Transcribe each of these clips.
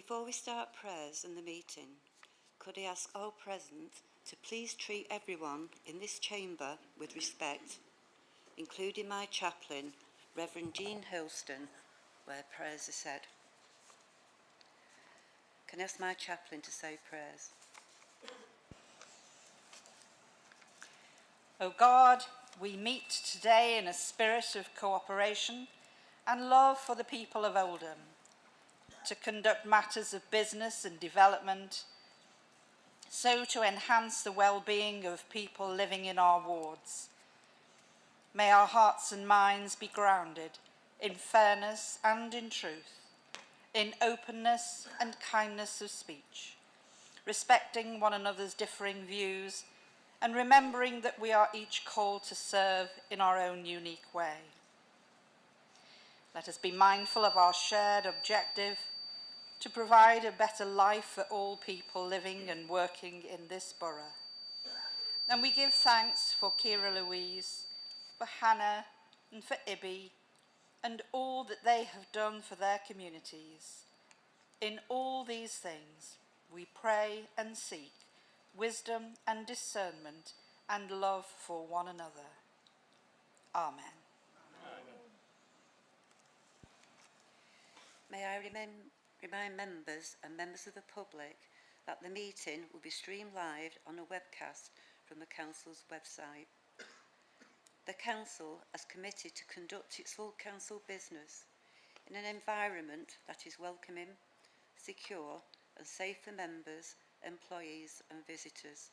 Before we start prayers and the meeting, could I ask all present to please treat everyone in this chamber with respect, including my chaplain, Reverend Jean Hurlston, where prayers are said. Can I ask my chaplain to say prayers? O God, we meet today in a spirit of cooperation and love for the people of Oldham, to conduct matters of business and development, so to enhance the well-being of people living in our wards. May our hearts and minds be grounded in fairness and in truth, in openness and kindness of speech, respecting one another's differing views and remembering that we are each called to serve in our own unique way. Let us be mindful of our shared objective to provide a better life for all people living and working in this borough. And we give thanks for Ciara Louise, for Hannah and for Ibby, and all that they have done for their communities. In all these things, we pray and seek wisdom and discernment and love for one another. Amen. Amen. May I remind members and members of the public that the meeting will be streamed live on a webcast from the Council's website. The Council has committed to conduct its full Council business in an environment that is welcoming, secure and safe for members, employees and visitors.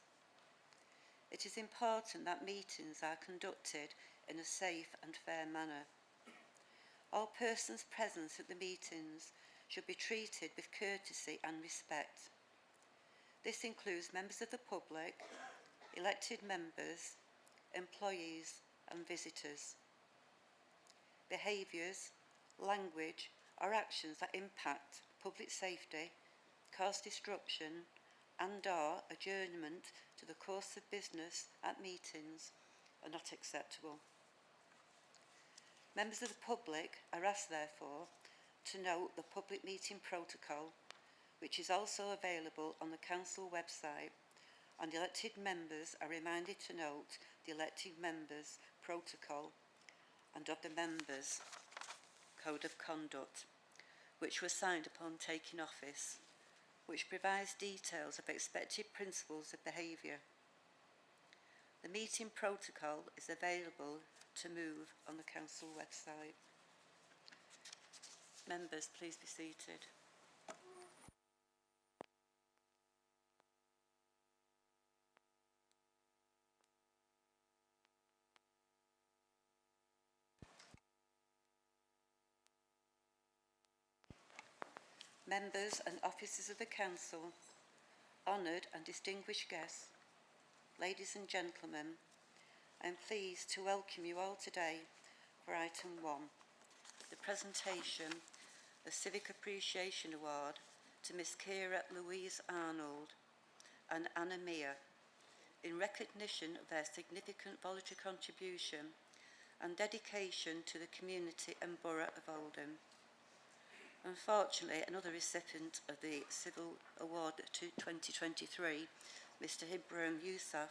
It is important that meetings are conducted in a safe and fair manner. All persons present at the meetings should be treated with courtesy and respect. This includes members of the public, elected members, employees and visitors. Behaviours, language or actions that impact public safety, cause disruption and/or adjournment to the course of business at meetings are not acceptable. Members of the public are asked, therefore, to note the public meeting protocol, which is also available on the Council website, and elected members are reminded to note the elected members protocol and of the members' code of conduct, which was signed upon taking office, which provides details of expected principles of behaviour. The meeting protocol is available to move on the Council website. Members, please be seated. Members and officers of the Council, honoured and distinguished guests, ladies and gentlemen, I am pleased to welcome you all today for item 1, the presentation of the Civic Appreciation Award to Miss Ciara Louise Arnold and Anna Mia in recognition of their significant voluntary contribution and dedication to the community and borough of Oldham. Unfortunately, another recipient of the Civil Award 2023, Mr. Ibrahim Yousaf,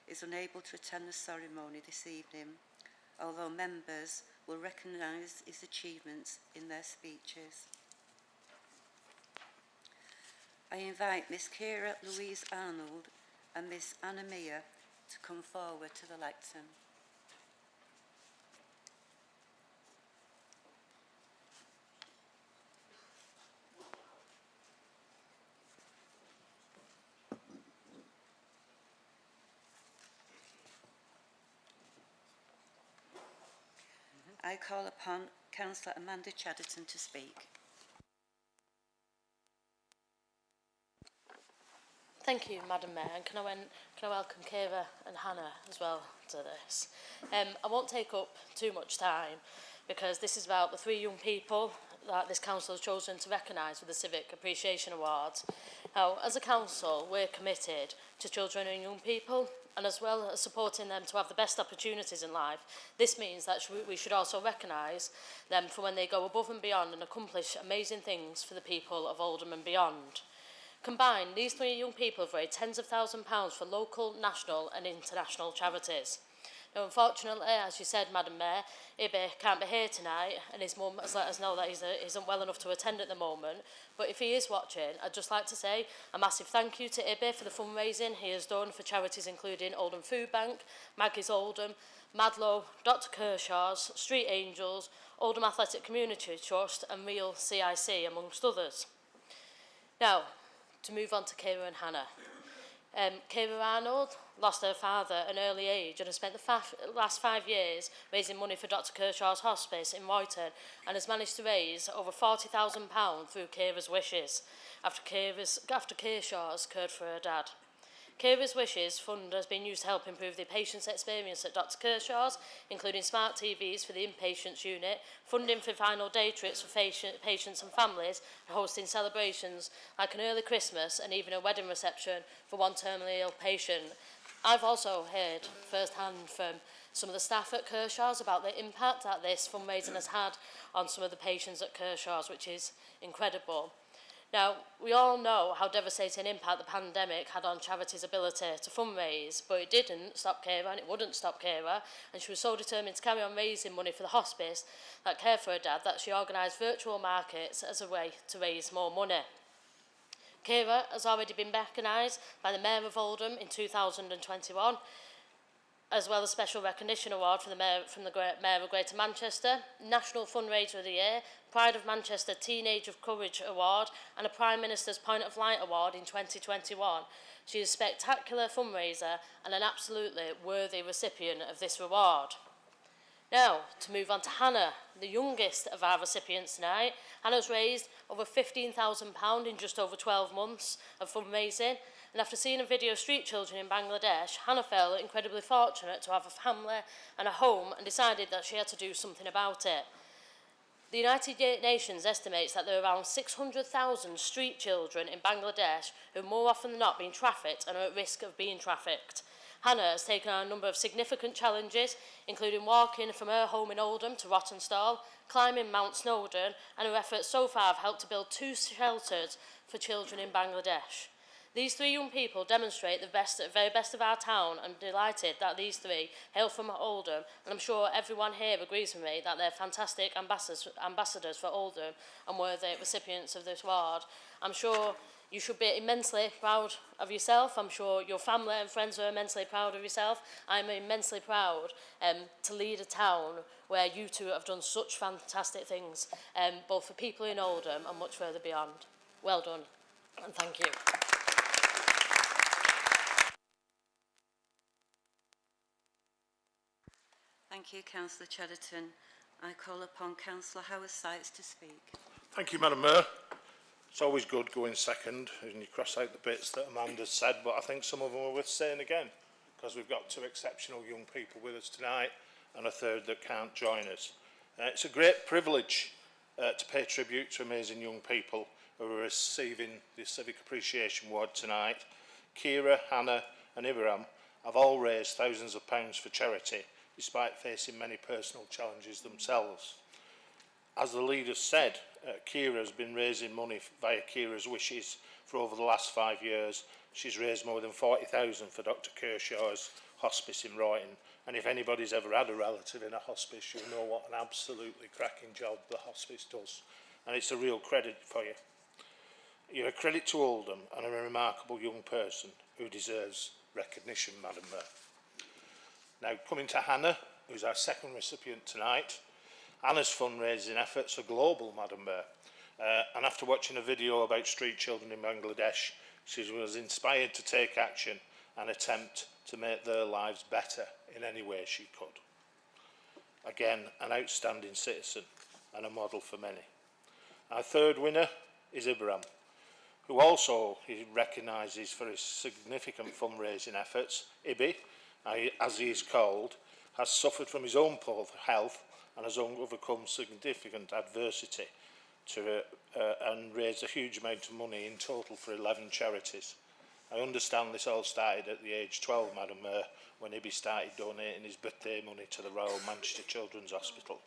is unable to attend the ceremony this evening, although members will recognise his achievements in their speeches. I invite Miss Ciara Louise Arnold and Miss Anna Mia to come forward to the lectern. I call upon Councillor Amanda Chatterton to speak. Thank you, Madam Mayor, and can I welcome Ciara and Hannah as well to this. I won't take up too much time because this is about the 3 young people that this council has chosen to recognise with the Civic Appreciation Awards. Now, as a council, we're committed to children and young people, and as well as supporting them to have the best opportunities in life, this means that we should also recognise them for when they go above and beyond and accomplish amazing things for the people of Oldham and beyond. Combined, these three young people have raised tens of thousands of pounds for local, national and international charities. Now, unfortunately, as you said, Madam Mayor, Ibe can't be here tonight, and his mum has let us know that he's isn't well enough to attend at the moment. But if he is watching, I'd just like to say a massive thank you to Ibe for the fundraising he has done for charities including Oldham Food Bank, Maggie's Oldham, Madlow, Dr Kershaw's, Street Angels, Oldham Athletic Community Trust and Real CIC, amongst others. Now, to move on to Kira and Hannah. Kira Arnold lost her father at an early age and has spent the last 5 years raising money for Dr Kershaw's hospice in Royton and has managed to raise over £40,000 through Kira's wishes after Kershaw's cared for her dad. Kira's Wishes Fund has been used to help improve the patient's experience at Dr Kershaw's, including smart TVs for the inpatients unit, funding for final day trips for patients and families, and hosting celebrations like an early Christmas and even a wedding reception for one terminally ill patient. I've also heard firsthand from some of the staff at Kershaw's about the impact that this fundraising has had on some of the patients at Kershaw's, which is incredible. Now, we all know how devastating impact the pandemic had on charities' ability to fundraise, but it didn't stop Kira and it wouldn't stop Kira, and she was so determined to carry on raising money for the hospice that cared for her dad that she organised virtual markets as a way to raise more money. Kira has already been recognised by the Mayor of Oldham in 2021, as well as Special Recognition Award from the Mayor of Greater Manchester, National Fundraiser of the Year, Pride of Manchester Teenage of Courage Award and a Prime Minister's Point of Light Award in 2021. She is a spectacular fundraiser and an absolutely worthy recipient of this reward. Now, to move on to Hannah, the youngest of our recipients tonight. Hannah's raised over £15,000 in just over 12 months of fundraising, and after seeing a video of street children in Bangladesh, Hannah felt incredibly fortunate to have a family and a home and decided that she had to do something about it. The United Nations estimates that there are around 600,000 street children in Bangladesh who more often than not being trafficked and are at risk of being trafficked. Hannah has taken on a number of significant challenges, including walking from her home in Oldham to Rawtenstall, climbing Mount Snowdon, and her efforts so far have helped to build 2 shelters for children in Bangladesh. These 3 young people demonstrate the very best of our town, and I'm delighted that these 3 hail from Oldham, and I'm sure everyone here agrees with me that they're fantastic ambassadors for Oldham and worthy recipients of this award. I'm sure you should be immensely proud of yourself. I'm sure your family and friends are immensely proud of yourself. I'm immensely proud to lead a town where you two have done such fantastic things, both for people in Oldham and much further beyond. Well done, and thank you. Thank you, Councillor Chedderton. I call upon Councillor Howard Sykes to speak. Thank you, Madam Mayor. It's always good going second and you cross out the bits that Amanda said, but I think some of them are worth saying again because we've got 2 exceptional young people with us tonight and a third that can't join us. It's a great privilege to pay tribute to amazing young people who are receiving the Civic Appreciation Award tonight. Kira, Hannah and Ibrahim have all raised thousands of pounds for charity despite facing many personal challenges themselves. As the leader said, Kira has been raising money via Kira's Wishes for over the last 5 years. She's raised more than 40,000 for Dr Kershaw's hospice in Royton, and if anybody's ever had a relative in a hospice, you'll know what an absolutely cracking job the hospice does, and it's a real credit for you. You're a credit to Oldham and a remarkable young person who deserves recognition, Madam Mayor. Now, coming to Hannah, who's our second recipient tonight. Hannah's fundraising efforts are global, Madam Mayor, and after watching a video about street children in Bangladesh, she was inspired to take action and attempt to make their lives better in any way she could. Again, an outstanding citizen and a model for many. Our third winner is Ibrahim, who also he recognises for his significant fundraising efforts. Ibi, as he is called, has suffered from his own poor health and has overcome significant adversity and raised a huge amount of money in total for 11 charities. I understand this all started at the age 12, Madam Mayor, when Ibby started donating his birthday money to the Royal Manchester Children's Hospital.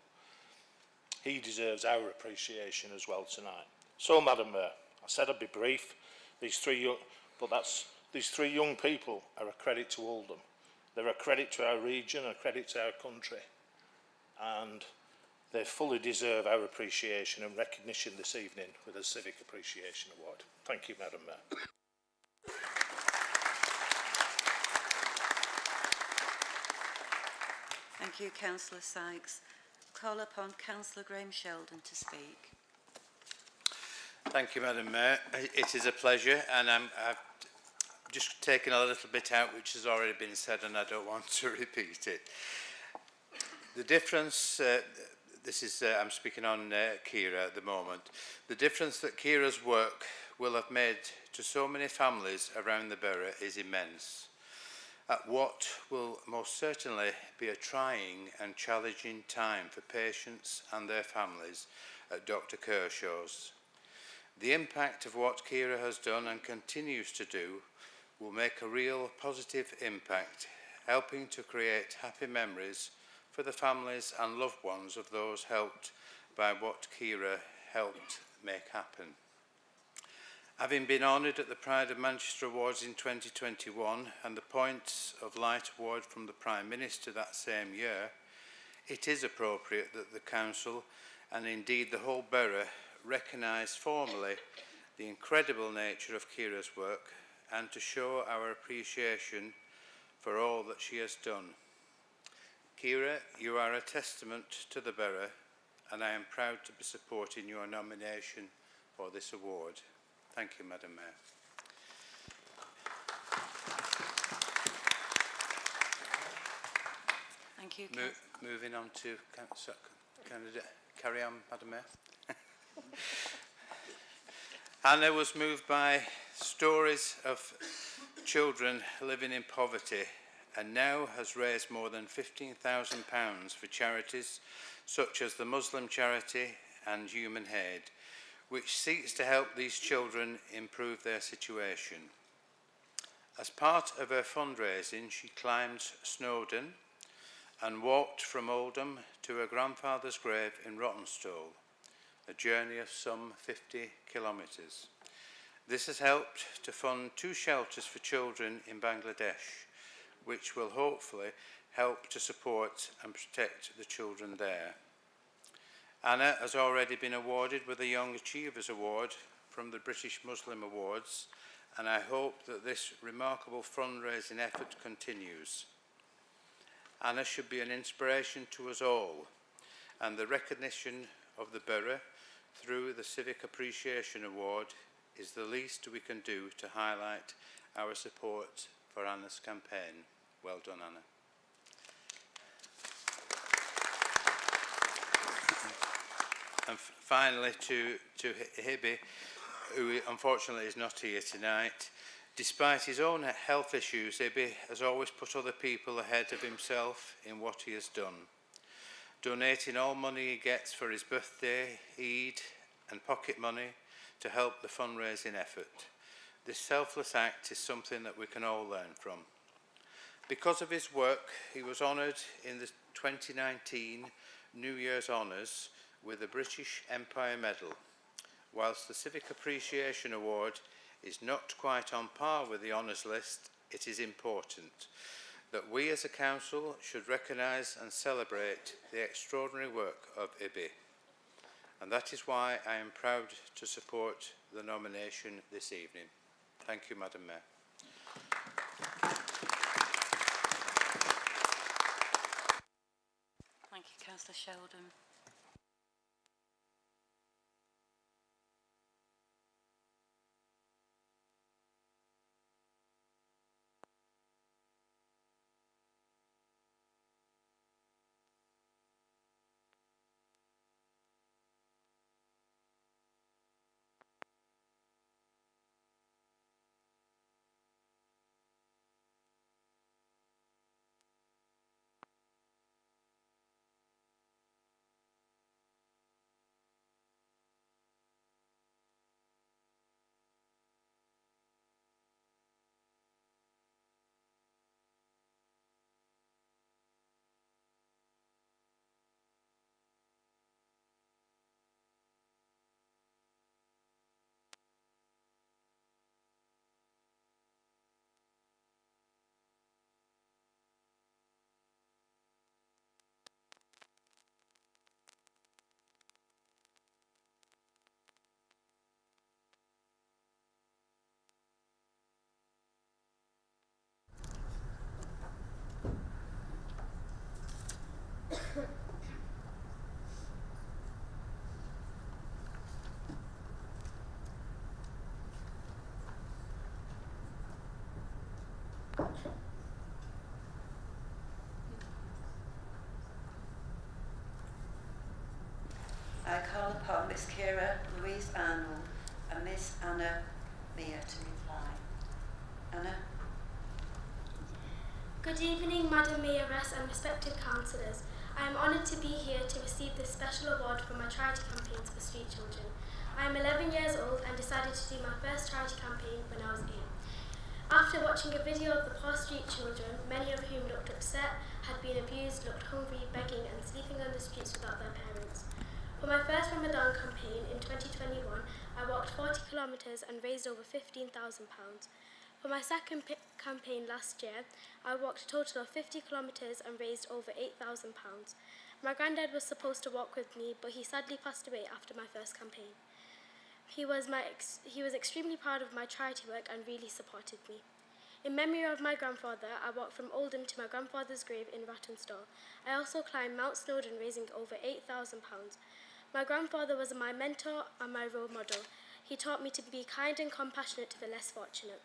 He deserves our appreciation as well tonight. So, Madam Mayor, I said I'd be brief. These three young people are a credit to Oldham. They're a credit to our region, a credit to our country. And they fully deserve our appreciation and recognition this evening with a Civic Appreciation Award. Thank you, Madam Mayor. Thank you, Councillor Sykes. Call upon Councillor Graham Sheldon to speak. Thank you, Madam Mayor. It is a pleasure, and I've just taken a little bit out which has already been said, and I don't want to repeat it. The difference, I'm speaking on Kira at the moment, the difference that Kira's work will have made to so many families around the borough is immense. At what will most certainly be a trying and challenging time for patients and their families at Dr. Kershaw's. The impact of what Kira has done and continues to do will make a real positive impact, helping to create happy memories for the families and loved ones of those helped by what Kira helped make happen. Having been honoured at the Pride of Manchester Awards in 2021 and the Points of Light Award from the Prime Minister that same year, it is appropriate that the Council and indeed the whole borough recognise formally the incredible nature of Kira's work and to show our appreciation for all that she has done. Kira, you are a testament to the borough, and I am proud to be supporting your nomination for this award. Thank you, Madam Mayor. Thank you. Moving on to candidate. Carry on, Madam Mayor. Hannah was moved by stories of children living in poverty and now has raised more than £15,000 for charities such as the Muslim Charity and Human Aid, which seeks to help these children improve their situation. As part of her fundraising, she climbed Snowdon and walked from Oldham to her grandfather's grave in Rottenstall, a journey of some 50 kilometres. This has helped to fund 2 shelters for children in Bangladesh, which will hopefully help to support and protect the children there. Anna has already been awarded with a Young Achievers Award from the British Muslim Awards, and I hope that this remarkable fundraising effort continues. Anna should be an inspiration to us all, and the recognition of the borough through the Civic Appreciation Award is the least we can do to highlight our support for Anna's campaign. Well done, Anna. And finally to Hibby, who unfortunately is not here tonight. Despite his own health issues, Hibby has always put other people ahead of himself in what he has done, donating all money he gets for his birthday, Eid and pocket money to help the fundraising effort. This selfless act is something that we can all learn from. Because of his work, he was honoured in the 2019 New Year's Honours with the British Empire Medal. Whilst the Civic Appreciation Award is not quite on par with the honours list, it is important that we as a council should recognise and celebrate the extraordinary work of Ibby. And that is why I am proud to support the nomination this evening. Thank you, Madam Mayor. Thank you, Councillor Sheldon. I call upon Miss Kira Louise Arnold and Miss Anna Mia to reply. Anna? Good evening, Madam Mayoress and respected councillors. I am honoured to be here to receive this special award for my charity campaigns for street children. I am 11 years old and decided to do my first charity campaign when I was 8. After watching a video of the poor street children, many of whom looked upset, had been abused, looked hungry, begging and sleeping on the streets without their parents. For my first Ramadan campaign in 2021, I walked 40 kilometres and raised over £15,000. For my second campaign last year, I walked a total of 50 kilometres and raised over £8,000. My granddad was supposed to walk with me, but he sadly passed away after my first campaign. He was extremely proud of my charity work and really supported me. In memory of my grandfather, I walked from Oldham to my grandfather's grave in Rawtenstall. I also climbed Mount Snowdon, raising over £8,000. My grandfather was my mentor and my role model. He taught me to be kind and compassionate to the less fortunate.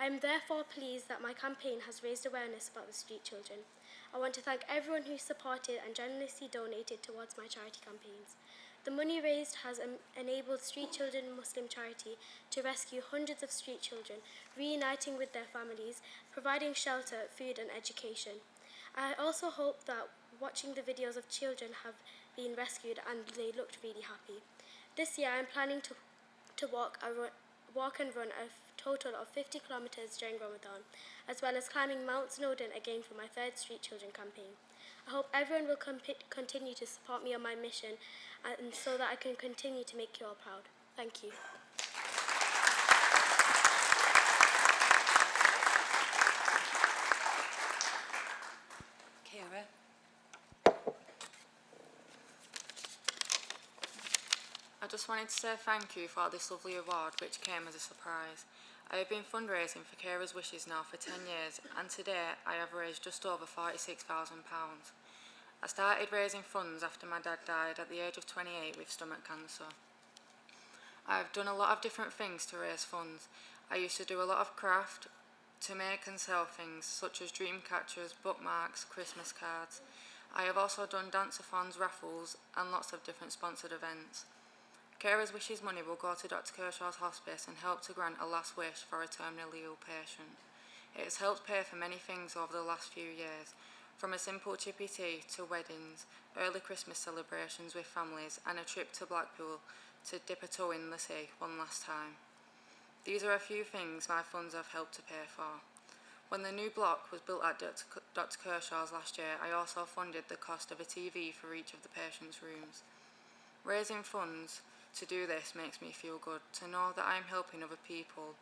I am therefore pleased that my campaign has raised awareness about the street children. I want to thank everyone who supported and generously donated towards my charity campaigns. The money raised has enabled Street Children Muslim Charity to rescue hundreds of street children, reuniting with their families, providing shelter, food and education. I also hope that watching the videos of children have been rescued and they looked really happy. This year I am planning to walk and run a total of 50 kilometres during Ramadan, as well as climbing Mount Snowdon again for my third Street Children campaign. I hope everyone will continue to support me on my mission and so that I can continue to make you all proud. Thank you. Kira? I just wanted to say thank you for this lovely award, which came as a surprise. I have been fundraising for Kira's Wishes now for 10 years, and today I have raised just over £46,000. I started raising funds after my dad died at the age of 28 with stomach cancer. I have done a lot of different things to raise funds. I used to do a lot of craft to make and sell things such as dream catchers, bookmarks, Christmas cards. I have also done dance-a-thons, raffles and lots of different sponsored events. Kira's Wishes money will go to Dr. Kershaw's hospice and help to grant a last wish for a terminally ill patient. It has helped pay for many things over the last few years, from a simple chippy tea to weddings, early Christmas celebrations with families and a trip to Blackpool to dip a toe in the sea one last time. These are a few things my funds have helped to pay for. When the new block was built at Dr. Kershaw's last year, I also funded the cost of a TV for each of the patients' rooms. Raising funds to do this makes me feel good. To know that I am helping other people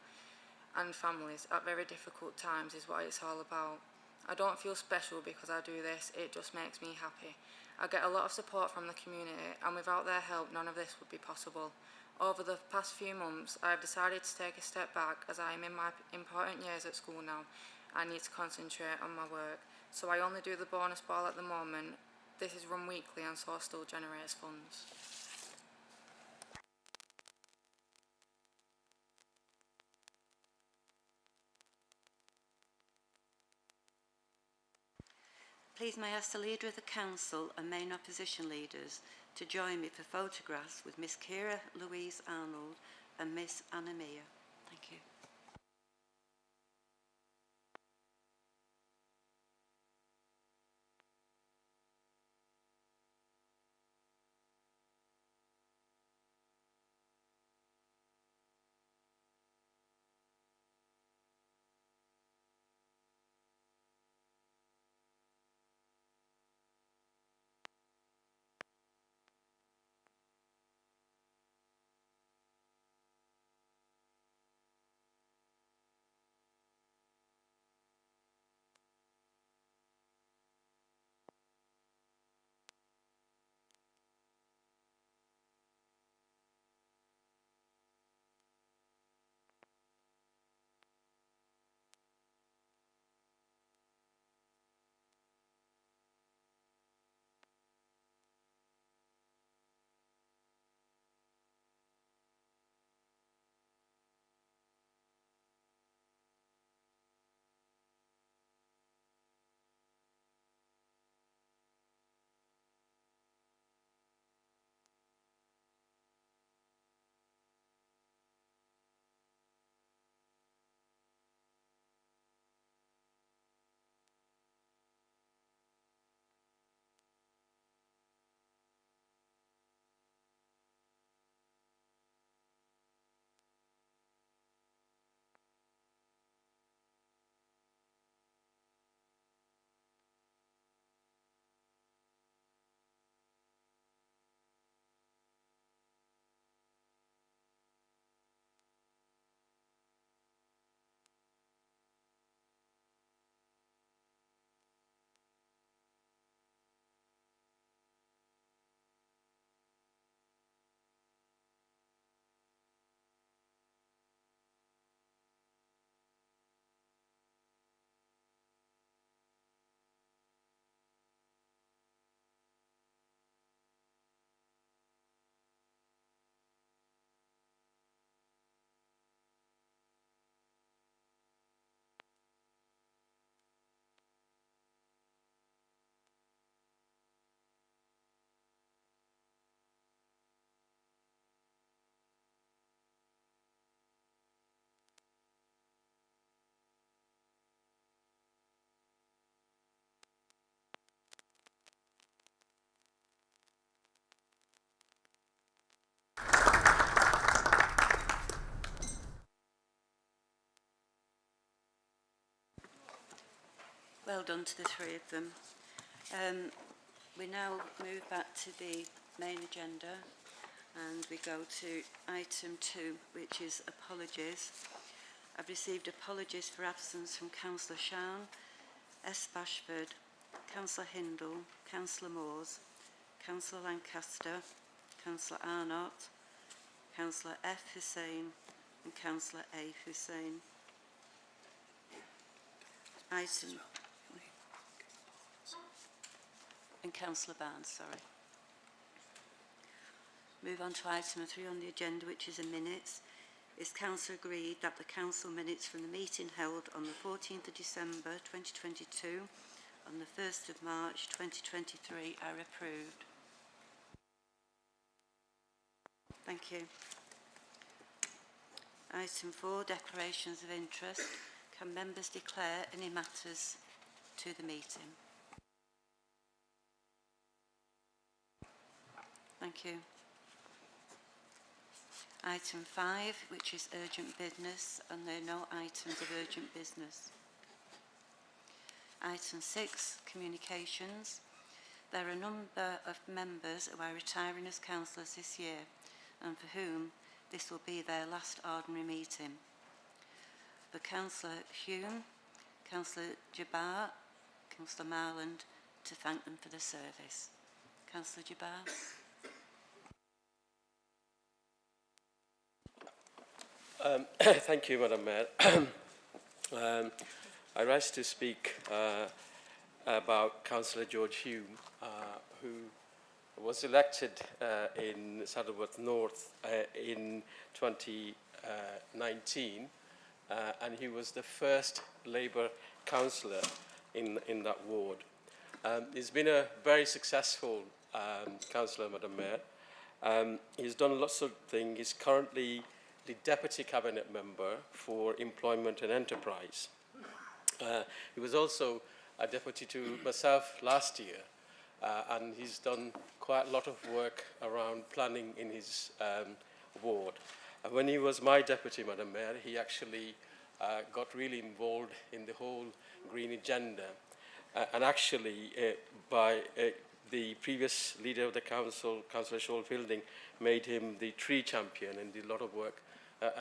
and families at very difficult times is what it's all about. I don't feel special because I do this, it just makes me happy. I get a lot of support from the community, and without their help none of this would be possible. Over the past few months I have decided to take a step back as I am in my important years at school now. I need to concentrate on my work, so I only do the bonus ball at the moment. This is run weekly and so still generates funds. Please may I ask the Leader of the Council and main opposition leaders to join me for photographs with Miss Kira Louise Arnold and Miss Anna Mia. Thank you. done to the three of them. We now move back to the main agenda and we go to item 2, which is apologies. I've received apologies for absence from Councillor Shan, S. Bashford, Councillor Hindle, Councillor Moores, Councillor Lancaster, Councillor Arnott, Councillor F. Hussain and Councillor A. Hussain. Item and Councillor Barnes, sorry. Move on to item 3 on the agenda, which is the minutes. Is Council agreed that the Council minutes from the meeting held on the 14th of December 2022 and the 1st of March 2023 are approved? Thank you. Item 4, declarations of interest. Can members declare any matters to the meeting? Thank you. Item 5, which is urgent business, and there are no items of urgent business. Item 6, communications. There are a number of members who are retiring as councillors this year, and for whom this will be their last ordinary meeting. For Councillor Hume, Councillor Jabbar, Councillor Marland, to thank them for the service. Councillor Jabbar. Thank you, Madam Mayor. I rise to speak about Councillor George Hume, who was elected in Saddleworth North in 2019, and he was the first Labour councillor in that ward. He's been a very successful councillor, Madam Mayor. He's done lots of things. He's currently the Deputy Cabinet Member for Employment and Enterprise. He was also a deputy to myself last year, and he's done quite a lot of work around planning in his ward. When he was my deputy, Madam Mayor, he actually got really involved in the whole green agenda. And actually, by the previous leader of the council, Councillor Scholl-Fielding, made him the tree champion and did a lot of work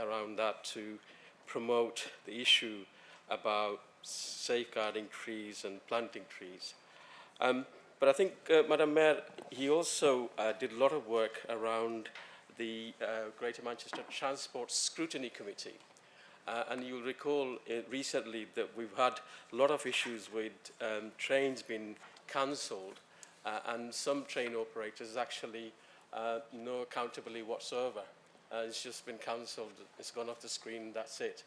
around that to promote the issue about safeguarding trees and planting trees. But I think, Madam Mayor, he also did a lot of work around the Greater Manchester Transport Scrutiny Committee. And you'll recall recently that we've had a lot of issues with trains being cancelled and some train operators actually no accountability whatsoever. It's just been cancelled, it's gone off the screen, that's it.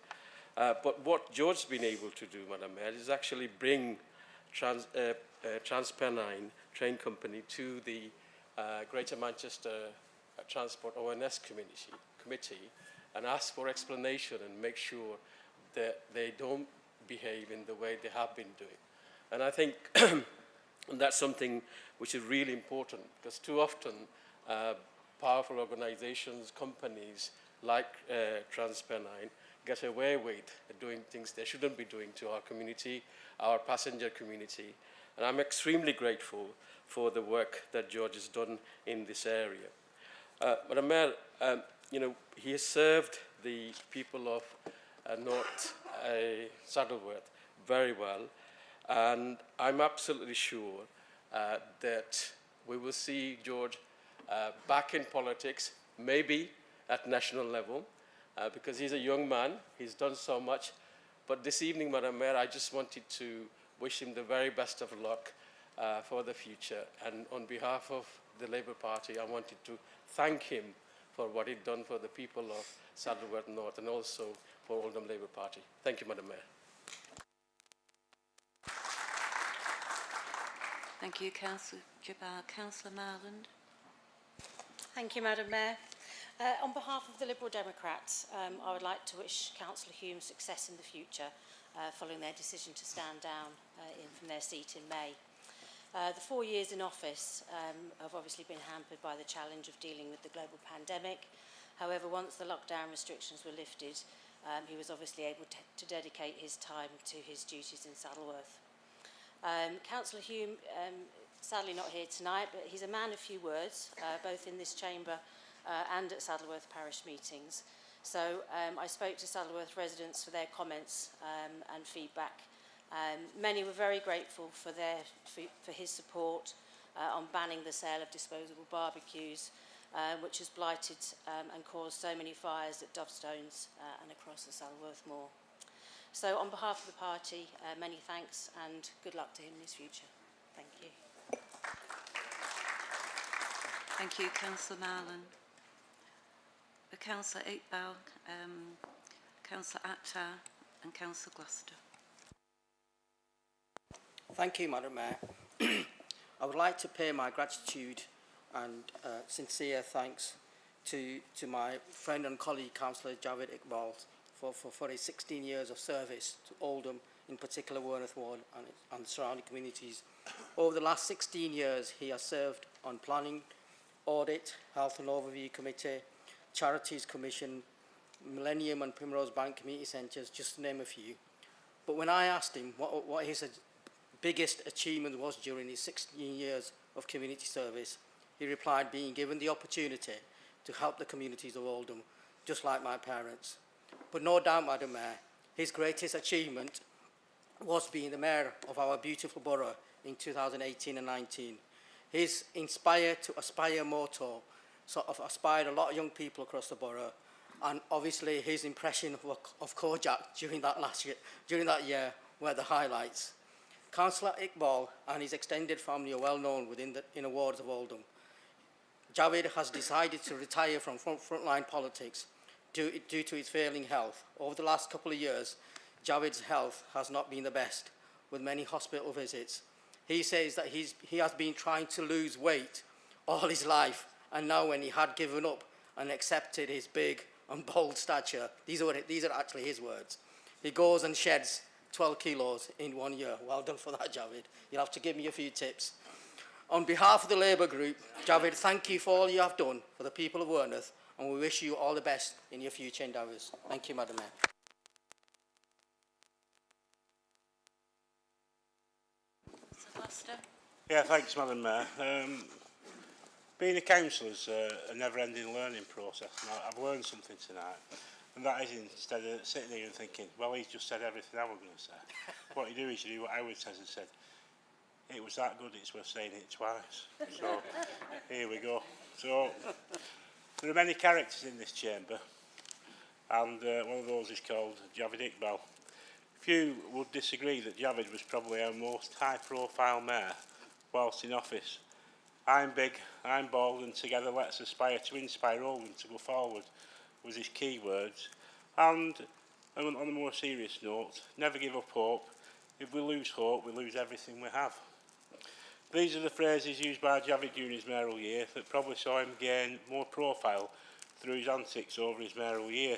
But what George's been able to do, Madam Mayor, is actually bring TransPennine Train Company to the Greater Manchester Transport ONS Committee and ask for explanation and make sure that they don't behave in the way they have been doing. And I think that's something which is really important, because too often powerful organizations, companies like TransPennine get away with doing things they shouldn't be doing to our community, our passenger community. And I'm extremely grateful for the work that George has done in this area. Madam Mayor, you know, he has served the people of North Saddleworth very well, and I'm absolutely sure that we will see George back in politics, maybe at national level, because he's a young man, he's done so much. But this evening, Madam Mayor, I just wanted to wish him the very best of luck for the future. And on behalf of the Labour Party, I wanted to thank him for what he'd done for the people of Saddleworth North and also for Oldham Labour Party. Thank you, Madam Mayor. Thank you, Councillor Jabbar. Councillor Marland. Thank you, Madam Mayor. On behalf of the Liberal Democrats, I would like to wish Councillor Hume success in the future following their decision to stand down from their seat in May. The 4 years in office have obviously been hampered by the challenge of dealing with the global pandemic. However, once the lockdown restrictions were lifted, he was obviously able to dedicate his time to his duties in Saddleworth. Councillor Hume, sadly not here tonight, but he's a man of few words, both in this chamber and at Saddleworth parish meetings. So I spoke to Saddleworth residents for their comments and feedback. Many were very grateful for his support on banning the sale of disposable barbecues, which has blighted and caused so many fires at Dovestones and across the Saddleworth Moor. So on behalf of the party, many thanks and good luck to him in his future. Thank you. Thank you, Councillor Marlon. Councillor Iqbal, Councillor Akhtar and Councillor Gloucester. Thank you, Madam Mayor. I would like to pay my gratitude and sincere thanks to my friend and colleague, Councillor Javed Iqbal, for his 16 years of service to Oldham, in particular Wornath Ward and the surrounding communities. Over the last 16 years, he has served on Planning, Audit, Health and Overview Committee, Charities Commission, Millennium and Primrose Bank Community Centres, just to name a few. But when I asked him what his biggest achievement was during his 16 years of community service, he replied, being given the opportunity to help the communities of Oldham, just like my parents. But no doubt, Madam Mayor, his greatest achievement was being the mayor of our beautiful borough in 2018 and 19. His Inspire to Aspire motto sort of inspired a lot of young people across the borough, and obviously his impression of Kojak during that year were the highlights. Councillor Iqbal and his extended family are well known within the inner wards of Oldham. Javed has decided to retire from frontline politics due to his failing health. Over the last couple of years, Javed's health has not been the best, with many hospital visits. He says that he has been trying to lose weight all his life, and now when he had given up and accepted his big and bold stature, these are actually his words, he goes and sheds 12 kilos in 1 year. Well done for that, Javed. You'll have to give me a few tips. On behalf of the Labour Group, Javed, thank you for all you have done for the people of Wornath, and we wish you all the best in your future endeavours. Thank you, Madam Mayor. Sir Gloucester. Yeah, thanks, Madam Mayor. Being a councillor is a never-ending learning process, and I've learned something tonight. And that is, instead of sitting here and thinking, well, he's just said everything I was going to say, what you do is you do what Howard says and said, it was that good, it's worth saying it twice. So, here we go. So, there are many characters in this chamber, and one of those is called Javed Iqbal. Few would disagree that Javed was probably our most high-profile mayor whilst in office. I'm big, I'm bold, and together let's aspire to inspire Oldham to go forward was his key words. And on a more serious note, never give up hope. If we lose hope, we lose everything we have. These are the phrases used by Javed during his mayoral year that probably saw him gain more profile through his antics over his mayoral year.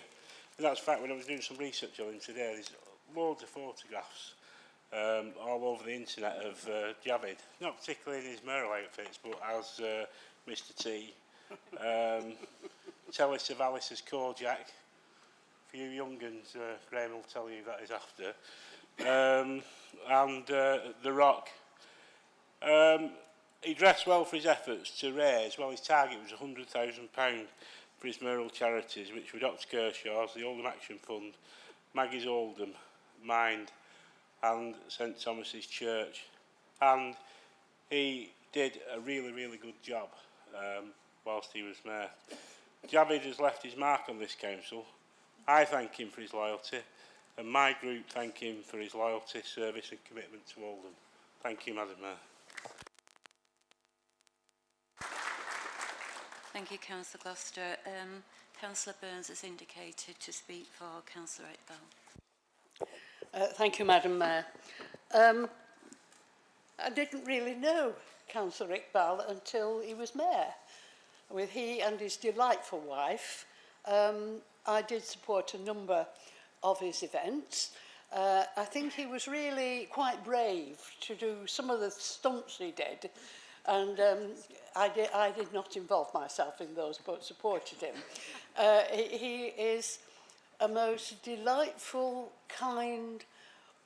And that's in fact, when I was doing some research on him today, there's loads of photographs all over the internet of Javed, not particularly in his mayoral outfits, but as Mr T. Telly Savalis as Kojak. For you young uns, Graham will tell you that is after. And The Rock. He dressed well for his efforts to raise, well his target was £100,000 for his mayoral charities, which were Dr Kershaw's, the Oldham Action Fund, Maggie's Oldham, Mind and St Thomas's Church. And he did a really, really good job whilst he was mayor. Javed has left his mark on this council. I thank him for his loyalty, and my group thank him for his loyalty, service and commitment to Oldham. Thank you, Madam Mayor. Thank you, Councillor Gloucester. Councillor Burns has indicated to speak for Councillor Iqbal. Thank you, Madam Mayor. I didn't really know Councillor Iqbal until he was mayor. With he and his delightful wife, I did support a number of his events. I think he was really quite brave to do some of the stunts he did, and I did not involve myself in those, but supported him. He is a most delightful, kind,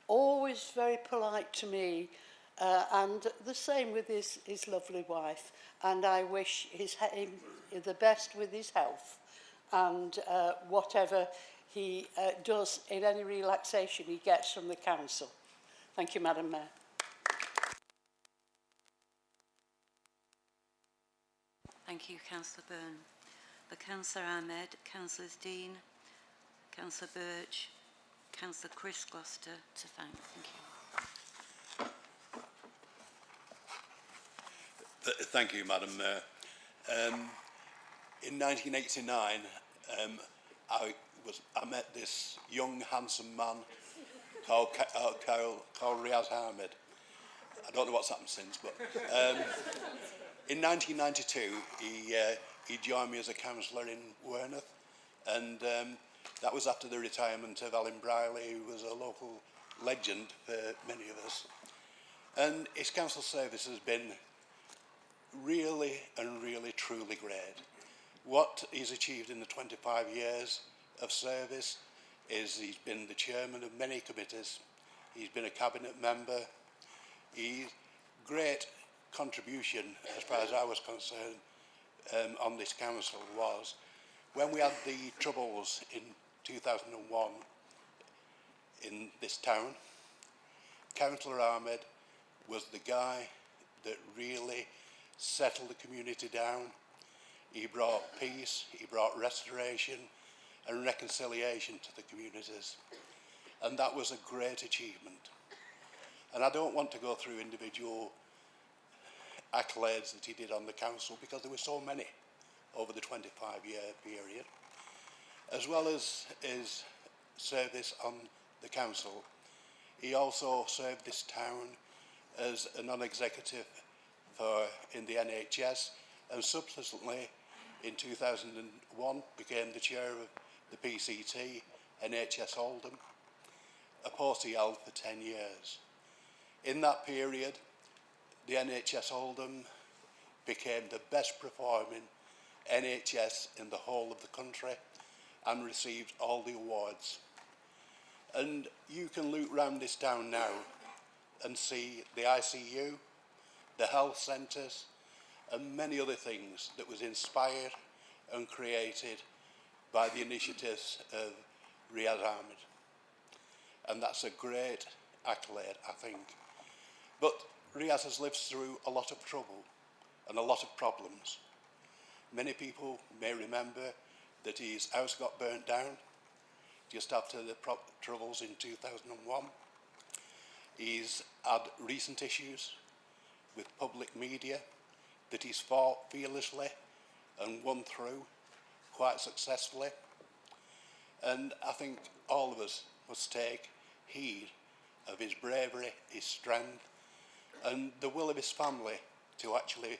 always very polite to me, And the same with his lovely wife. And I wish him the best with his health and whatever he does in any relaxation he gets from the council. Thank you, Madam Mayor. Thank you, Councillor Byrne. For Councillor Ahmed, Councillors Dean, Councillor Birch, Councillor Chris Gloucester to thank. Thank you. Thank you, Madam Mayor. In 1989, I met this young, handsome man called Riaz Ahmed. I don't know what's happened since, but in 1992, he joined me as a councillor in Wearmouth, and that was after the retirement of Alan Briley, who was a local legend for many of us. And his council service has been really and really truly great. What he's achieved in the 25 years of service is he's been the chairman of many committees, he's been a cabinet member, his great contribution, as far as I was concerned, on this council was when we had the troubles in 2001 in this town. Councillor Ahmed was the guy that really settled the community down. He brought peace, he brought restoration and reconciliation to the communities. And that was a great achievement. And I don't want to go through individual accolades that he did on the council because there were so many over the 25-year period. As well as his service on the council, he also served this town as a non-executive in the NHS, and subsequently in 2001 became the chair of the PCT, NHS Oldham, a post he held for 10 years. In that period, the NHS Oldham became the best performing NHS in the whole of the country and received all the awards. And you can look round this town now and see the ICU, the health centres and many other things that was inspired and created by the initiatives of Riaz Ahmed. And that's a great accolade, I think. But Riaz has lived through a lot of trouble and a lot of problems. Many people may remember that his house got burnt down just after the troubles in 2001. He's had recent issues with public media that he's fought fearlessly and won through quite successfully. And I think all of us must take heed of his bravery, his strength, and the will of his family to actually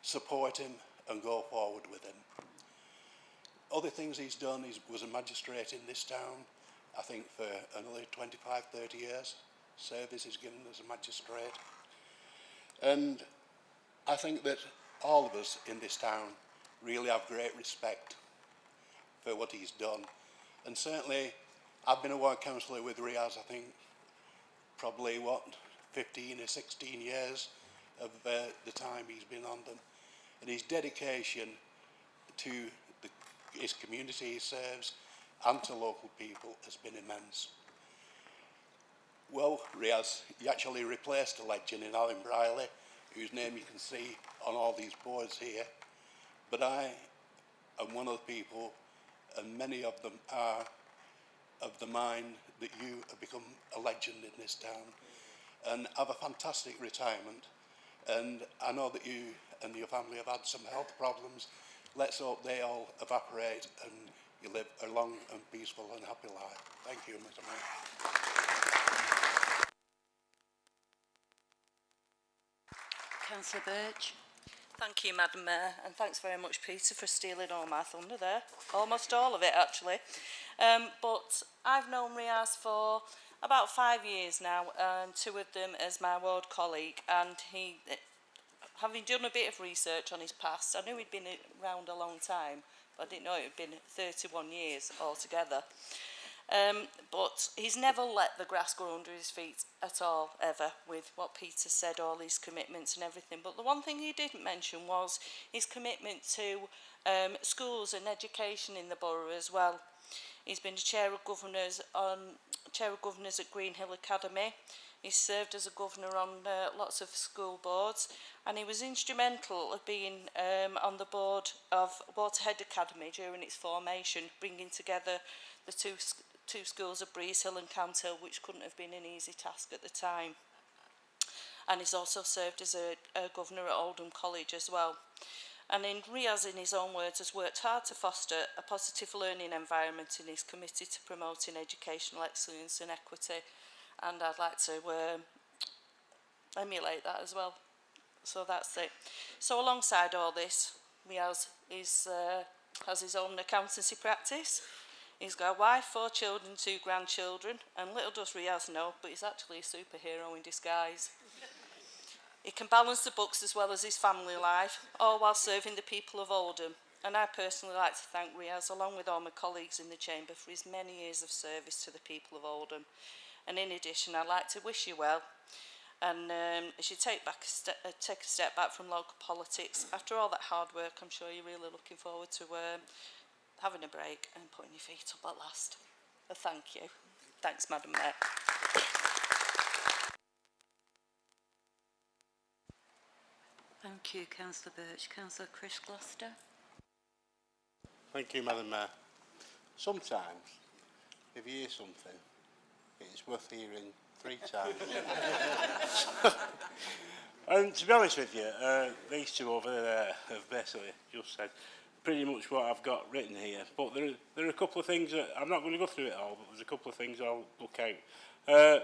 support him and go forward with him. Other things he's done, he was a magistrate in this town, I think for another 25, 30 years. Service is given as a magistrate. And I think that all of us in this town really have great respect for what he's done. And certainly, I've been a ward councillor with Riaz, I think, probably, 15 or 16 years of the time he's been on them. And his dedication to his community he serves and to local people has been immense. Well, Riaz, you actually replaced a legend in Alan Briley, whose name you can see on all these boards here. But I am one of the people, and many of them are of the mind that you have become a legend in this town and have a fantastic retirement. And I know that you and your family have had some health problems. Let's hope they all evaporate and you live a long and peaceful and happy life. Thank you, Mr. Mayor. Councillor Birch. Thank you, Madam Mayor, and thanks very much, Peter, for stealing all my thunder there. Almost all of it, actually. But I've known Riaz for about 5 years now, and 2 of them as my ward colleague, and he, having done a bit of research on his past, I knew he'd been around a long time, but I didn't know it had been 31 years altogether. But he's never let the grass grow under his feet at all, ever, with what Peter said, all his commitments and everything. But the one thing he didn't mention was his commitment to schools and education in the borough as well. He's been chair of governors at Greenhill Academy. He served as a governor on lots of school boards, and he was instrumental of being on the board of Waterhead Academy during its formation, bringing together the two schools of Breeze Hill and Cant Hill, which couldn't have been an easy task at the time. And he's also served as a governor at Oldham College as well. And Riaz, in his own words, has worked hard to foster a positive learning environment and is committed to promoting educational excellence and equity. And I'd like to emulate that as well. So that's it. So alongside all this, Riaz has his own accountancy practice. He's got a wife, 4 children, 2 grandchildren, and little does Riaz know, but he's actually a superhero in disguise. He can balance the books as well as his family life, all while serving the people of Oldham. And I personally like to thank Riaz, along with all my colleagues in the Chamber, for his many years of service to the people of Oldham. And in addition, I'd like to wish you well. And as you take a step back from local politics, after all that hard work, I'm sure you're really looking forward to having a break and putting your feet up at last. Thank you. Thanks, Madam Mayor. Thank you, Councillor Birch. Councillor Chris Gloucester. Thank you, Madam Mayor. Sometimes, if you hear something, it's worth hearing 3 times. And to be honest with you, these two over there have basically just said pretty much what I've got written here. But there are a couple of things that I'm not going to go through it all, but there's a couple of things I'll look out.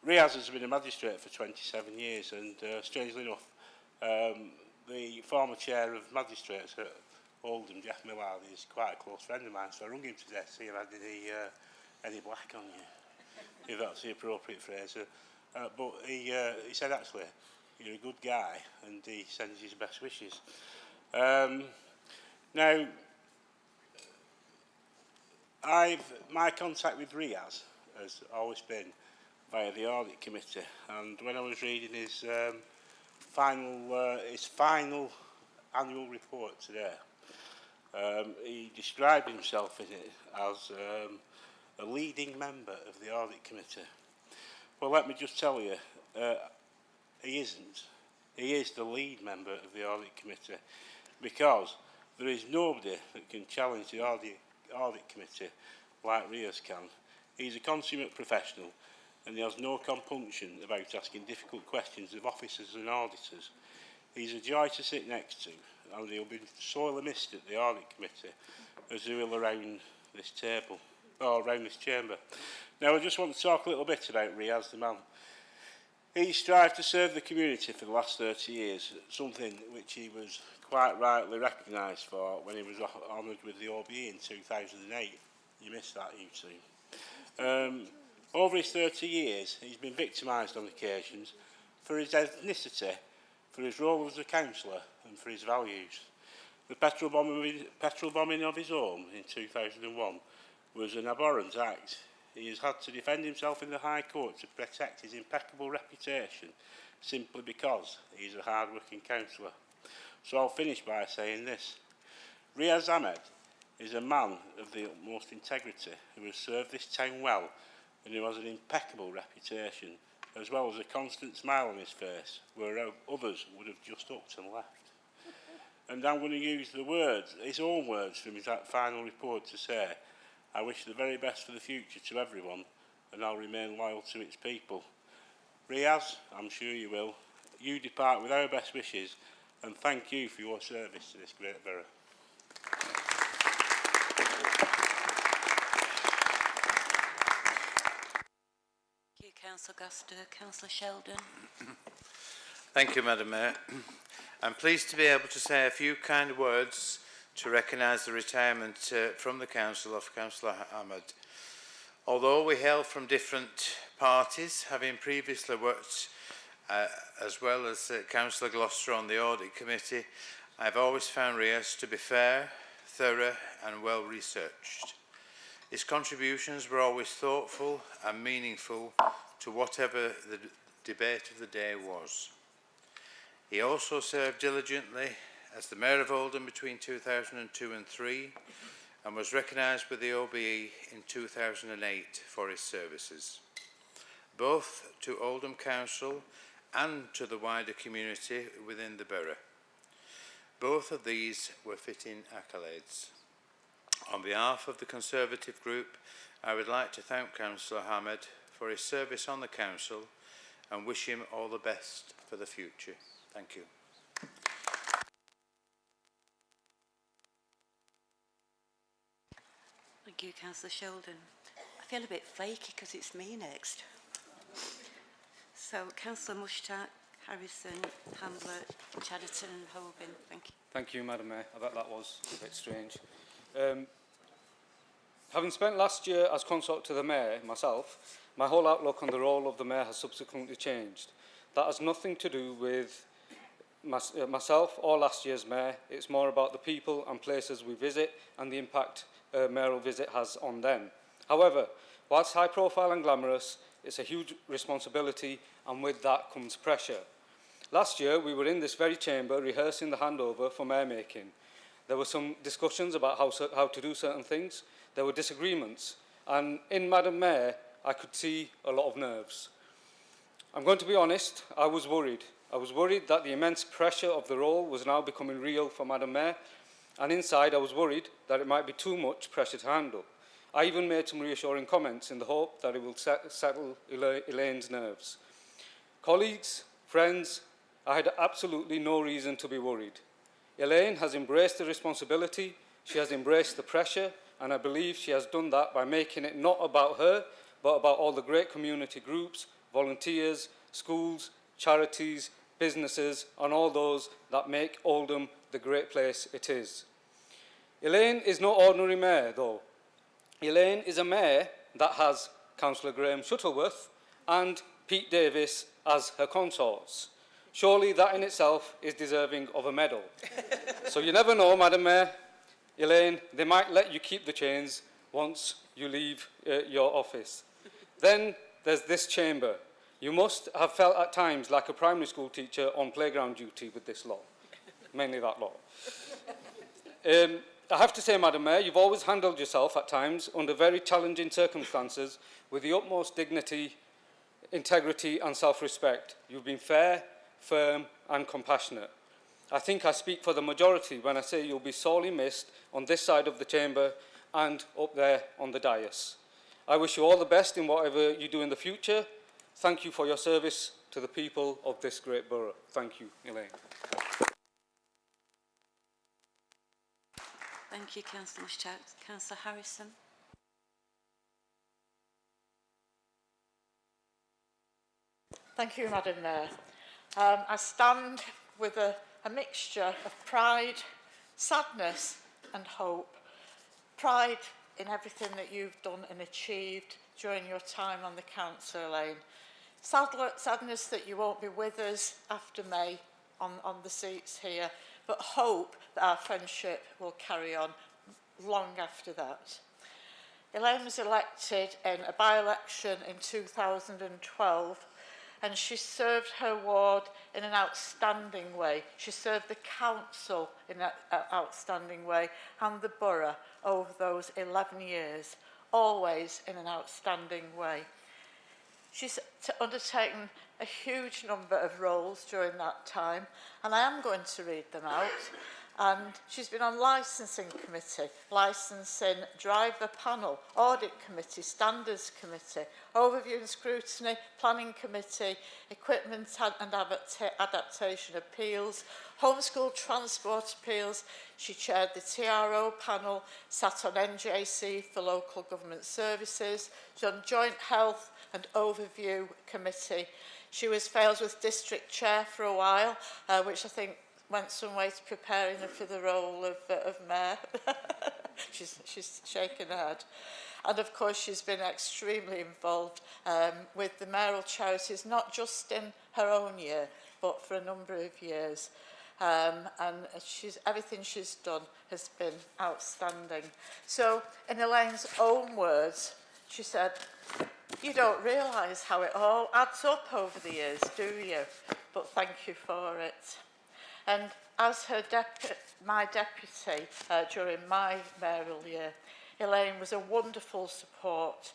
Riaz has been a magistrate for 27 years, and strangely enough, the former chair of magistrates at Oldham, Jeff Millard, is quite a close friend of mine, so I rung him today to see if I had any black on you, if that's the appropriate phrase. But he said, actually, you're a good guy, and he sends his best wishes. Now, my contact with Riaz has always been via the audit committee, and when I was reading his final annual report today, he described himself in it as a leading member of the audit committee. Well, let me just tell you, he isn't. He is the lead member of the audit committee, because there is nobody that can challenge the audit committee like Riaz can. He's a consummate professional, and he has no compunction about asking difficult questions of officers and auditors. He's a joy to sit next to, and he'll be sorely missed at the audit committee, as he will around this table, or around this chamber. Now, I just want to talk a little bit about Riaz, the man. He strived to serve the community for the last 30 years, something which he was quite rightly recognised for when he was honoured with the OBE in 2008. You missed that, you two. Over his 30 years, he's been victimised on occasions for his ethnicity, for his role as a councillor, and for his values. The petrol bombing of his home in 2001 was an abhorrent act. He has had to defend himself in the High Court to protect his impeccable reputation, simply because he's a hard-working councillor. So I'll finish by saying this. Riaz Ahmed is a man of the utmost integrity who has served this town well, and who has an impeccable reputation, as well as a constant smile on his face, where others would have just upped and left. And I'm going to use the words, his own words from his final report to say, I wish the very best for the future to everyone, and I'll remain loyal to its people. Riaz, I'm sure you will. You depart with our best wishes, and thank you for your service to this great borough. Councillor Gloucester. Councillor Sheldon. Thank you, Madam Mayor. I'm pleased to be able to say a few kind words to recognise the retirement from the Council of Councillor Ahmed. Although we hail from different parties, having previously worked as well as Councillor Gloucester on the Audit Committee, I've always found Riaz to be fair, thorough and well researched. His contributions were always thoughtful and meaningful to whatever the debate of the day was. He also served diligently as the Mayor of Oldham between 2002 and 3 and was recognised with the OBE in 2008 for his services, both to Oldham Council and to the wider community within the borough. Both of these were fitting accolades. On behalf of the Conservative Group, I would like to thank Councillor Hammond for his service on the Council and wish him all the best for the future. Thank you. Thank you, Councillor Sheldon. I feel a bit flaky because it's me next. So, Councillor Mushtaq, Harrison, Hamlet, Chadderton and Holborn. Thank you. Thank you, Madam Mayor. I bet that was a bit strange. Having spent last year as consort to the Mayor myself, my whole outlook on the role of the Mayor has subsequently changed. That has nothing to do with myself or last year's Mayor. It's more about the people and places we visit and the impact a mayoral visit has on them. However, whilst high profile and glamorous, it's a huge responsibility, and with that comes pressure. Last year, we were in this very chamber rehearsing the handover for mayor making. There were some discussions about how to do certain things. There were disagreements. And in Madam Mayor, I could see a lot of nerves. I'm going to be honest, I was worried. I was worried that the immense pressure of the role was now becoming real for Madam Mayor. And inside, I was worried that it might be too much pressure to handle. I even made some reassuring comments in the hope that it will settle Elaine's nerves. Colleagues, friends, I had absolutely no reason to be worried. Elaine has embraced the responsibility, she has embraced the pressure, and I believe she has done that by making it not about her, but about all the great community groups, volunteers, schools, charities, businesses, and all those that make Oldham the great place it is. Elaine is no ordinary mayor, though. Elaine is a mayor that has Councillor Graham Shuttleworth and Pete Davis as her consorts. Surely that in itself is deserving of a medal. So you never know, Madam Mayor. Elaine, they might let you keep the chains once you leave your office. Then there's this chamber. You must have felt at times like a primary school teacher on playground duty with this lot. Mainly that lot. I have to say, Madam Mayor, you've always handled yourself at times under very challenging circumstances with the utmost dignity, integrity and self-respect. You've been fair, firm and compassionate. I think I speak for the majority when I say you'll be sorely missed on this side of the chamber and up there on the dais. I wish you all the best in whatever you do in the future. Thank you for your service to the people of this great borough. Thank you, Elaine. Thank you, Councillor Mushtaq. Councillor Harrison. Thank you, Madam Mayor. I stand with a mixture of pride, sadness and hope. Pride in everything that you've done and achieved during your time on the council, Elaine. Sadness that you won't be with us after May on the seats here, but hope that our friendship will carry on long after that. Elaine was elected in a by-election in 2012, and she served her ward in an outstanding way. She served the council in an outstanding way and the borough over those 11 years, always in an outstanding way. She's undertaken a huge number of roles during that time, and I am going to read them out. And she's been on licensing committee, licensing driver panel, audit committee, standards committee, overview and scrutiny, planning committee, equipment and adaptation appeals, homeschool transport appeals. She chaired the TRO panel, sat on NJC for local government services, she's on joint health and overview committee. She was Failsworth district chair for a while, which I think went some way to preparing her for the role of mayor. she's shaking her head. And of course she's been extremely involved with the mayoral charities, not just in her own year, but for a number of years. and everything she's done has been outstanding. So, in Elaine's own words, she said, "You don't realise how it all adds up over the years, do you? But thank you for it." And as my deputy during my mayoral year, Elaine was a wonderful support.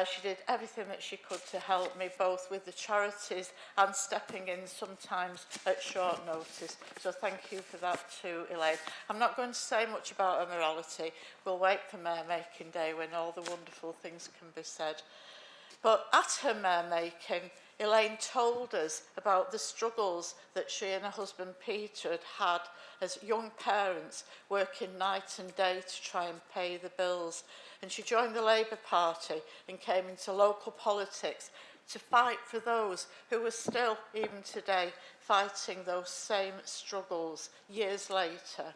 She did everything that she could to help me, both with the charities and stepping in sometimes at short notice. So thank you for that too, Elaine. I'm not going to say much about her morality. We'll wait for Mayor Making Day when all the wonderful things can be said. But at her Mayor Making, Elaine told us about the struggles that she and her husband Peter had had as young parents, working night and day to try and pay the bills. And she joined the Labour Party and came into local politics to fight for those who were still, even today, fighting those same struggles years later.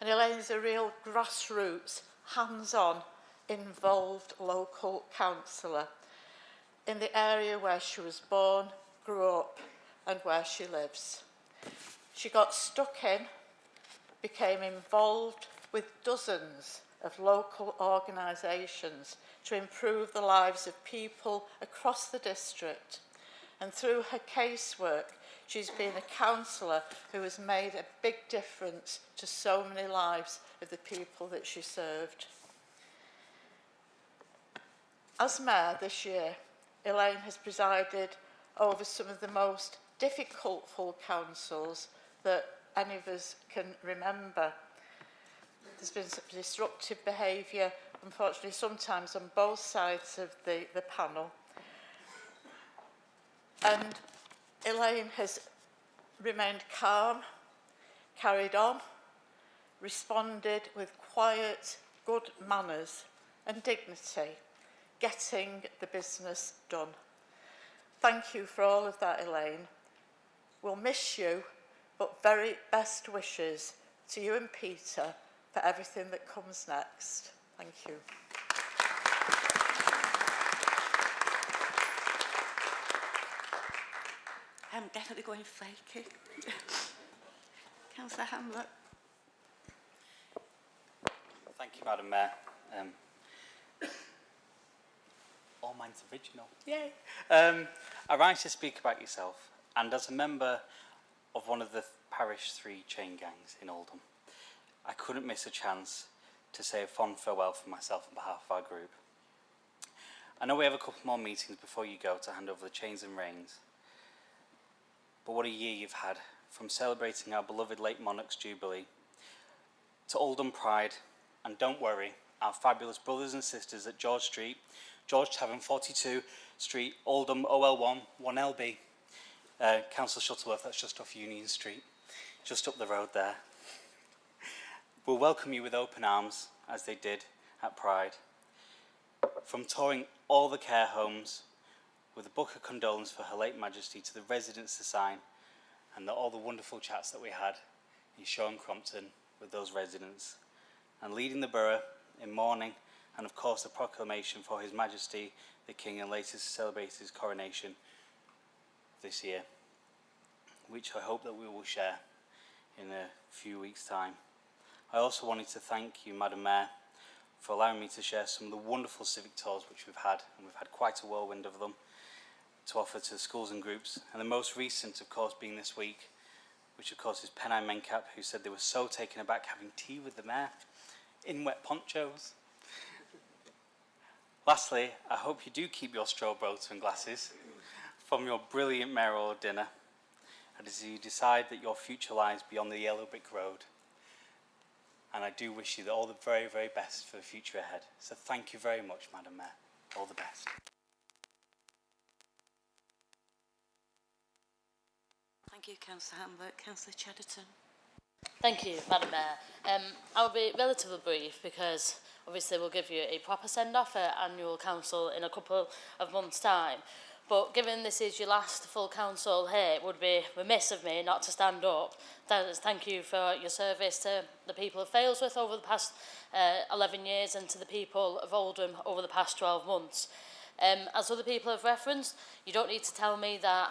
And Elaine is a real grassroots, hands-on, involved local councillor in the area where she was born, grew up, and where she lives. She got stuck in, became involved with dozens of local organisations to improve the lives of people across the district. And through her casework, she's been a councillor who has made a big difference to so many lives of the people that she served. As Mayor this year, Elaine has presided over some of the most difficult full councils that any of us can remember. There's been some disruptive behaviour, unfortunately, sometimes on both sides of the panel. And Elaine has remained calm, carried on, responded with quiet, good manners and dignity, getting the business done. Thank you for all of that, Elaine. We'll miss you, but very best wishes to you and Peter for everything that comes next. Thank you. I'm definitely going flaky. Councillor Hamlet. Thank you, Madam Mayor. All mine's original. Yay! I rise to speak about yourself, and as a member of one of the parish 3 chain gangs in Oldham, I couldn't miss a chance to say a fond farewell for myself on behalf of our group. I know we have a couple more meetings before you go to hand over the chains and reins, but what a year you've had, from celebrating our beloved late monarch's jubilee to Oldham Pride, and don't worry, our fabulous brothers and sisters at George Street, George Tavern 42 Street, Oldham OL1 1LB. Councillor Shuttleworth, that's just off Union Street, just up the road there. We'll welcome you with open arms, as they did at Pride. From touring all the care homes with a book of condolence for Her Late Majesty to the residents to sign, and all the wonderful chats that we had in Shaw Crompton with those residents, and leading the borough in mourning, and of course the proclamation for His Majesty the King, and later to celebrate his coronation this year, which I hope that we will share in a few weeks' time. I also wanted to thank you, Madam Mayor, for allowing me to share some of the wonderful civic tours which we've had, and we've had quite a whirlwind of them, to offer to schools and groups, and the most recent, of course, being this week, which of course is Pennine Mencap, who said they were so taken aback having tea with the Mayor in wet ponchos. Lastly, I hope you do keep your straw boats and glasses from your brilliant mayoral dinner, and as you decide that your future lies beyond the yellow brick road. And I do wish you all the very, very best for the future ahead. So thank you very much, Madam Mayor. All the best. Thank you, Councillor Hamlet. Councillor Chedderton. Thank you, Madam Mayor. I'll be relatively brief because obviously we'll give you a proper send-off at annual council in a couple of months' time. But given this is your last full council here, it would be remiss of me not to stand up. Thank you for your service to the people of Failsworth over the past 11 years and to the people of Oldham over the past 12 months. As other people have referenced, you don't need to tell me that,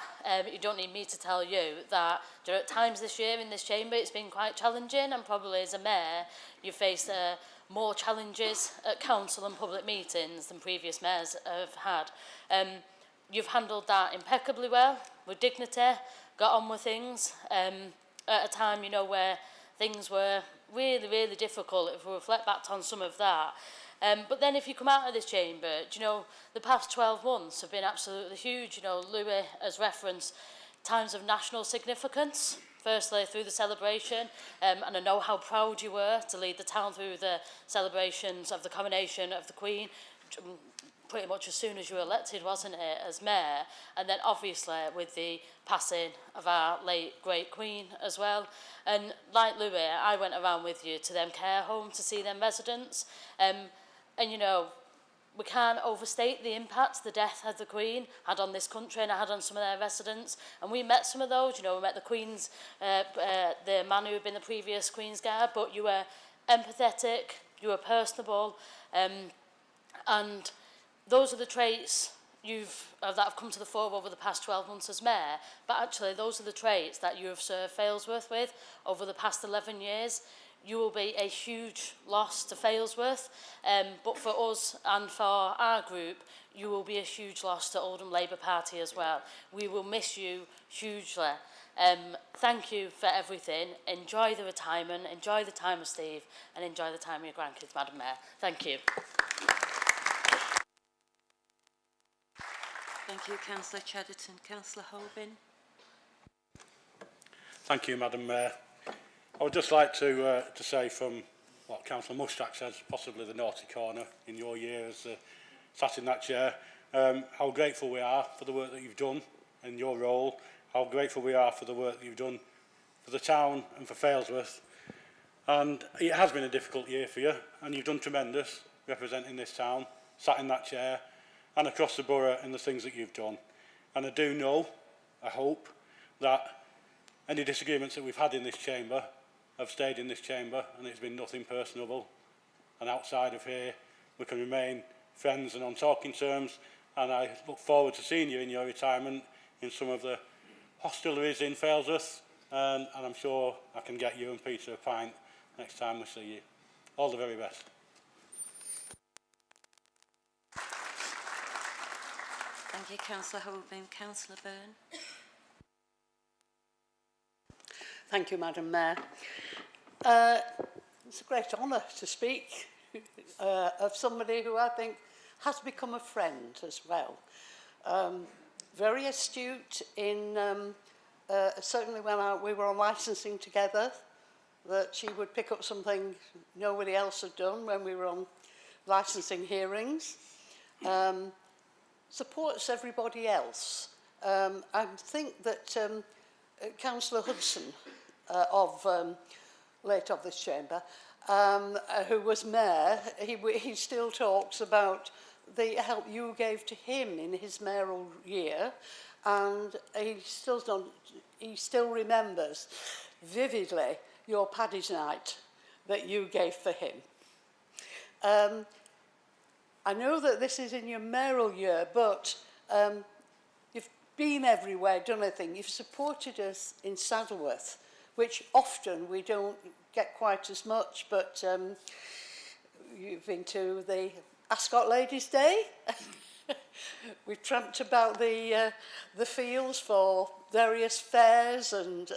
you don't need me to tell you that there are times this year in this chamber it's been quite challenging, and probably as a mayor you face more challenges at council and public meetings than previous mayors have had. You've handled that impeccably well, with dignity, got on with things, at a time, you know, where things were really, really difficult, if we reflect back on some of that. But then if you come out of this chamber, do you know, the past 12 months have been absolutely huge. You know, Louis has referenced times of national significance, firstly through the celebration, and I know how proud you were to lead the town through the celebrations of the coronation of the Queen, pretty much as soon as you were elected, wasn't it, as mayor, and then obviously with the passing of our late great Queen as well. And like Louis, I went around with you to them care home to see them residents, and you know, we can't overstate the impact the death of the Queen had on this country and had on some of their residents. And we met some of those, you know, we met the Queen's, the man who had been the previous Queen's Guard, but you were empathetic, you were personable, and those are the traits that have come to the fore over the past 12 months as mayor, but actually those are the traits that you have served Failsworth with over the past 11 years. You will be a huge loss to Failsworth, but for us and for our group, you will be a huge loss to Oldham Labour Party as well. We will miss you hugely. Thank you for everything. Enjoy the retirement, enjoy the time with Steve, and enjoy the time with your grandkids, Madam Mayor. Thank you. Thank you, Councillor Chedderton. Councillor Holbin. Thank you, Madam Mayor. I would just like to say from what Councillor Mushtaq says, possibly the naughty corner in your year as sat in that chair, how grateful we are for the work that you've done in your role, how grateful we are for the work that you've done for the town and for Failsworth. And it has been a difficult year for you, and you've done tremendous representing this town, sat in that chair, and across the borough in the things that you've done. And I do know, I hope, that any disagreements that we've had in this chamber have stayed in this chamber, and it's been nothing personable. And outside of here, we can remain friends and on talking terms, and I look forward to seeing you in your retirement in some of the hosteleries in Failsworth, and I'm sure I can get you and Peter a pint next time we see you. All the very best. Thank you, Councillor Holbin. Councillor Byrne. Thank you, Madam Mayor. It's a great honour to speak of somebody who I think has become a friend as well. Very astute in, certainly when we were on licensing together, that she would pick up something nobody else had done when we were on licensing hearings. Supports everybody else. I think that Councillor Hudson late of this chamber, who was mayor, he still talks about the help you gave to him in his mayoral year, and he still remembers vividly your Paddy's night that you gave for him. I know that this is in your mayoral year, but you've been everywhere, done everything. You've supported us in Saddleworth, which often we don't get quite as much, but you've been to the Ascot Ladies' Day. We've tramped about the fields for various fairs and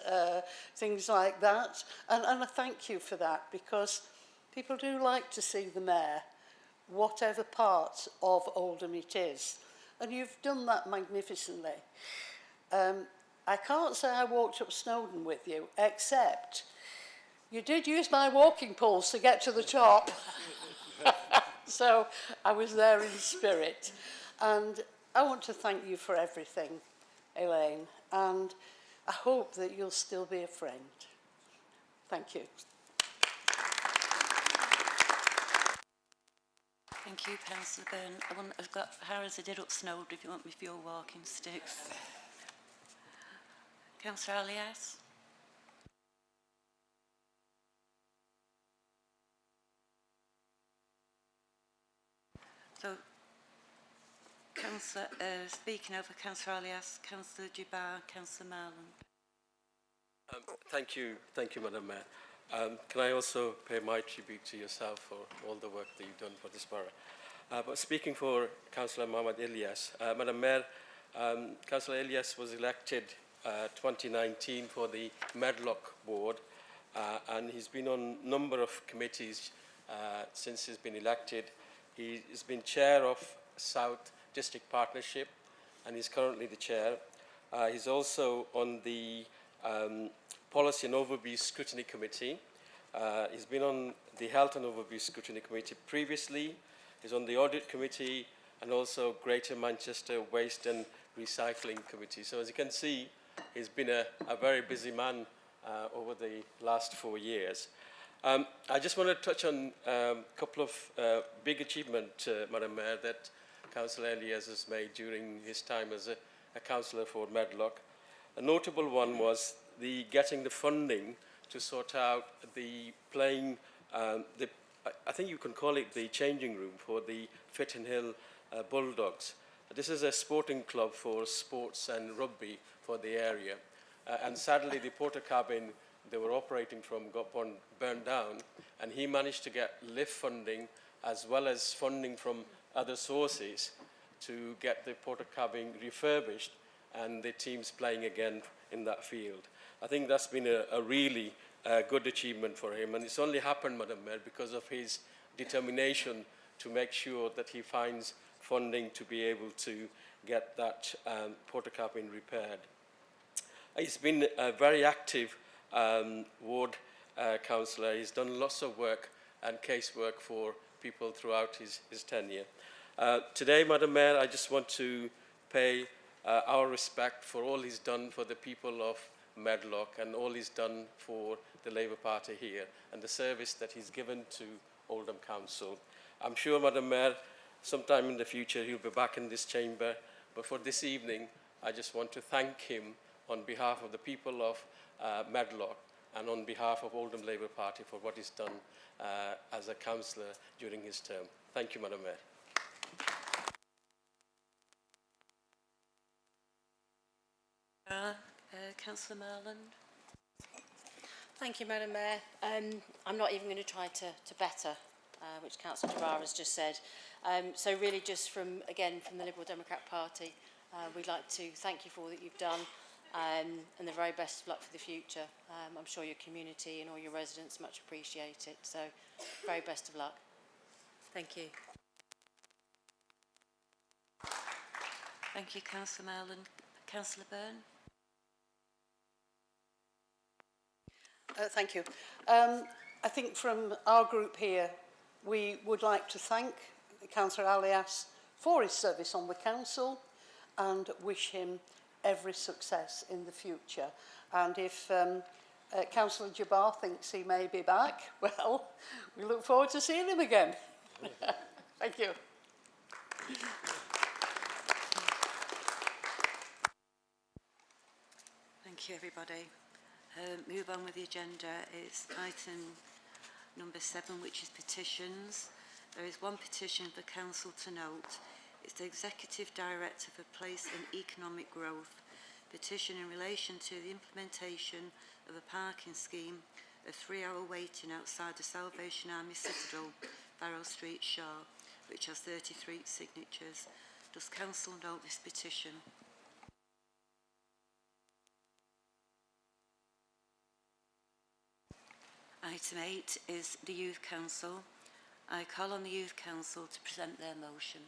things like that. And I thank you for that, because people do like to see the mayor, whatever part of Oldham it is. And you've done that magnificently. I can't say I walked up Snowdon with you, except you did use my walking poles to get to the top. So I was there in spirit. And I want to thank you for everything, Elaine, and I hope that you'll still be a friend. Thank you. Thank you, Councillor Byrne. I've got Harrods I did up Snowdon if you want me for your walking sticks. Councillor Alias. So, Speaking over Councillor Alias, Councillor Jabbar, Councillor Marland. Thank you, Madam Mayor. Can I also pay my tribute to yourself for all the work that you've done for this borough? But speaking for Councillor Mohammed Ilyas, Madam Mayor, Councillor Ilyas was elected 2019 for the Medlock Board, and he's been on a number of committees since he's been elected. He's been chair of South District Partnership, and he's currently the chair. He's also on the Policy and Overview Scrutiny Committee. He's been on the Health and Overview Scrutiny Committee previously. He's on the Audit Committee and also Greater Manchester Waste and Recycling Committee. So as you can see, he's been a very busy man over the last 4 years. I just want to touch on a couple of big achievements, Madam Mayor, that Councillor Elias has made during his time as a councillor for Medlock. A notable one was getting the funding to sort out the playing, I think you can call it the changing room for the Fitton Hill Bulldogs. This is a sporting club for sports and rugby for the area. And sadly, the porter cabin they were operating from got burned down, and he managed to get lift funding as well as funding from other sources to get the porter cabin refurbished and the teams playing again in that field. I think that's been a really good achievement for him, and it's only happened, Madam Mayor, because of his determination to make sure that he finds funding to be able to get that porter cabin repaired. He's been a very active ward councillor. He's done lots of work and casework for people throughout his tenure. Today, Madam Mayor, I just want to pay our respect for all he's done for the people of Medlock and all he's done for the Labour Party here and the service that he's given to Oldham Council. I'm sure, Madam Mayor, sometime in the future he'll be back in this chamber, but for this evening I just want to thank him on behalf of the people of Medlock and on behalf of Oldham Labour Party for what he's done as a councillor during his term. Thank you, Madam Mayor. Councillor Marland. Thank you, Madam Mayor. I'm not even going to try to better, which Councillor Jabbar has just said. So really just from the Liberal Democrat Party, we'd like to thank you for all that you've done and the very best of luck for the future. I'm sure your community and all your residents much appreciate it. So very best of luck. Thank you. Thank you, Councillor Marland. Councillor Byrne. Thank you. I think from our group here, we would like to thank Councillor Alias for his service on the council and wish him every success in the future. And if Councillor Jabbar thinks he may be back, well, we look forward to seeing him again. Thank you. Thank you, everybody. Move on with the agenda. It's item number 7, which is petitions. There is one petition for council to note. It's the Executive Director for Place and Economic Growth petition in relation to the implementation of a parking scheme of 3-hour waiting outside the Salvation Army Citadel, Barrow Street, Shaw, which has 33 signatures. Does council note this petition? Item 8 is the Youth Council. I call on the Youth Council to present their motion.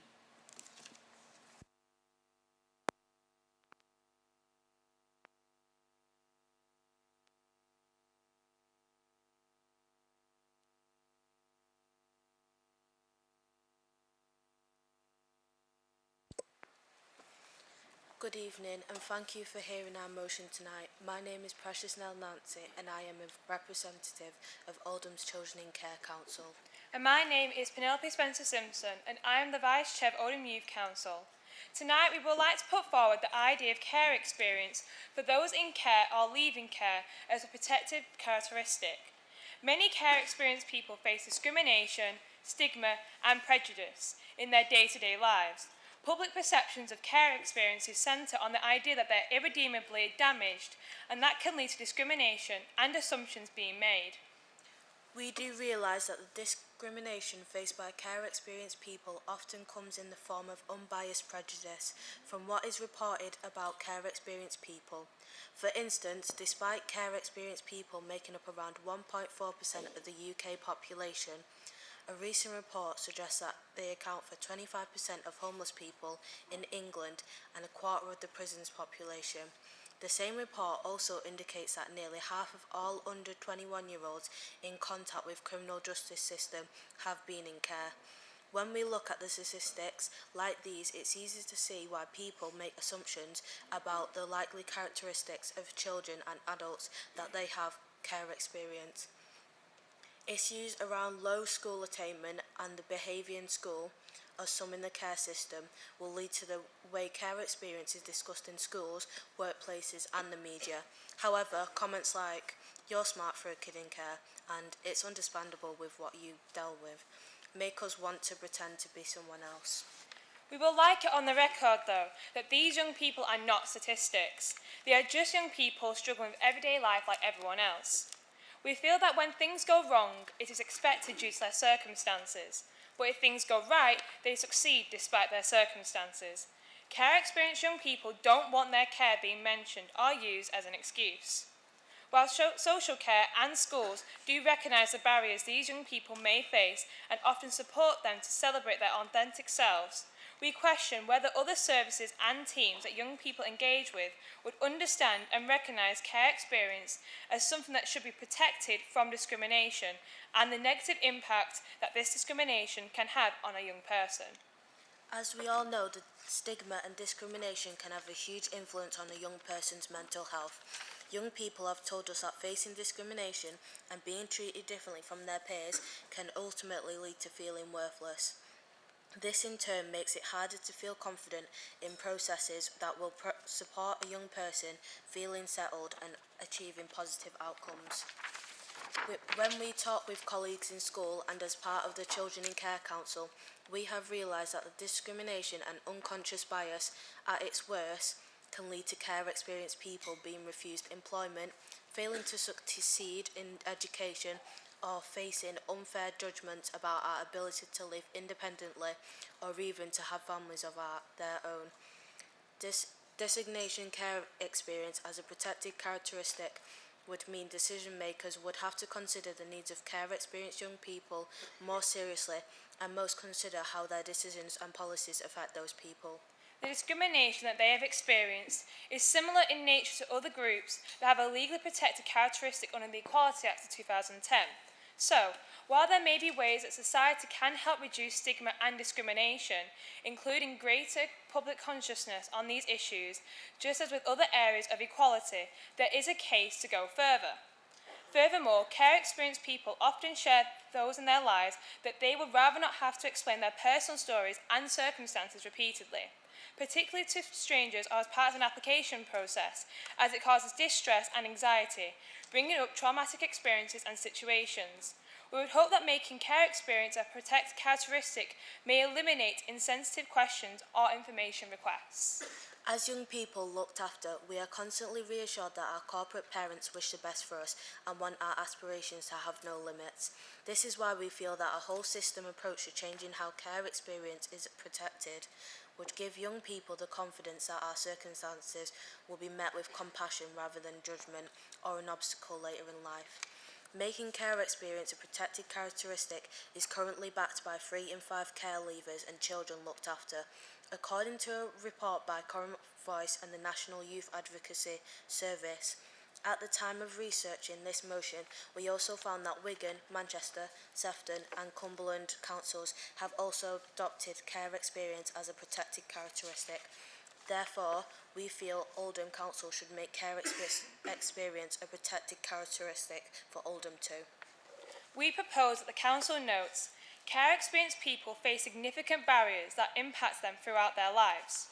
Good evening and thank you for hearing our motion tonight. My name is Precious Nell Nancy and I am a representative of Oldham's Children in Care Council. And my name is Penelope Spencer-Simpson and I am the Vice Chair of Oldham Youth Council. Tonight we would like to put forward the idea of care experience for those in care or leaving care as a protective characteristic. Many care experienced people face discrimination, stigma and prejudice in their day-to-day lives. Public perceptions of care experiences centre on the idea that they're irredeemably damaged, and that can lead to discrimination and assumptions being made. We do realise that the discrimination faced by care experienced people often comes in the form of unbiased prejudice from what is reported about care experienced people. For instance, despite care experienced people making up around 1.4% of the UK population, a recent report suggests that they account for 25% of homeless people in England and a quarter of the prison's population. The same report also indicates that nearly half of all under 21-year-olds in contact with criminal justice system have been in care. When we look at the statistics like these, it's easy to see why people make assumptions about the likely characteristics of children and adults that they have care experience. Issues around low school attainment and the behaviour in school, or some in the care system, will lead to the way care experience is discussed in schools, workplaces and the media. However, comments like, "You're smart for a kid in care," and "It's understandable with what you dealt with," make us want to pretend to be someone else. We will like it on the record, though, that these young people are not statistics. They are just young people struggling with everyday life like everyone else. We feel that when things go wrong, it is expected due to their circumstances, but if things go right, they succeed despite their circumstances. Care experienced young people don't want their care being mentioned or used as an excuse. While social care and schools do recognise the barriers these young people may face and often support them to celebrate their authentic selves, we question whether other services and teams that young people engage with would understand and recognise care experience as something that should be protected from discrimination and the negative impact that this discrimination can have on a young person. As we all know, the stigma and discrimination can have a huge influence on a young person's mental health. Young people have told us that facing discrimination and being treated differently from their peers can ultimately lead to feeling worthless. This in turn makes it harder to feel confident in processes that will support a young person feeling settled and achieving positive outcomes. When we talk with colleagues in school and as part of the Children in Care Council, we have realised that the discrimination and unconscious bias at its worst can lead to care experienced people being refused employment, failing to succeed in education, or facing unfair judgments about our ability to live independently or even to have families of their own. This designation care experience as a protected characteristic would mean decision makers would have to consider the needs of care experienced young people more seriously and most consider how their decisions and policies affect those people. The discrimination that they have experienced is similar in nature to other groups that have a legally protected characteristic under the Equality Act of 2010. So, while there may be ways that society can help reduce stigma and discrimination, including greater public consciousness on these issues, just as with other areas of equality, there is a case to go further. Furthermore, care experienced people often share those in their lives that they would rather not have to explain their personal stories and circumstances repeatedly, particularly to strangers or as part of an application process, as it causes distress and anxiety, bringing up traumatic experiences and situations. We would hope that making care experience a protected characteristic may eliminate insensitive questions or information requests. As young people looked after, we are constantly reassured that our corporate parents wish the best for us and want our aspirations to have no limits. This is why we feel that a whole system approach to changing how care experience is protected would give young people the confidence that our circumstances will be met with compassion rather than judgment or an obstacle later in life. Making care experience a protected characteristic is currently backed by 3 in 5 care leavers and children looked after. According to a report by Current Voice and the National Youth Advocacy Service, at the time of researching this motion, we also found that Wigan, Manchester, Sefton and Cumberland councils have also adopted care experience as a protected characteristic. Therefore, we feel Oldham Council should make care experience a protected characteristic for Oldham too. We propose that the Council notes care experienced people face significant barriers that impact them throughout their lives.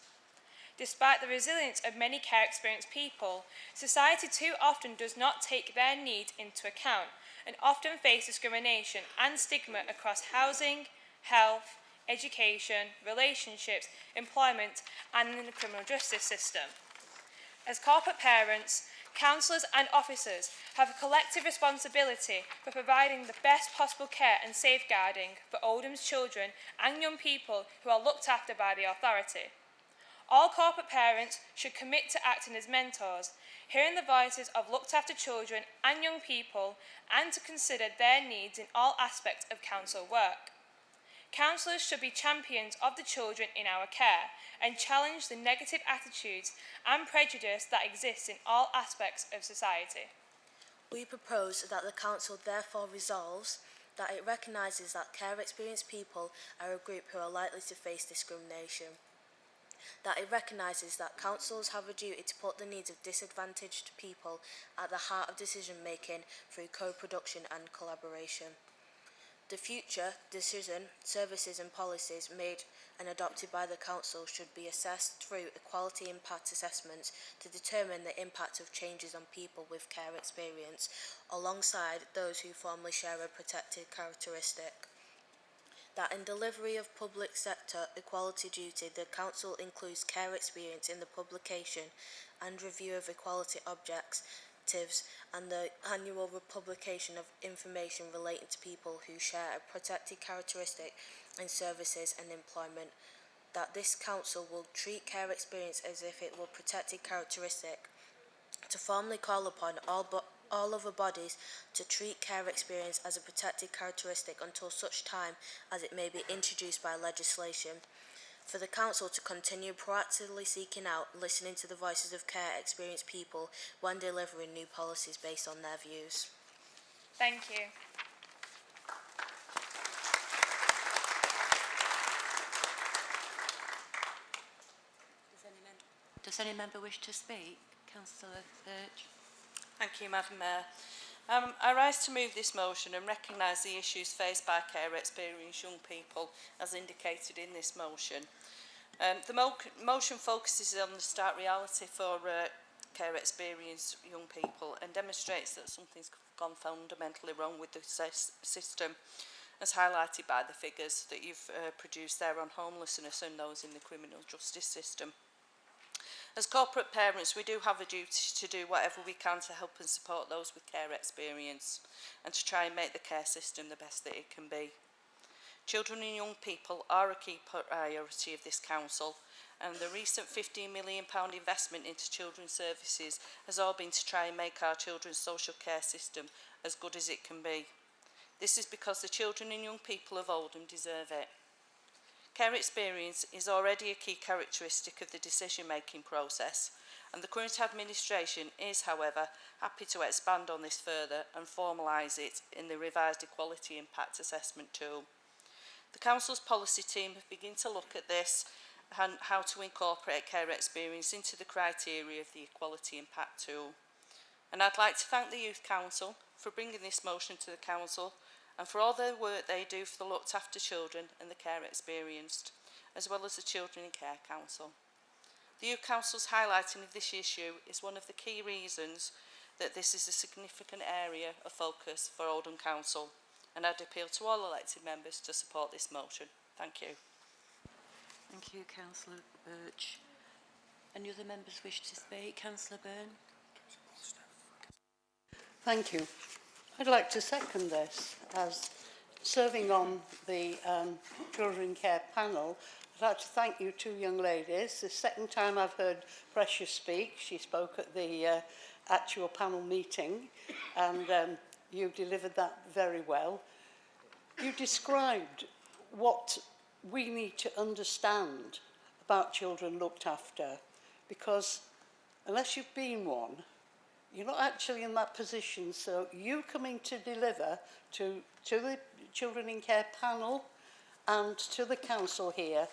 Despite the resilience of many care experienced people, society too often does not take their needs into account and often face discrimination and stigma across housing, health, education, relationships, employment and in the criminal justice system. As corporate parents, counsellors and officers have a collective responsibility for providing the best possible care and safeguarding for Oldham's children and young people who are looked after by the authority. All corporate parents should commit to acting as mentors, hearing the voices of looked after children and young people, and to consider their needs in all aspects of council work. Counsellors should be champions of the children in our care and challenge the negative attitudes and prejudice that exist in all aspects of society. We propose that the Council therefore resolves that it recognises that care experienced people are a group who are likely to face discrimination. That it recognises that councils have a duty to put the needs of disadvantaged people at the heart of decision making through co-production and collaboration. The future decision, services and policies made and adopted by the Council should be assessed through equality impact assessments to determine the impact of changes on people with care experience, alongside those who formally share a protected characteristic. That in delivery of public sector equality duty, the Council includes care experience in the publication and review of equality objectives and the annual publication of information relating to people who share a protected characteristic in services and employment. That this Council will treat care experience as if it were a protected characteristic, to formally call upon all other bodies to treat care experience as a protected characteristic until such time as it may be introduced by legislation. For the Council to continue proactively seeking out, listening to the voices of care experienced people when delivering new policies based on their views. Thank you. Does any member wish to speak? Councillor Birch. Thank you, Madam Mayor. I rise to move this motion and recognise the issues faced by care experienced young people as indicated in this motion. The motion focuses on the stark reality for care experienced young people and demonstrates that something's gone fundamentally wrong with the system, as highlighted by the figures that you've produced there on homelessness and those in the criminal justice system. As corporate parents, we do have a duty to do whatever we can to help and support those with care experience and to try and make the care system the best that it can be. Children and young people are a key priority of this Council, and the recent £15 million investment into children's services has all been to try and make our children's social care system as good as it can be. This is because the children and young people of Oldham deserve it. Care experience is already a key characteristic of the decision-making process, and the current administration is, however, happy to expand on this further and formalise it in the revised equality impact assessment tool. The Council's policy team have begun to look at this and how to incorporate care experience into the criteria of the equality impact tool. And I'd like to thank the Youth Council for bringing this motion to the Council and for all the work they do for the looked after children and the care experienced, as well as the Children in Care Council. The Youth Council's highlighting of this issue is one of the key reasons that this is a significant area of focus for Oldham Council, and I'd appeal to all elected members to support this motion. Thank you. Thank you, Councillor Birch. Any other members wish to speak? Councillor Byrne. Thank you. I'd like to second this. As serving on the Children in Care panel, I'd like to thank you two young ladies. The second time I've heard Precious speak. She spoke at the actual panel meeting, and you delivered that very well. You described what we need to understand about children looked after, because unless you've been one, you're not actually in that position. So you coming to deliver to the Children in Care panel and to the Council here,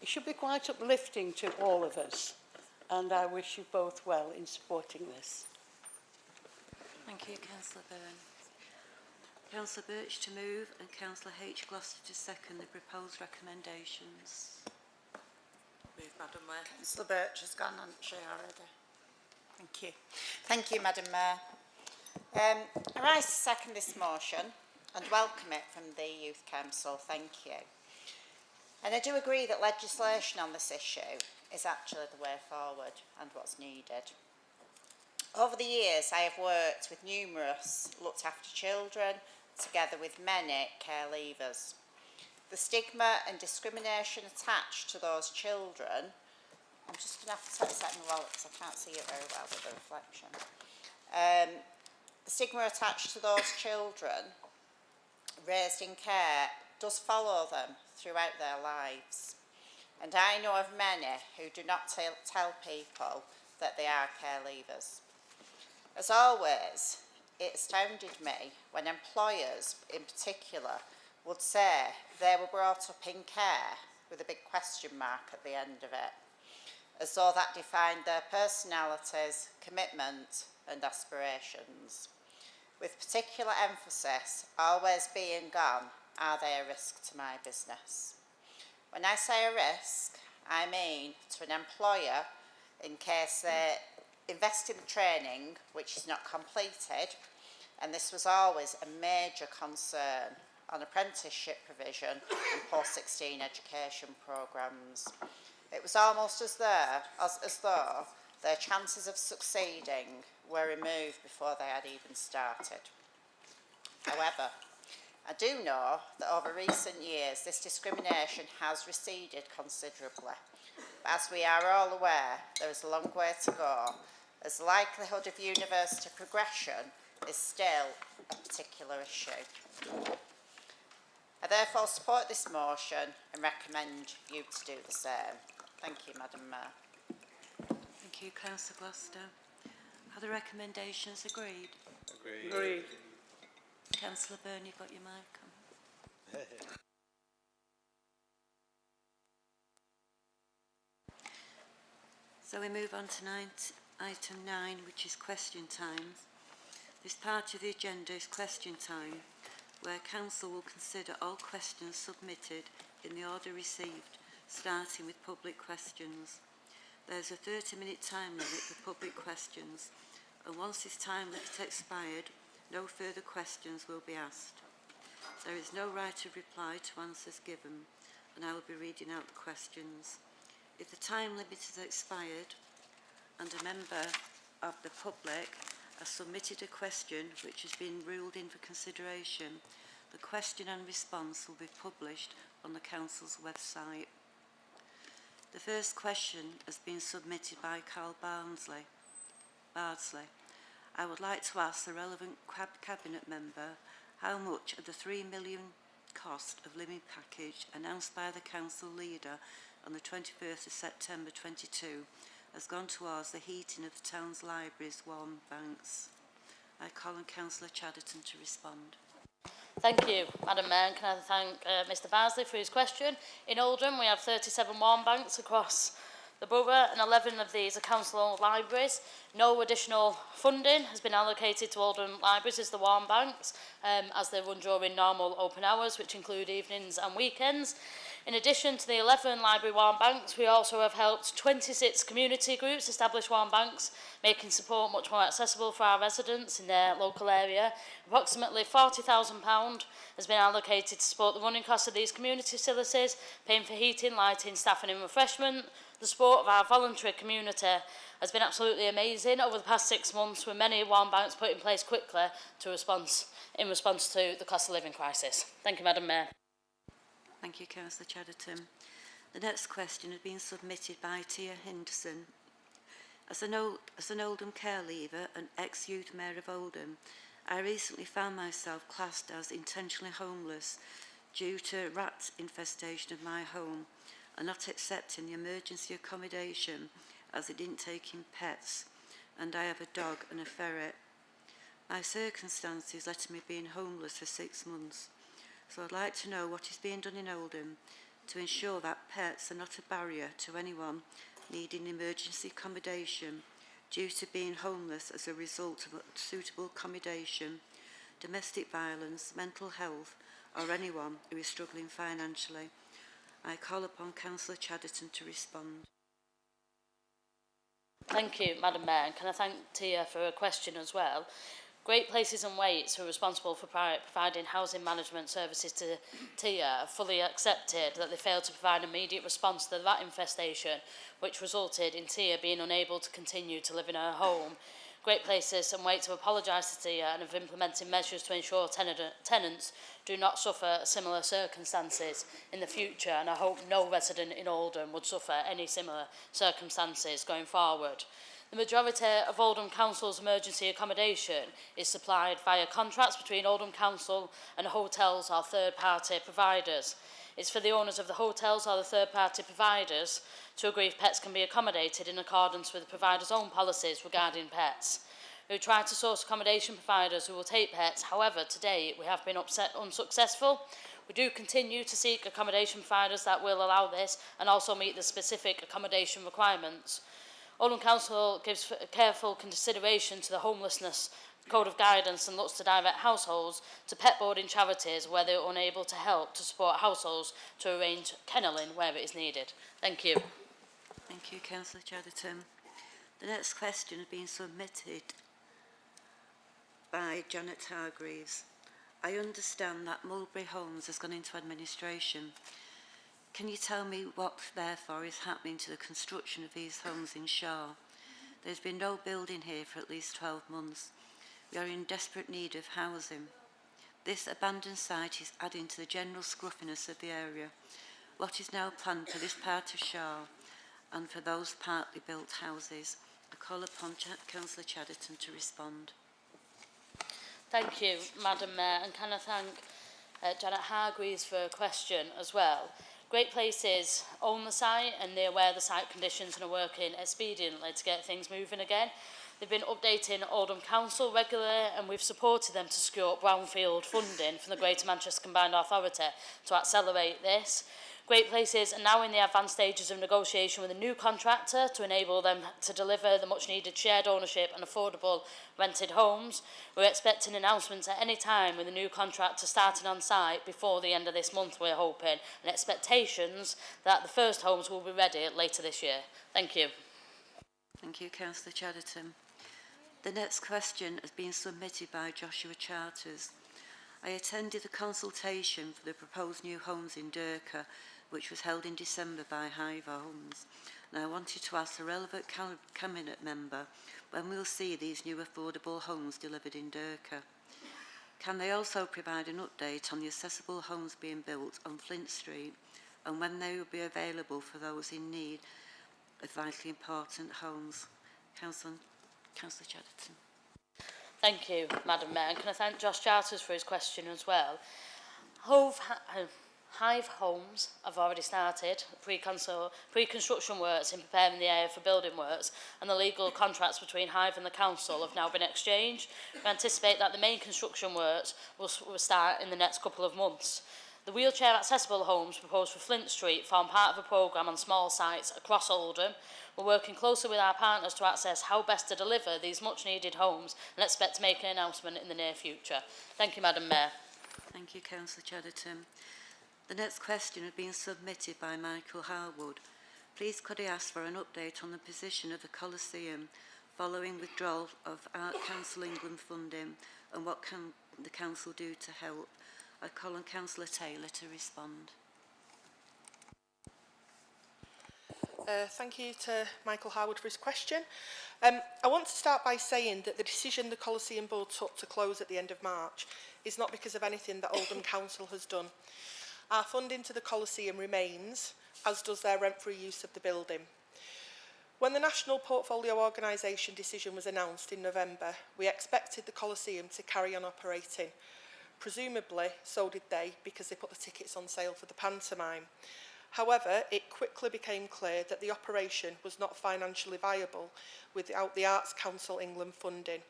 it should be quite uplifting to all of us. And I wish you both well in supporting this. Thank you, Councillor Byrne. Councillor Birch to move and Councillor H. Gloucester to second the proposed recommendations. Move, Madam Mayor. Councillor Birch has gone on chair already. Thank you. Thank you, Madam Mayor. I rise to second this motion and welcome it from the Youth Council. Thank you. And I do agree that legislation on this issue is actually the way forward and what's needed. Over the years, I have worked with numerous looked after children, together with many care leavers. The stigma and discrimination attached to those children, I'm just going to have to set this out in the wallet because I can't see it very well with the reflection. The stigma attached to those children raised in care does follow them throughout their lives. And I know of many who do not tell people that they are care leavers. As always, it astounded me when employers in particular would say they were brought up in care with a big question mark at the end of it, as though that defined their personalities, commitment and aspirations, with particular emphasis always being on, are they a risk to my business? When I say a risk, I mean to an employer in case they invest in training which is not completed, and this was always a major concern on apprenticeship provision and post-16 education programmes. It was almost as though their chances of succeeding were removed before they had even started. However, I do know that over recent years this discrimination has receded considerably. But as we are all aware, there is a long way to go, as the likelihood of university progression is still a particular issue. I therefore support this motion and recommend you to do the same. Thank you, Madam Mayor. Thank you, Councillor Gloucester. Are the recommendations agreed? Agreed. Agreed. Councillor Byrne, you've got your mic on. So we move on to item 9, which is question time. This part of the agenda is question time, where Council will consider all questions submitted in the order received, starting with public questions. There is a 30-minute time limit for public questions, and once this time limit expired, no further questions will be asked. There is no right of reply to answers given, and I will be reading out the questions. If the time limit is expired and a member of the public has submitted a question which has been ruled in for consideration, the question and response will be published on the Council's website. The first question has been submitted by Carl Bardsley. I would like to ask the relevant Cabinet member how much of the £3 million cost of living package announced by the Council leader on the 21st of September 22 has gone towards the heating of the town's library's warm banks. I call on Councillor Chatterton to respond. Thank you, Madam Mayor. And can I thank Mr Bardsley for his question. In Oldham, we have 37 warm banks across the borough, and 11 of these are council-owned libraries. No additional funding has been allocated to Oldham libraries as the warm banks, as they run during normal open hours, which include evenings and weekends. In addition to the 11 library warm banks, we also have helped 26 community groups establish warm banks, making support much more accessible for our residents in their local area. Approximately £40,000 has been allocated to support the running costs of these community facilities, paying for heating, lighting, staffing and refreshment. The support of our voluntary community has been absolutely amazing over the past 6 months, with many warm banks put in place quickly in response to the cost of living crisis. Thank you, Madam Mayor. Thank you, Councillor Chatterton. The next question has been submitted by Tia Henderson. As an Oldham care leaver and ex-youth mayor of Oldham, I recently found myself classed as intentionally homeless due to rat infestation of my home and not accepting the emergency accommodation as it didn't take in pets, and I have a dog and a ferret. My circumstances led to me being homeless for 6 months, so I'd like to know what is being done in Oldham to ensure that pets are not a barrier to anyone needing emergency accommodation due to being homeless as a result of unsuitable accommodation, domestic violence, mental health, or anyone who is struggling financially. I call upon Councillor Chatterton to respond. Thank you, Madam Mayor. And can I thank Tia for her question as well. Great Places and Waits, who are responsible for providing housing management services to TIA, have fully accepted that they failed to provide immediate response to the rat infestation, which resulted in TIA being unable to continue to live in her home. Great Places and Waits have apologised to TIA and have implemented measures to ensure tenants do not suffer similar circumstances in the future, and I hope no resident in Oldham would suffer any similar circumstances going forward. The majority of Oldham Council's emergency accommodation is supplied via contracts between Oldham Council and hotels or third-party providers. It's for the owners of the hotels or the third-party providers to agree if pets can be accommodated in accordance with the provider's own policies regarding pets. We try to source accommodation providers who will take pets. However, to date, we have been unsuccessful. We do continue to seek accommodation providers that will allow this and also meet the specific accommodation requirements. Oldham Council gives careful consideration to the homelessness code of guidance and looks to direct households to pet boarding charities where they are unable to help to support households to arrange kennelling where it is needed. Thank you. Thank you, Councillor Chatterton. The next question has been submitted by Janet Hargreaves. I understand that Mulberry Homes has gone into administration. Can you tell me what, therefore, is happening to the construction of these homes in Shaw? There's been no building here for at least 12 months. We are in desperate need of housing. This abandoned site is adding to the general scruffiness of the area. What is now planned for this part of Shaw and for those partly built houses? I call upon Councillor Chatterton to respond. Thank you, Madam Mayor, and can I thank Janet Hargreaves for a question as well. Great Places own the site and they're aware of the site conditions and are working expediently to get things moving again. They've been updating Oldham Council regularly and we've supported them to secure brownfield funding from the Greater Manchester Combined Authority to accelerate this. Great Places are now in the advanced stages of negotiation with a new contractor to enable them to deliver the much needed shared ownership and affordable rented homes. We're expecting announcements at any time with a new contractor starting on site before the end of this month, we're hoping, and expectations that the first homes will be ready later this year. Thank you. Thank you, Councillor Chatterton. The next question has been submitted by Joshua Charters. I attended the consultation for the proposed new homes in Durka, which was held in December by Hive Homes, and I wanted to ask the relevant cabinet member when we'll see these new affordable homes delivered in Durka. Can they also provide an update on the accessible homes being built on Flint Street and when they will be available for those in need of vitally important homes? Councillor Chatterton. Thank you, Madam Mayor. And can I thank Josh Charters for his question as well. Hive Homes have already started pre-construction works in preparing the area for building works, and the legal contracts between Hive and the council have now been exchanged. We anticipate that the main construction works will start in the next couple of months. The wheelchair accessible homes proposed for Flint Street form part of a programme on small sites across Oldham. We're working closely with our partners to assess how best to deliver these much needed homes and expect to make an announcement in the near future. Thank you, Madam Mayor. Thank you, Councillor Chatterton. The next question has been submitted by Michael Harwood. Please could I ask for an update on the position of the Coliseum following withdrawal of Art Council England funding and what can the council do to help? I call on Councillor Taylor to respond. Thank you to Michael Howard for his question. I want to start by saying that the decision the Coliseum Board took to close at the end of March is not because of anything that Oldham Council has done. Our funding to the Coliseum remains, as does their rent-free use of the building. When the National Portfolio Organisation decision was announced in November, we expected the Coliseum to carry on operating. Presumably, so did they, because they put the tickets on sale for the pantomime. However, it quickly became clear that the operation was not financially viable without the Arts Council England funding,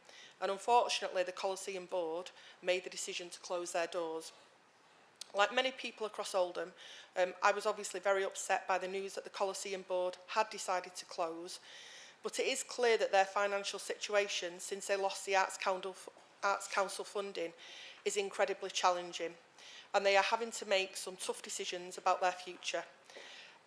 and unfortunately the Coliseum Board made the decision to close their doors. Like many people across Oldham, I was obviously very upset by the news that the Coliseum Board had decided to close, but it is clear that their financial situation, since they lost the Arts Council funding, is incredibly challenging, and they are having to make some tough decisions about their future.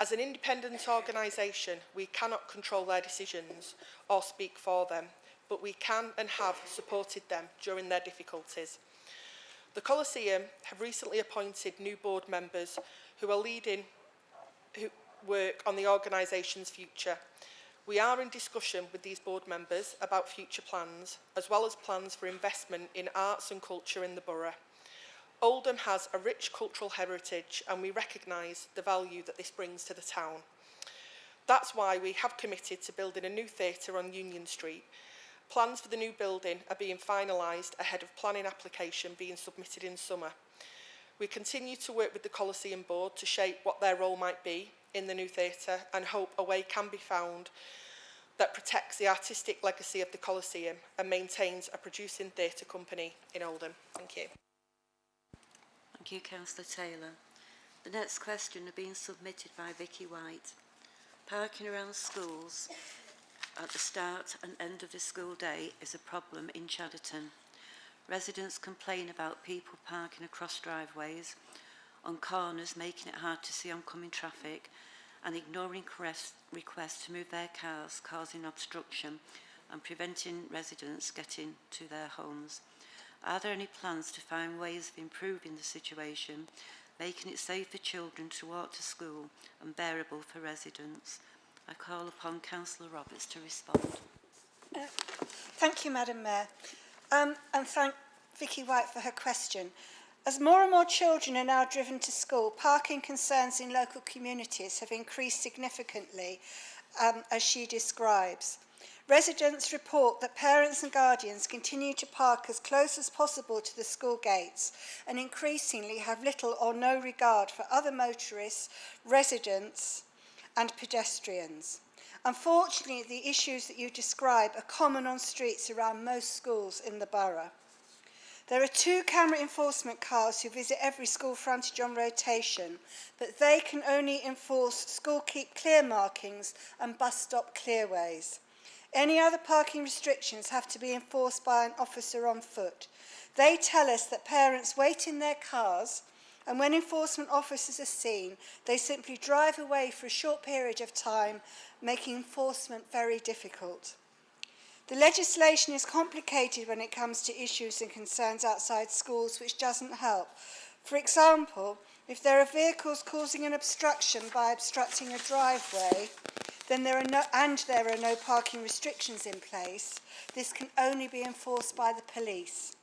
As an independent organisation, we cannot control their decisions or speak for them, but we can and have supported them during their difficulties. The Coliseum have recently appointed new board members who are leading work on the organisation's future. We are in discussion with these board members about future plans, as well as plans for investment in arts and culture in the borough. Oldham has a rich cultural heritage and we recognise the value that this brings to the town. That's why we have committed to building a new theatre on Union Street. Plans for the new building are being finalised ahead of planning application being submitted in summer. We continue to work with the Coliseum Board to shape what their role might be in the new theatre and hope a way can be found that protects the artistic legacy of the Coliseum and maintains a producing theatre company in Oldham. Thank you. Thank you, Councillor Taylor. The next question is being submitted by Vicky White. Parking around schools at the start and end of the school day is a problem in Chadderton. Residents complain about people parking across driveways, on corners, making it hard to see oncoming traffic, and ignoring requests to move their cars, causing obstruction and preventing residents getting to their homes. Are there any plans to find ways of improving the situation, making it safe for children to walk to school and bearable for residents? I call upon Councillor Roberts to respond. Thank you, Madam Mayor, and thank Vicky White for her question. As more and more children are now driven to school, parking concerns in local communities have increased significantly, as she describes. Residents report that parents and guardians continue to park as close as possible to the school gates and increasingly have little or no regard for other motorists, residents and pedestrians. Unfortunately, the issues that you describe are common on streets around most schools in the borough. There are 2 camera enforcement cars who visit every school frontage on rotation, but they can only enforce school keep clear markings and bus stop clearways. Any other parking restrictions have to be enforced by an officer on foot. They tell us that parents wait in their cars, and when enforcement officers are seen, they simply drive away for a short period of time, making enforcement very difficult. The legislation is complicated when it comes to issues and concerns outside schools, which doesn't help. For example, if there are vehicles causing an obstruction by obstructing a driveway, then there are no parking restrictions in place, this can only be enforced by the police.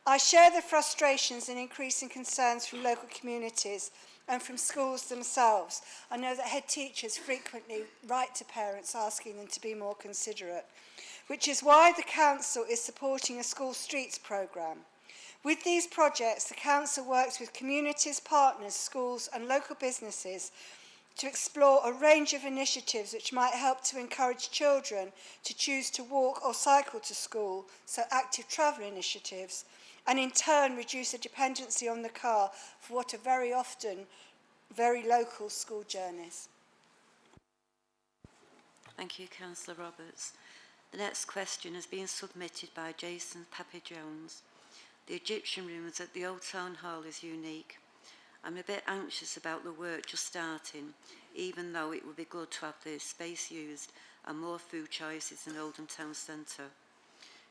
I share the frustrations and increasing concerns from local communities and from schools themselves. I know that head teachers frequently write to parents asking them to be more considerate, which is why the Council is supporting a school streets programme. With these projects, the Council works with communities, partners, schools and local businesses to explore a range of initiatives which might help to encourage children to choose to walk or cycle to school, so active travel initiatives, and in turn reduce the dependency on the car for what are very often very local school journeys. Thank you, Councillor Roberts. The next question has been submitted by Jason Pappy-Jones. The Egyptian rooms at the Old Town Hall is unique. I'm a bit anxious about the work just starting, even though it would be good to have the space used and more food choices in Oldham Town Centre.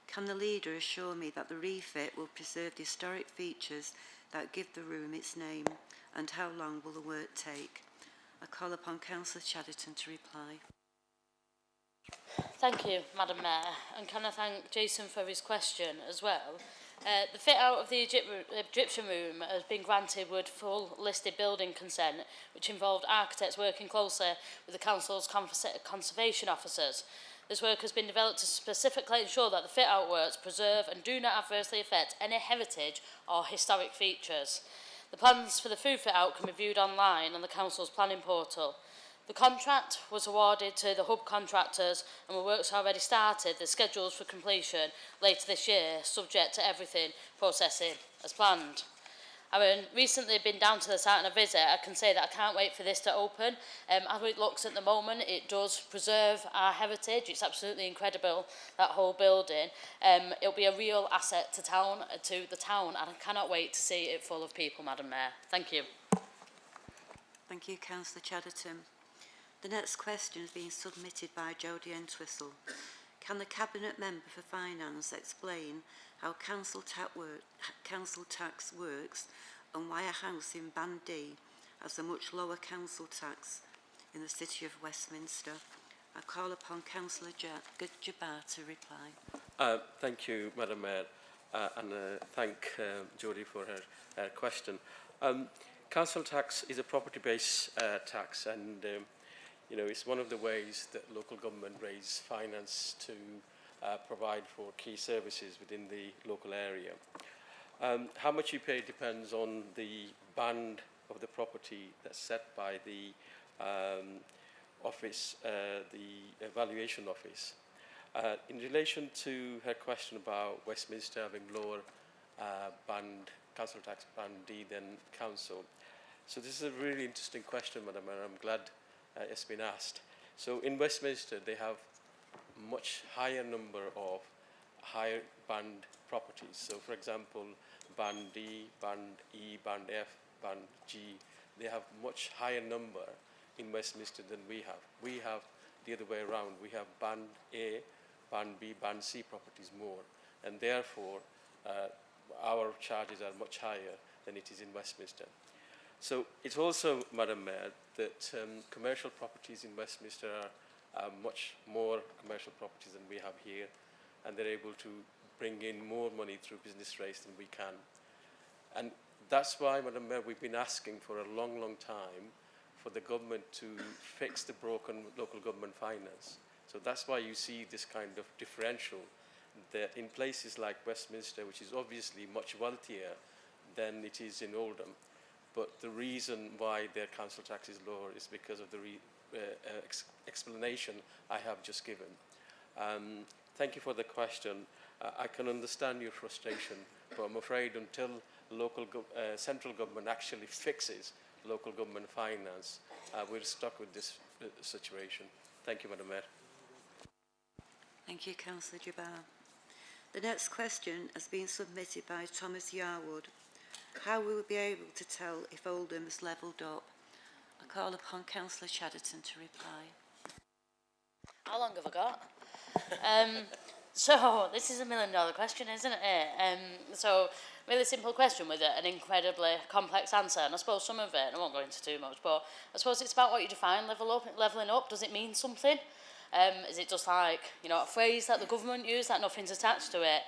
Can the leader assure me that the refit will preserve the historic features that give the room its name, and how long will the work take? I call upon Councillor Chadderton to reply. Thank you, Madam Mayor, and can I thank Jason for his question as well. The fit out of the Egyptian room has been granted with full listed building consent, which involved architects working closely with the Council's conservation officers. This work has been developed to specifically ensure that the fit out works preserve and do not adversely affect any heritage or historic features. The plans for the food fit out can be viewed online on the Council's planning portal. The contract was awarded to the hub contractors and the works already started. The schedules for completion later this year, subject to everything processing as planned. Having recently been down to the site on a visit, I can say that I can't wait for this to open. As it looks at the moment, it does preserve our heritage. It's absolutely incredible, that whole building. It'll be a real asset to the town, and I cannot wait to see it full of people, Madam Mayor. Thank you. Thank you, Councillor Chadderton. The next question is being submitted by Jodie Entwistle. Can the Cabinet Member for Finance explain how council tax works and why a house in Band D has a much lower council tax in the City of Westminster? I call upon Councillor Jabbar to reply. Thank you, Madam Mayor, and thank Jodie for her question. Council tax is a property-based tax, and you know, it's one of the ways that local government raise finance to provide for key services within the local area. How much you pay depends on the band of the property that's set by the office, the valuation office. In relation to her question about Westminster having lower council tax band D than council, so this is a really interesting question, Madam Mayor. I'm glad it's been asked. So in Westminster, they have much higher number of higher band properties. So for example, band D, band E, band F, band G, they have much higher number in Westminster than we have. We have the other way around. We have band A, band B, band C properties more, and therefore our charges are much higher than it is in Westminster. So it's also, Madam Mayor, that commercial properties in Westminster are much more commercial properties than we have here, and they're able to bring in more money through business rates than we can. And that's why, Madam Mayor, we've been asking for a long, long time for the government to fix the broken local government finance. So that's why you see this kind of differential, that in places like Westminster, which is obviously much wealthier than it is in Oldham, but the reason why their council tax is lower is because of the explanation I have just given. Thank you for the question. I can understand your frustration, but I'm afraid until central government actually fixes local government finance, we're stuck with this situation. Thank you, Madam Mayor. Thank you, Councillor Jabbar. The next question has been submitted by Thomas Yarwood. How will we be able to tell if Oldham has levelled up? I call upon Councillor Chatterton to reply. How long have I got? So, this is $1 million question, isn't it? So, really simple question with an incredibly complex answer, and I suppose some of it, and I won't go into too much, but I suppose it's about what you define levelling up. Does it mean something? Is it just like, you know, a phrase that the government use that nothing's attached to it?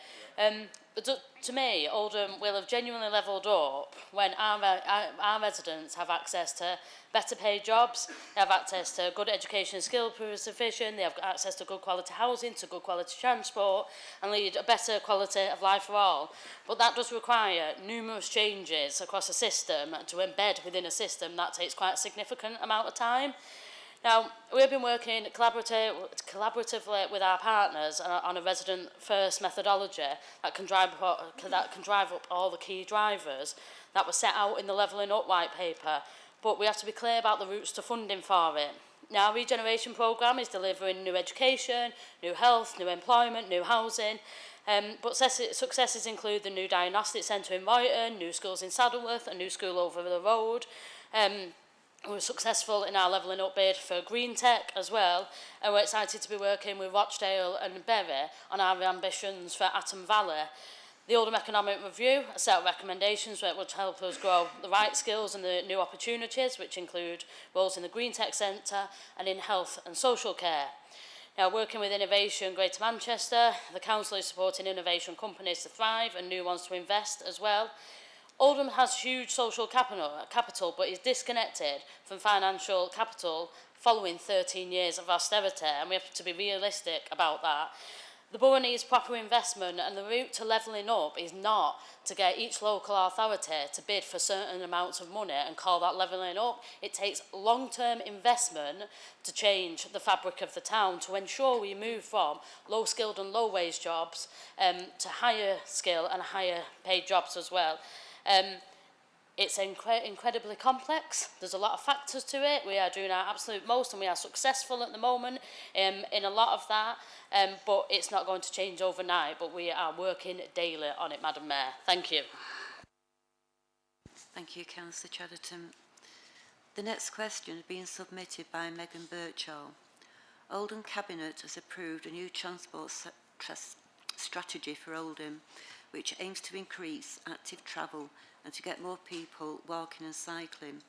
But to me, Oldham will have genuinely levelled up when our residents have access to better paid jobs, they have access to good education and skill provision, they have access to good quality housing, to good quality transport, and lead a better quality of life for all. But that does require numerous changes across a system. To embed within a system, that takes quite a significant amount of time. Now, we've been working collaboratively with our partners on a resident-first methodology that can drive up all the key drivers that were set out in the Levelling Up white paper, but we have to be clear about the routes to funding for it. Now, our regeneration programme is delivering new education, new health, new employment, new housing, but successes include the new diagnostic centre in Royton, new schools in Saddleworth, a new school over the road. We were successful in our Levelling Up bid for Green Tech as well, and we're excited to be working with Rochdale and Bury on our ambitions for Atom Valley. The Oldham Economic Review, a set of recommendations that would help us grow the right skills and the new opportunities, which include roles in the Green Tech Centre and in health and social care. Now, working with Innovation Greater Manchester, the Council is supporting innovation companies to thrive and new ones to invest as well. Oldham has huge social capital, but is disconnected from financial capital following 13 years of austerity, and we have to be realistic about that. The borough needs proper investment, and the route to levelling up is not to get each local authority to bid for certain amounts of money and call that levelling up. It takes long-term investment to change the fabric of the town, to ensure we move from low-skilled and low-wage jobs to higher skill and higher paid jobs as well. It's incredibly complex. There's a lot of factors to it. We are doing our absolute most, and we are successful at the moment in a lot of that, but it's not going to change overnight, but we are working daily on it, Madam Mayor. Thank you. Thank you, Councillor Chatterton. The next question is being submitted by Megan Birchall. Oldham Cabinet has approved a new transport strategy for Oldham, which aims to increase active travel and to get more people walking and cycling.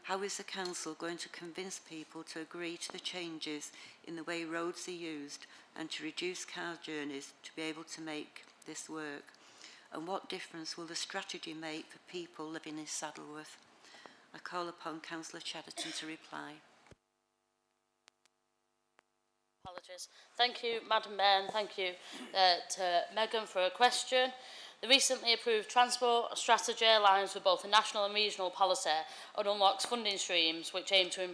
How is the Council going to convince people to agree to the changes in the way roads are used and to reduce car journeys to be able to make this work? And what difference will the strategy make for people living in Saddleworth? I call upon Councillor Chatterton to reply. Apologies. Thank you, Madam Mayor, and thank you to Megan for a question. The recently approved transport strategy aligns with both the national and regional policy and unlocks funding streams which aim to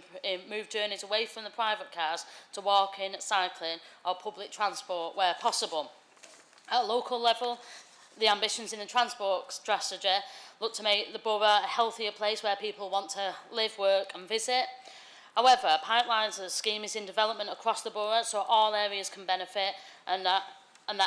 move journeys away from the private cars to walking, cycling or public transport where possible. At a local level, the ambitions in the transport strategy look to make the borough a healthier place where people want to live, work and visit. However, Pipelines as a scheme is in development across the borough so all areas can benefit and that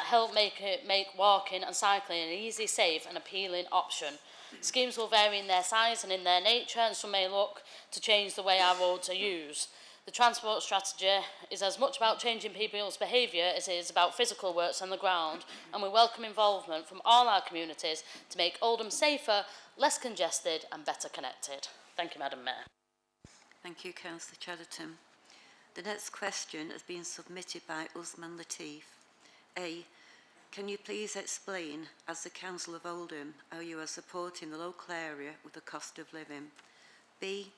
help make walking and cycling an easy, safe and appealing option. Schemes will vary in their size and in their nature, and some may look to change the way our roads are used. The transport strategy is as much about changing people's behaviour as it is about physical works on the ground, and we welcome involvement from all our communities to make Oldham safer, less congested and better connected. Thank you, Madam Mayor. Thank you, Councillor Chatterton. The next question has been submitted by Usman Latif. A. Can you please explain, as the Council of Oldham, how you are supporting the local area with the cost of living? B.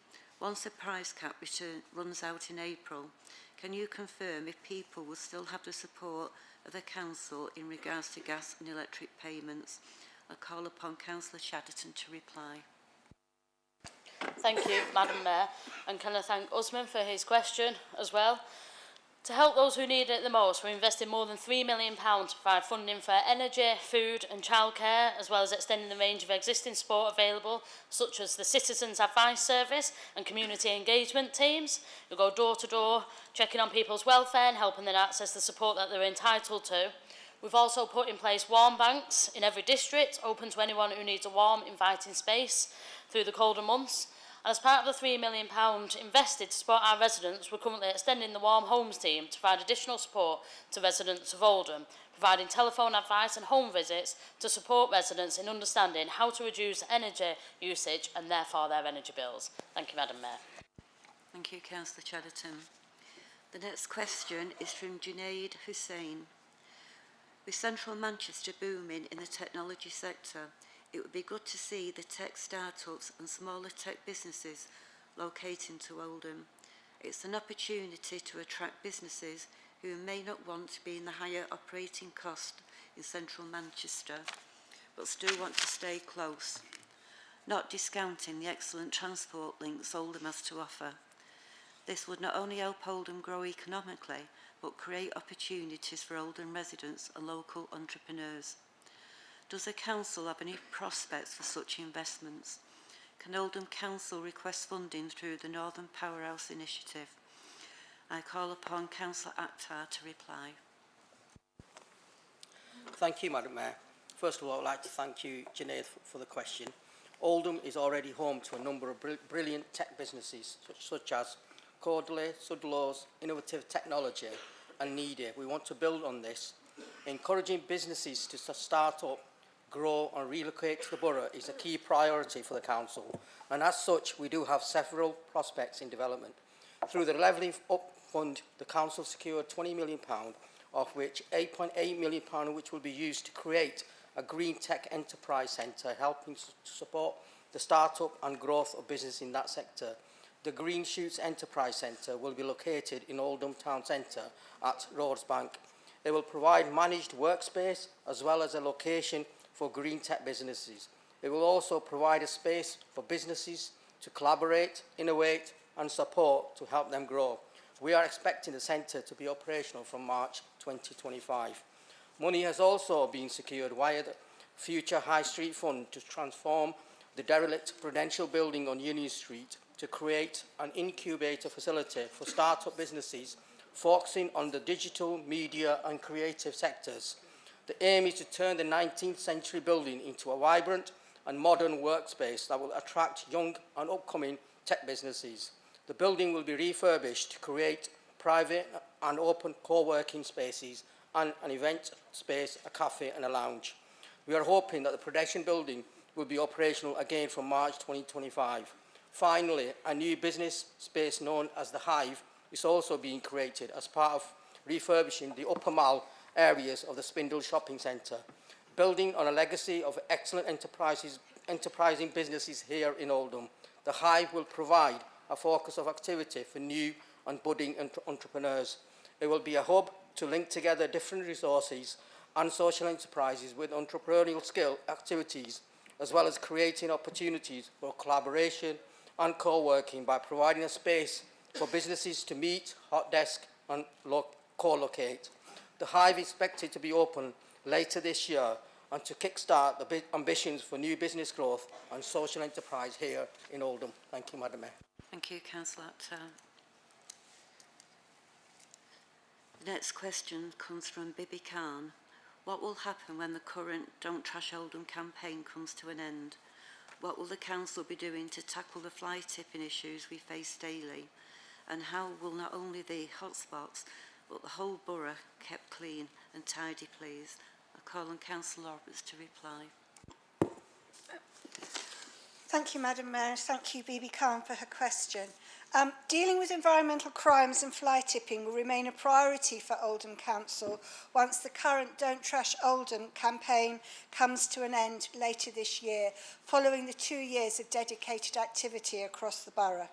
Once the price cap runs out in April, can you confirm if people will still have the support of the Council in regards to gas and electric payments? I call upon Councillor Chatterton to reply. Thank you, Madam Mayor, and can I thank Usman for his question as well. To help those who need it the most, we're investing more than £3 million to provide funding for energy, food and childcare, as well as extending the range of existing support available, such as the Citizens Advice Service and community engagement teams, who go door to door, checking on people's welfare and helping them access the support that they're entitled to. We've also put in place warm banks in every district, open to anyone who needs a warm, inviting space through the colder months. And as part of the £3 million invested to support our residents, we're currently extending the Warm Homes team to provide additional support to residents of Oldham, providing telephone advice and home visits to support residents in understanding how to reduce energy usage and therefore their energy bills. Thank you, Madam Mayor. Thank you, Councillor Chatterton. The next question is from Junaid Hussain. With central Manchester booming in the technology sector, it would be good to see the tech startups and smaller tech businesses locating to Oldham. It's an opportunity to attract businesses who may not want to be in the higher operating cost in central Manchester, but still want to stay close, not discounting the excellent transport links Oldham has to offer. This would not only help Oldham grow economically, but create opportunities for Oldham residents and local entrepreneurs. Does the Council have any prospects for such investments? Can Oldham Council request funding through the Northern Powerhouse Initiative? I call upon Councillor Akhtar to reply. Thank you, Madam Mayor. First of all, I'd like to thank you, Junaid, for the question. Oldham is already home to a number of brilliant tech businesses, such as Cordley, Sudlow's, Innovative Technology and Needy. We want to build on this. Encouraging businesses to start up, grow and relocate to the borough is a key priority for the Council, and as such we do have several prospects in development. Through the Levelling Up Fund, the Council secured £20 million, of which £8.8 million which will be used to create a green tech enterprise centre, helping to support the start-up and growth of business in that sector. The Green Shoots Enterprise Centre will be located in Oldham Town Centre at Roadworks. It will provide managed workspace as well as a location for green tech businesses. It will also provide a space for businesses to collaborate, innovate and support to help them grow. We are expecting the centre to be operational from March 2025. Money has also been secured via the Future High Street Fund to transform the derelict Prudential building on Union Street to create an incubator facility for start-up businesses focusing on the digital, media and creative sectors. The aim is to turn the 19th century building into a vibrant and modern workspace that will attract young and upcoming tech businesses. The building will be refurbished to create private and open co-working spaces, and an event space, a cafe and a lounge. We are hoping that the Prudential building will be operational again from March 2025. Finally, a new business space known as the Hive is also being created as part of refurbishing the upper mall areas of the Spindle Shopping Centre, building on a legacy of excellent enterprising businesses here in Oldham. The Hive will provide a focus of activity for new and budding entrepreneurs. It will be a hub to link together different resources and social enterprises with entrepreneurial skill activities, as well as creating opportunities for collaboration and co-working by providing a space for businesses to meet, hot desk and co-locate. The Hive is expected to be open later this year and to kickstart the ambitions for new business growth and social enterprise here in Oldham. Thank you, Madam Mayor. Thank you, Councillor Uptown. The next question comes from Bibi Khan. What will happen when the current Don't Trash Oldham campaign comes to an end? What will the council be doing to tackle the fly tipping issues we face daily? And how will not only the hotspots, but the whole borough kept clean and tidy, please? I call on Councillor Roberts to reply. Thank you, Madam Mayor. Thank you, Bibi Khan, for her question. Dealing with environmental crimes and fly tipping will remain a priority for Oldham Council once the current Don't Trash Oldham campaign comes to an end later this year, following the 2 years of dedicated activity across the borough.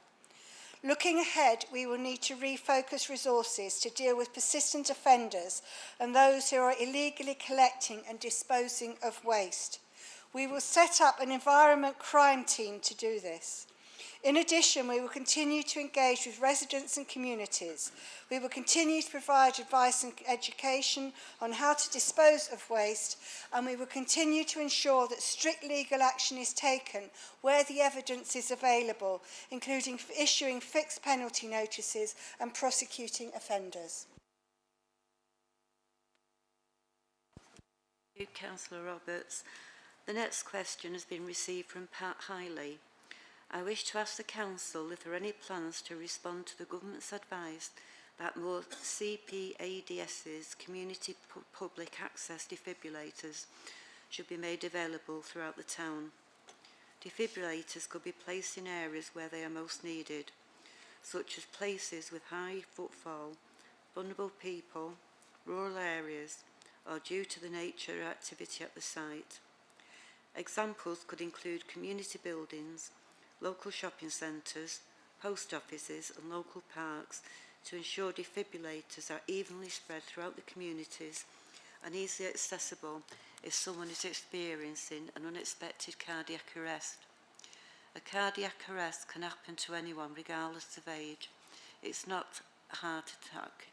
Looking ahead, we will need to refocus resources to deal with persistent offenders and those who are illegally collecting and disposing of waste. We will set up an environment crime team to do this. In addition, we will continue to engage with residents and communities. We will continue to provide advice and education on how to dispose of waste, and we will continue to ensure that strict legal action is taken where the evidence is available, including issuing fixed penalty notices and prosecuting offenders. Thank you, Councillor Roberts. The next question has been received from Pat Hiley. I wish to ask the Council if there are any plans to respond to the Government's advice that more CPADS's community public access defibrillators should be made available throughout the town. Defibrillators could be placed in areas where they are most needed, such as places with high footfall, vulnerable people, rural areas, or due to the nature of activity at the site. Examples could include community buildings, local shopping centres, post offices and local parks to ensure defibrillators are evenly spread throughout the communities and easily accessible if someone is experiencing an unexpected cardiac arrest. A cardiac arrest can happen to anyone regardless of age. It's not a heart attack.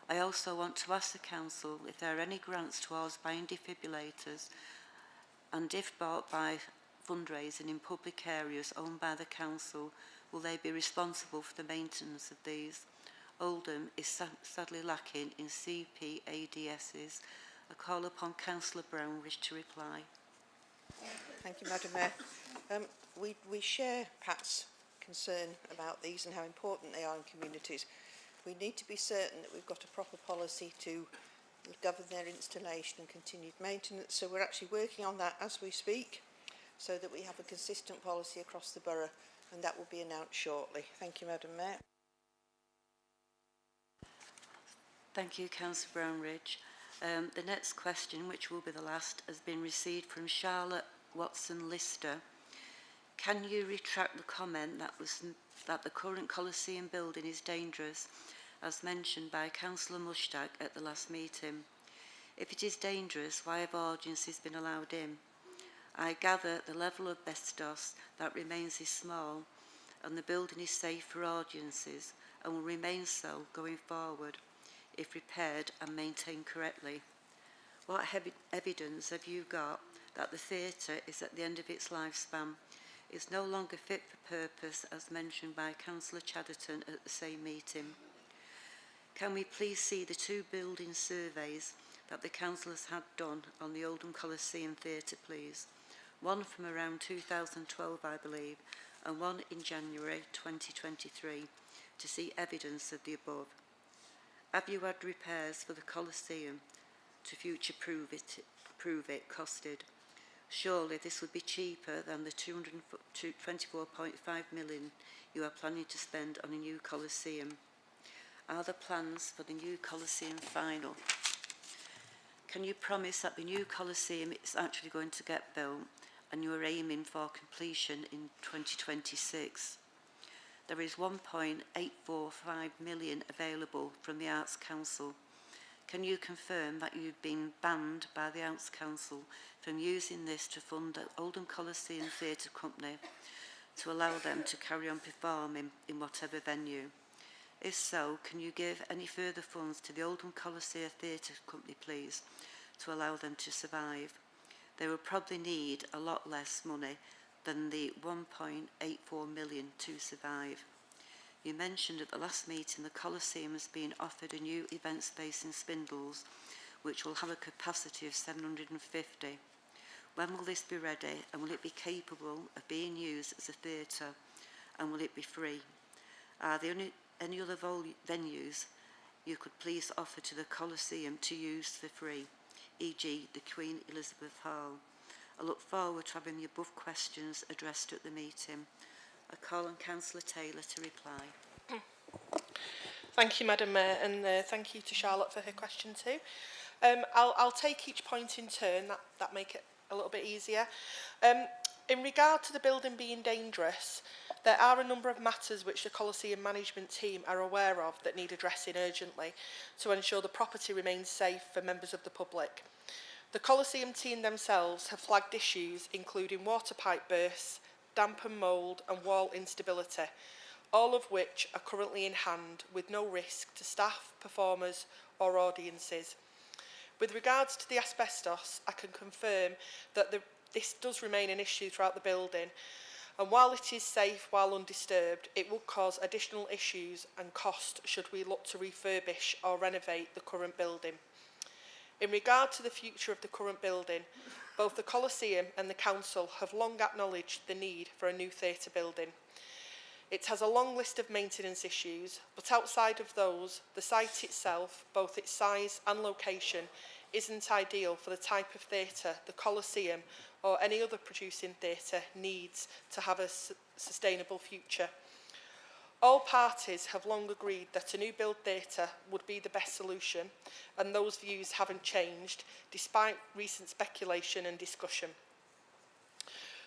I also want to ask the Council if there are any grants towards buying defibrillators, and if bought by fundraising in public areas owned by the Council, will they be responsible for the maintenance of these? Oldham is sadly lacking in CPADSs. I call upon Councillor Brownridge to reply. Thank you, Madam Mayor. We share Pat's concern about these and how important they are in communities. We need to be certain that we've got a proper policy to govern their installation and continued maintenance, so we're actually working on that as we speak, so that we have a consistent policy across the borough, and that will be announced shortly. Thank you, Madam Mayor. Thank you, Councillor Brownridge. The next question, which will be the last, has been received from Charlotte Watson-Lister. Can you retract the comment that the current Coliseum building is dangerous, as mentioned by Councillor Mushtaq at the last meeting? If it is dangerous, why have audiences been allowed in? I gather the level of asbestos that remains is small, and the building is safe for audiences and will remain so going forward if repaired and maintained correctly. What evidence have you got that the theatre is at the end of its lifespan, is no longer fit for purpose, as mentioned by Councillor Chatterton at the same meeting? Can we please see the 2 building surveys that the Council has had done on the Oldham Coliseum Theatre, please? One from around 2012, I believe, and one in January 2023, to see evidence of the above? Have you had repairs for the Colosseum to future-prove it costed? Surely this would be cheaper than the 24.5 million you are planning to spend on a new Colosseum. Are there plans for the new Colosseum final? Can you promise that the new Colosseum is actually going to get built and you are aiming for completion in 2026? There is 1.845 million available from the Arts Council. Can you confirm that you've been banned by the Arts Council from using this to fund the Oldham Coliseum Theatre Company to allow them to carry on performing in whatever venue? If so, can you give any further funds to the Oldham Coliseum Theatre Company, please, to allow them to survive? They will probably need a lot less money than the 1.84 million to survive. You mentioned at the last meeting the Coliseum has been offered a new event space in Spindles, which will have a capacity of 750. When will this be ready, and will it be capable of being used as a theatre, and will it be free? Are there any other venues you could please offer to the Coliseum to use for free, e.g. the Queen Elizabeth Hall? I look forward to having the above questions addressed at the meeting. I call on Councillor Taylor to reply. Thank you, Madam Mayor, and thank you to Charlotte for her question too. I'll take each point in turn, that make it a little bit easier. In regard to the building being dangerous, there are a number of matters which the Coliseum management team are aware of that need addressing urgently to ensure the property remains safe for members of the public. The Coliseum team themselves have flagged issues including water pipe bursts, damp and mould and wall instability, all of which are currently in hand with no risk to staff, performers or audiences. With regards to the asbestos, I can confirm that this does remain an issue throughout the building, and while it is safe while undisturbed, it will cause additional issues and cost should we look to refurbish or renovate the current building. In regard to the future of the current building, both the Coliseum and the Council have long acknowledged the need for a new theatre building. It has a long list of maintenance issues, but outside of those, the site itself, both its size and location, isn't ideal for the type of theatre the Coliseum or any other producing theatre needs to have a sustainable future. All parties have long agreed that a new build theatre would be the best solution, and those views haven't changed despite recent speculation and discussion.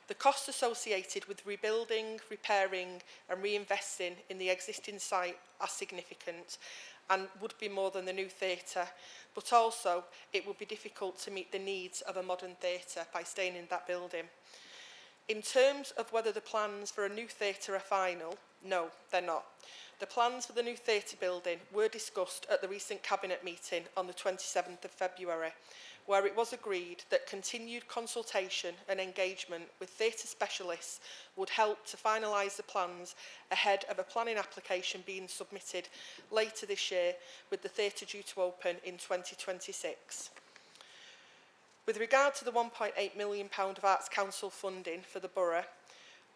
The costs associated with rebuilding, repairing and reinvesting in the existing site are significant and would be more than the new theatre, but also it would be difficult to meet the needs of a modern theatre by staying in that building. In terms of whether the plans for a new theatre are final, no, they're not. The plans for the new theatre building were discussed at the recent Cabinet meeting on the 27th of February, where it was agreed that continued consultation and engagement with theatre specialists would help to finalise the plans ahead of a planning application being submitted later this year, with the theatre due to open in 2026. With regard to the £1.8 million of Arts Council funding for the borough,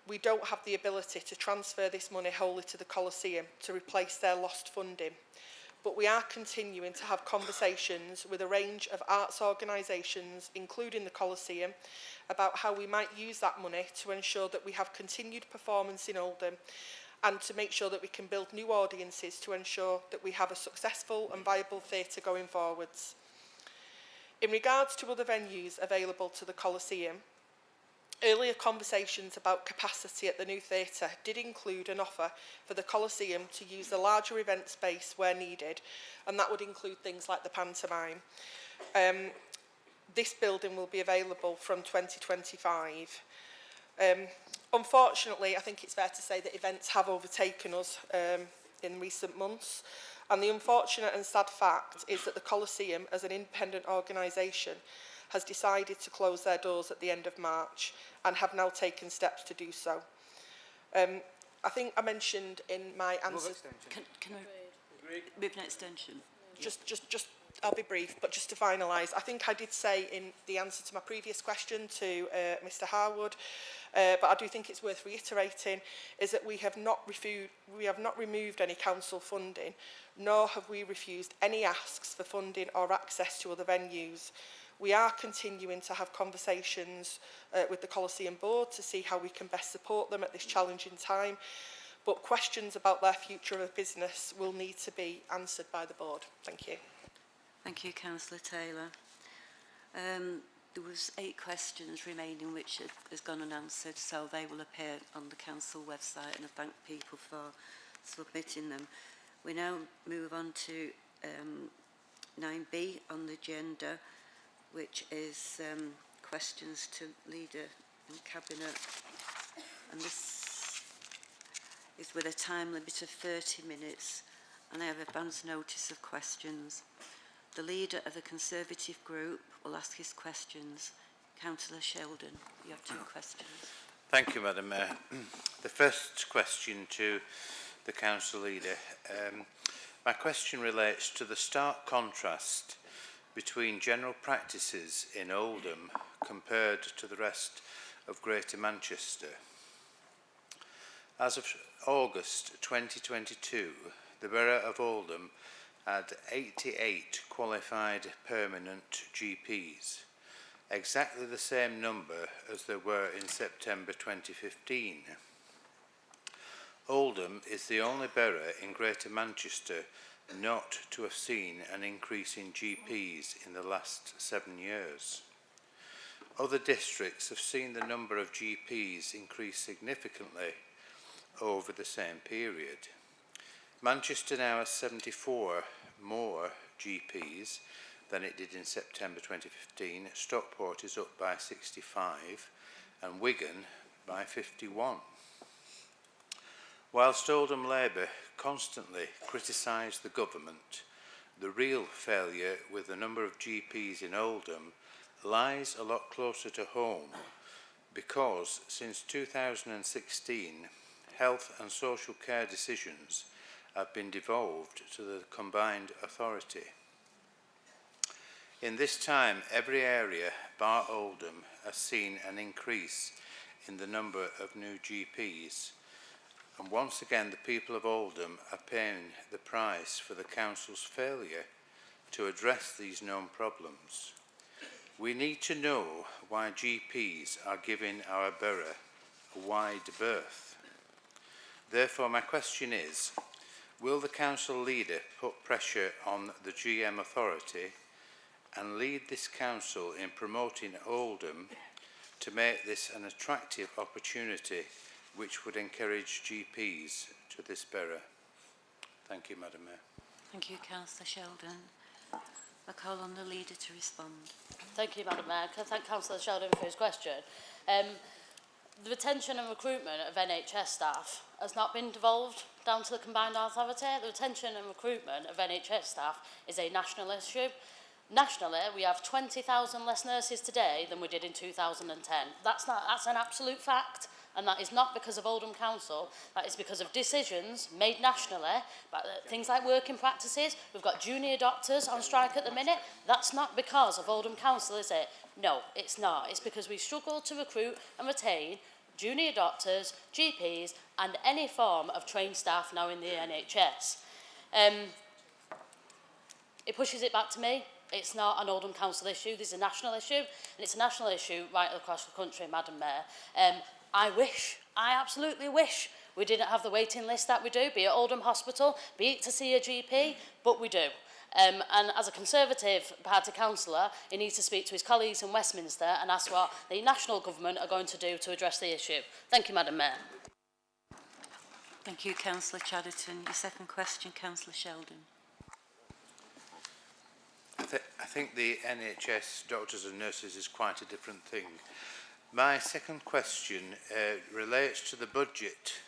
we don't have the ability to transfer this money wholly to the Coliseum to replace their lost funding. But we are continuing to have conversations with a range of arts organisations, including the Coliseum, about how we might use that money to ensure that we have continued performance in Oldham and to make sure that we can build new audiences to ensure that we have a successful and viable theatre going forwards. In regards to other venues available to the Coliseum, earlier conversations about capacity at the new theatre did include an offer for the Coliseum to use the larger event space where needed, and that would include things like the pantomime. This building will be available from 2025. Unfortunately, I think it's fair to say that events have overtaken us in recent months, and the unfortunate and sad fact is that the Coliseum, as an independent organisation, has decided to close their doors at the end of March and have now taken steps to do so. I think I mentioned in my answer... Can I move an extension? Just I'll be brief, but just to finalise, I think I did say in the answer to my previous question to Mr Harwood, but I do think it's worth reiterating, is that we have not removed any council funding, nor have we refused any asks for funding or access to other venues. We are continuing to have conversations with the Coliseum Board to see how we can best support them at this challenging time, but questions about their future of business will need to be answered by the board. Thank you. Thank you, Councillor Taylor. There was 8 questions remaining which has gone unanswered, so they will appear on the council website, and I thank people for submitting them. We now move on to 9B on the agenda, which is questions to Leader and Cabinet, and this is with a time limit of 30 minutes, and I have advance notice of questions. The Leader of the Conservative Group will ask his questions. Councillor Sheldon, you have 2 questions. Thank you, Madam Mayor. The first question to the Council Leader. My question relates to the stark contrast between general practices in Oldham compared to the rest of Greater Manchester. As of August 2022, the Borough of Oldham had 88 qualified permanent GPs, exactly the same number as there were in September 2015. Oldham is the only borough in Greater Manchester not to have seen an increase in GPs in the last 7 years. Other districts have seen the number of GPs increase significantly over the same period. Manchester now has 74 more GPs than it did in September 2015. Stockport is up by 65 and Wigan by 51. Whilst Oldham Labour constantly criticise the government, the real failure with the number of GPs in Oldham lies a lot closer to home, because since 2016, health and social care decisions have been devolved to the combined authority. In this time, every area, bar Oldham, has seen an increase in the number of new GPs. And once again, the people of Oldham are paying the price for the council's failure to address these known problems. We need to know why GPs are giving our borough a wide berth. Therefore, my question is, will the council leader put pressure on the GM authority and lead this council in promoting Oldham to make this an attractive opportunity which would encourage GPs to this borough? Thank you, Madam Mayor. Thank you, Councillor Sheldon. I call on the Leader to respond. Thank you, Madam Mayor. Can I thank Councillor Sheldon for his question? The retention and recruitment of NHS staff has not been devolved down to the combined authority. The retention and recruitment of NHS staff is a national issue. Nationally, we have 20,000 less nurses today than we did in 2010. That's an absolute fact. And that is not because of Oldham Council, that is because of decisions made nationally, about things like working practices. We've got junior doctors on strike at the minute. That's not because of Oldham Council, is it? No, it's not. It's because we struggle to recruit and retain junior doctors, GPs, and any form of trained staff now in the NHS. It pushes it back to me. It's not an Oldham Council issue. This is a national issue, and it's a national issue right across the country, Madam Mayor. I absolutely wish we didn't have the waiting list that we do, be it Oldham Hospital, be it to see a GP, but we do. And as a Conservative Party councillor, he needs to speak to his colleagues in Westminster and ask what the national government are going to do to address the issue. Thank you, Madam Mayor. Thank you, Councillor Chatterton. Your second question, Councillor Sheldon. I think the NHS doctors and nurses is quite a different thing. My second question relates to the budget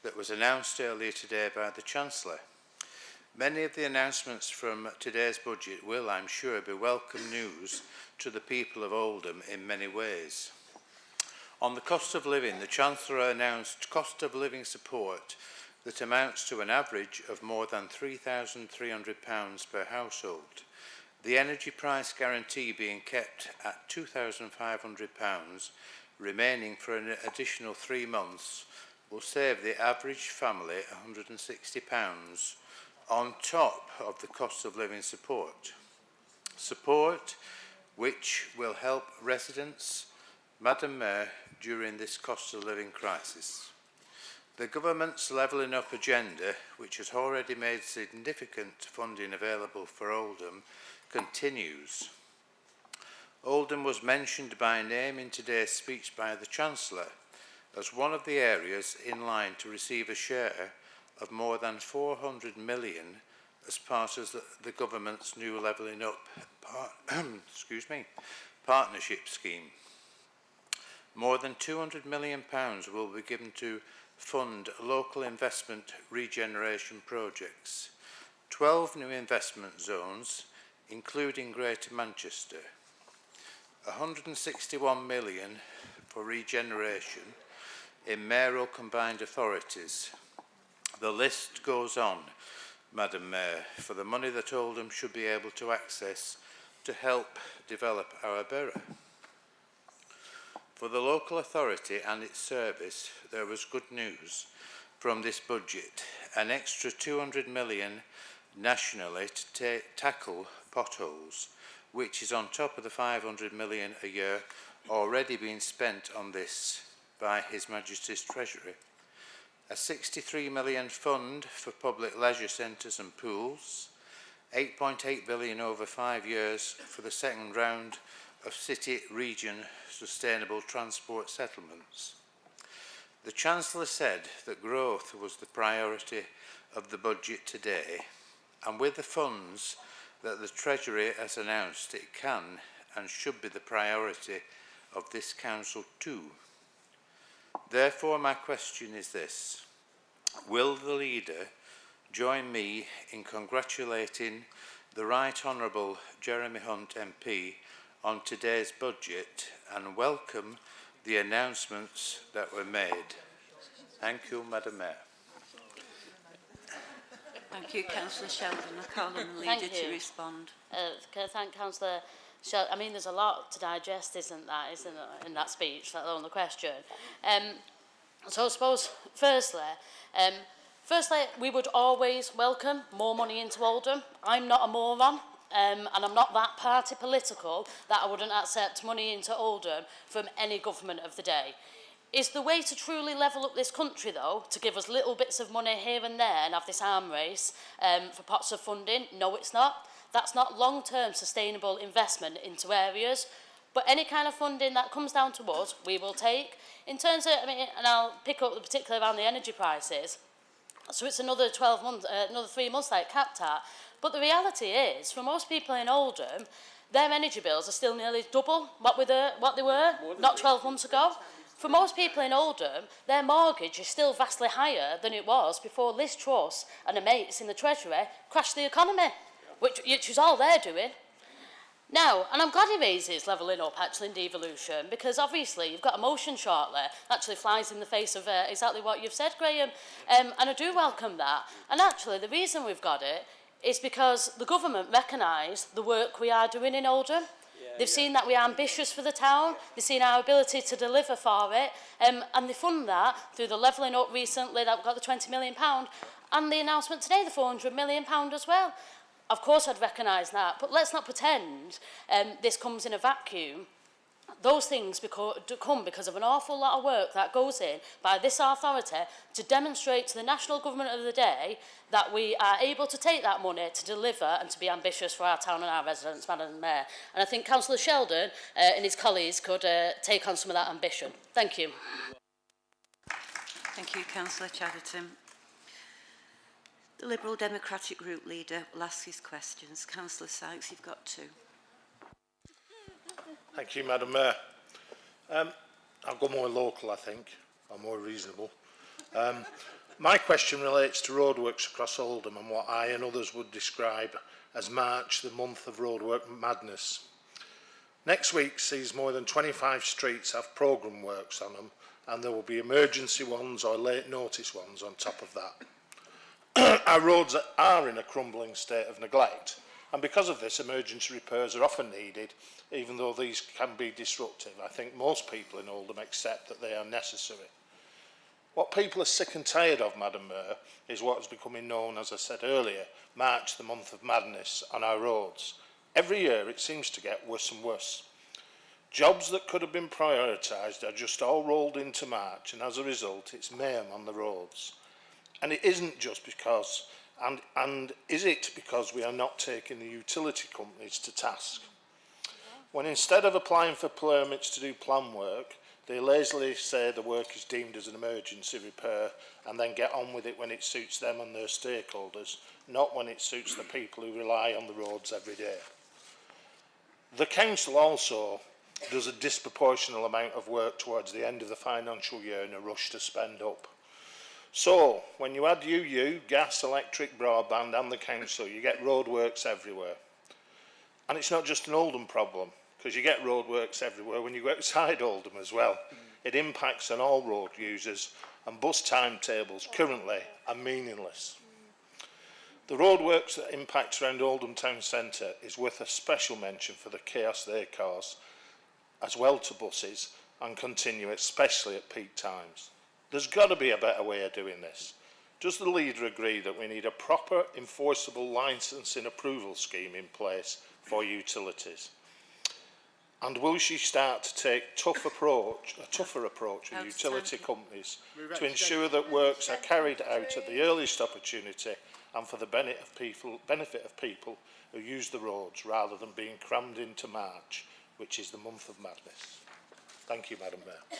that was announced earlier today by the Chancellor. Many of the announcements from today's budget will, I'm sure, be welcome news to the people of Oldham in many ways. On the cost of living, the Chancellor announced cost of living support that amounts to an average of more than £3,300 per household, The energy price guarantee being kept at £2,500, remaining for an additional 3 months, will save the average family £160 on top of the cost of living support. Support which will help residents, Madam Mayor, during this cost of living crisis. The government's levelling up agenda, which has already made significant funding available for Oldham, continues. Oldham was mentioned by name in today's speech by the Chancellor as one of the areas in line to receive a share of more than 400 million as part of the government's new levelling up partnership scheme. More than £200 million will be given to fund local investment regeneration projects, 12 new investment zones, including Greater Manchester, 161 million for regeneration in mayoral combined authorities. The list goes on, Madam Mayor, for the money that Oldham should be able to access to help develop our borough. For the local authority and its service, there was good news from this budget, an extra 200 million nationally to tackle potholes, which is on top of the 500 million a year already being spent on this by His Majesty's Treasury. A 63 million fund for public leisure centres and pools, 8.8 billion over 5 years for the second round of city region sustainable transport settlements. The Chancellor said that growth was the priority of the budget today, and with the funds that the Treasury has announced, it can and should be the priority of this Council too. Therefore, my question is this: will the leader join me in congratulating the Right Honourable Jeremy Hunt MP on today's budget and welcome the announcements that were made? Thank you, Madam Mayor. Thank you, Councillor Sheldon. I call on the leader to respond. Can I thank Councillor Sheldon? I mean, there's a lot to digest, isn't there, in that speech, let alone the question. So I suppose, firstly, we would always welcome more money into Oldham. I'm not a moron, and I'm not that party political that I wouldn't accept money into Oldham from any government of the day. Is the way to truly level up this country, though, to give us little bits of money here and there and have this arm race for pots of funding? No, it's not. That's not long-term sustainable investment into areas. But any kind of funding that comes down to us, we will take. In terms of, I mean, and I'll pick up the particular around the energy prices. So it's another 12 months, another 3 months that it capped at. But the reality is, for most people in Oldham, their energy bills are still nearly double what they were not 12 months ago. For most people in Oldham, their mortgage is still vastly higher than it was before Liz Truss and her mates in the Treasury crashed the economy, which is all they're doing. Now, and I'm glad he raises levelling up actually in devolution, because obviously you've got a motion shortly that actually flies in the face of exactly what you've said, Graham, and I do welcome that. And actually the reason we've got it is because the government recognise the work we are doing in Oldham. They've seen that we are ambitious for the town, they've seen our ability to deliver for it, and they fund that through the levelling up recently that we've got the £20 million, and the announcement today, the £400 million as well. Of course I'd recognise that, but let's not pretend this comes in a vacuum. Those things come because of an awful lot of work that goes in by this authority to demonstrate to the national government of the day that we are able to take that money to deliver and to be ambitious for our town and our residents, Madam Mayor. And I think Councillor Sheldon and his colleagues could take on some of that ambition. Thank you. Thank you, Councillor Chatterton. The Liberal Democratic Group Leader will ask his questions. Councillor Sykes, you've got two. Thank you, Madam Mayor. I'll go more local, I think, or more reasonable. My question relates to roadworks across Oldham and what I and others would describe as March, the month of roadwork madness. Next week sees more than 25 streets have programme works on them, and there will be emergency ones or late notice ones on top of that. Our roads are in a crumbling state of neglect, And because of this, emergency repairs are often needed, even though these can be disruptive. I think most people in Oldham accept that they are necessary. What people are sick and tired of, Madam Mayor, is what is becoming known, as I said earlier, March, the month of madness on our roads. Every year it seems to get worse and worse. Jobs that could have been prioritised are just all rolled into March, and as a result it's mayhem on the roads. And it isn't just because, and is it because we are not taking the utility companies to task? When instead of applying for permits to do plan work, they lazily say the work is deemed as an emergency repair and then get on with it when it suits them and their stakeholders, not when it suits the people who rely on the roads every day. The council also does a disproportionate amount of work towards the end of the financial year in a rush to spend up. So, when you add UU, gas, electric, broadband and the council, you get roadworks everywhere. And it's not just an Oldham problem, because you get roadworks everywhere when you go outside Oldham as well. It impacts on all road users, and bus timetables currently are meaningless. The roadworks that impact around Oldham town centre is worth a special mention for the chaos they cause, as well to buses, and continue especially at peak times. There's got to be a better way of doing this. Does the leader agree that we need a proper enforceable licensing approval scheme in place for utilities? And will she start to take a tougher approach with utility companies to ensure that works are carried out at the earliest opportunity and for the benefit of people who use the roads, rather than being crammed into March, which is the month of madness? Thank you, Madam Mayor.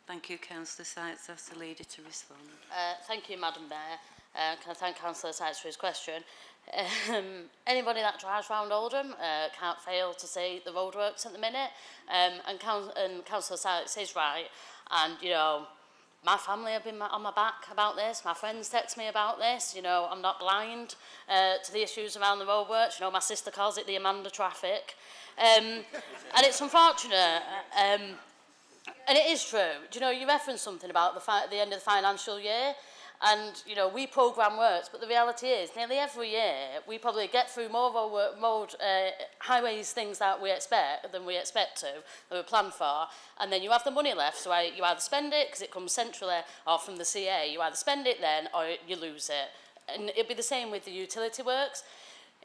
Thank you, Councillor Sites. Ask the leader to respond. Thank you, Madam Mayor. Can I thank Councillor Sites for his question? Anybody that drives around Oldham can't fail to see the roadworks at the minute, and Councillor Sites is right. And, you know, my family have been on my back about this, my friends text me about this, you know, I'm not blind to the issues around the roadworks. You know, my sister calls it the Amanda traffic. And it's unfortunate. And it is true. Do you know, you referenced something about the end of the financial year, and, you know, we programme works, but the reality is, nearly every year, we probably get through more road highways things that we expect than we expect to, that we plan for, and then you have the money left, so you either spend it, because it comes centrally, or from the CA, you either spend it then, or you lose it. And it'd be the same with the utility works.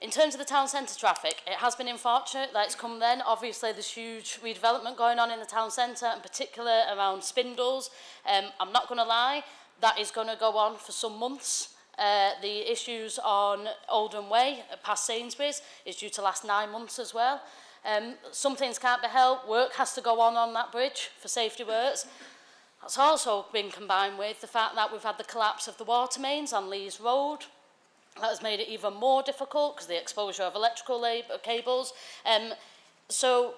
In terms of the town centre traffic, it has been unfortunate that it's come then. Obviously, there's huge redevelopment going on in the town centre, in particular around Spindles. I'm not going to lie, that is going to go on for some months. The issues on Oldham Way, past Sainsbury's, is due to last 9 months as well. Some things can't be helped. Work has to go on that bridge for safety works. That's also been combined with the fact that we've had the collapse of the water mains on Lees Road. That has made it even more difficult because of the exposure of electrical cables. So,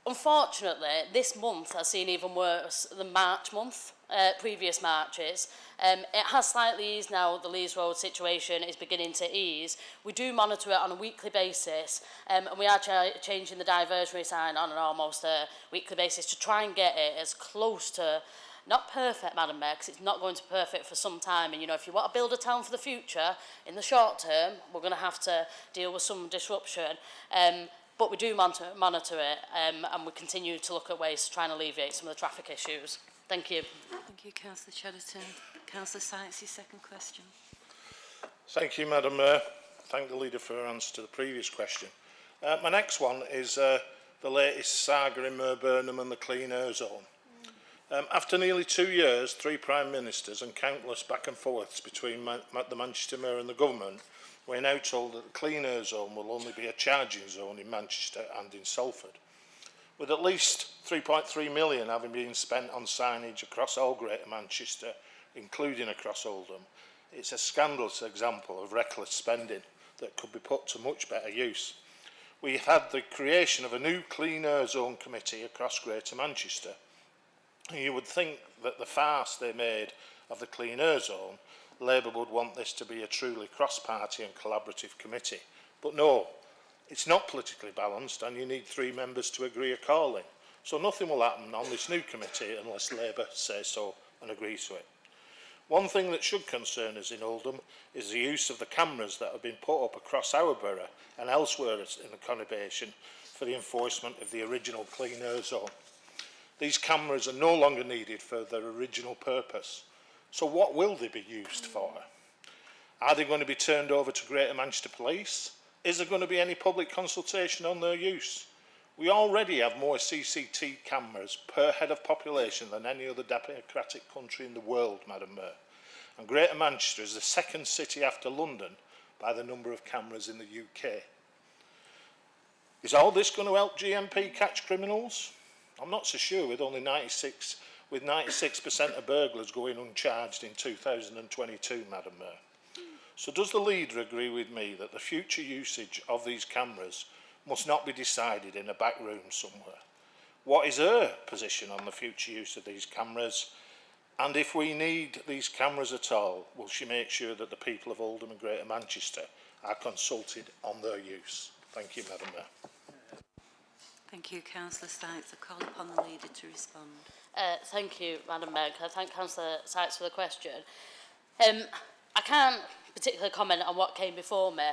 unfortunately, this month has seen even worse than March month, previous Marches. It has slightly eased now. The Lees Road situation is beginning to ease. We do monitor it on a weekly basis, and we are changing the diversionary sign on an almost weekly basis to try and get it as close to, not perfect, Madam Mayor, because it's not going to be perfect for some time. And, you know, if you want to build a town for the future, in the short term, we're going to have to deal with some disruption. But we do monitor it, and we continue to look at ways to try and alleviate some of the traffic issues. Thank you. Thank you, Councillor Cheddarton. Councillor Sites, your second question. Thank you, Madam Mayor. Thank the leader for her answer to the previous question. My next one is the latest saga in Burnham and the Clean Air Zone. After nearly 2 years, 3 Prime Ministers and countless back and forths between the Manchester Mayor and the Government, we're now told that the Clean Air Zone will only be a charging zone in Manchester and in Salford. With at least 3.3 million having been spent on signage across all Greater Manchester, including across Oldham, it's a scandalous example of reckless spending that could be put to much better use. We've had the creation of a new Clean Air Zone committee across Greater Manchester. You would think that the farce they made of the Clean Air Zone, Labour would want this to be a truly cross-party and collaborative committee. But no, it's not politically balanced, and you need 3 members to agree a calling. So nothing will happen on this new committee unless Labour says so and agrees to it. One thing that should concern us in Oldham is the use of the cameras that have been put up across our borough and elsewhere in the conurbation for the enforcement of the original clean air zone. These cameras are no longer needed for their original purpose. So what will they be used for? Are they going to be turned over to Greater Manchester Police? Is there going to be any public consultation on their use? We already have more CCTV cameras per head of population than any other democratic country in the world, Madam Mayor. And Greater Manchester is the second city after London by the number of cameras in the UK. Is all this going to help GMP catch criminals? I'm not so sure with 96% of burglars going uncharged in 2022, Madam Mayor. So does the leader agree with me that the future usage of these cameras must not be decided in a back room somewhere? What is her position on the future use of these cameras? And if we need these cameras at all, will she make sure that the people of Oldham and Greater Manchester are consulted on their use? Thank you, Madam Mayor. Thank you, Councillor Sykes. I call upon the leader to respond. Thank you, Madam Mayor. I thank Councillor Sykes for the question. I can't particularly comment on what came before me.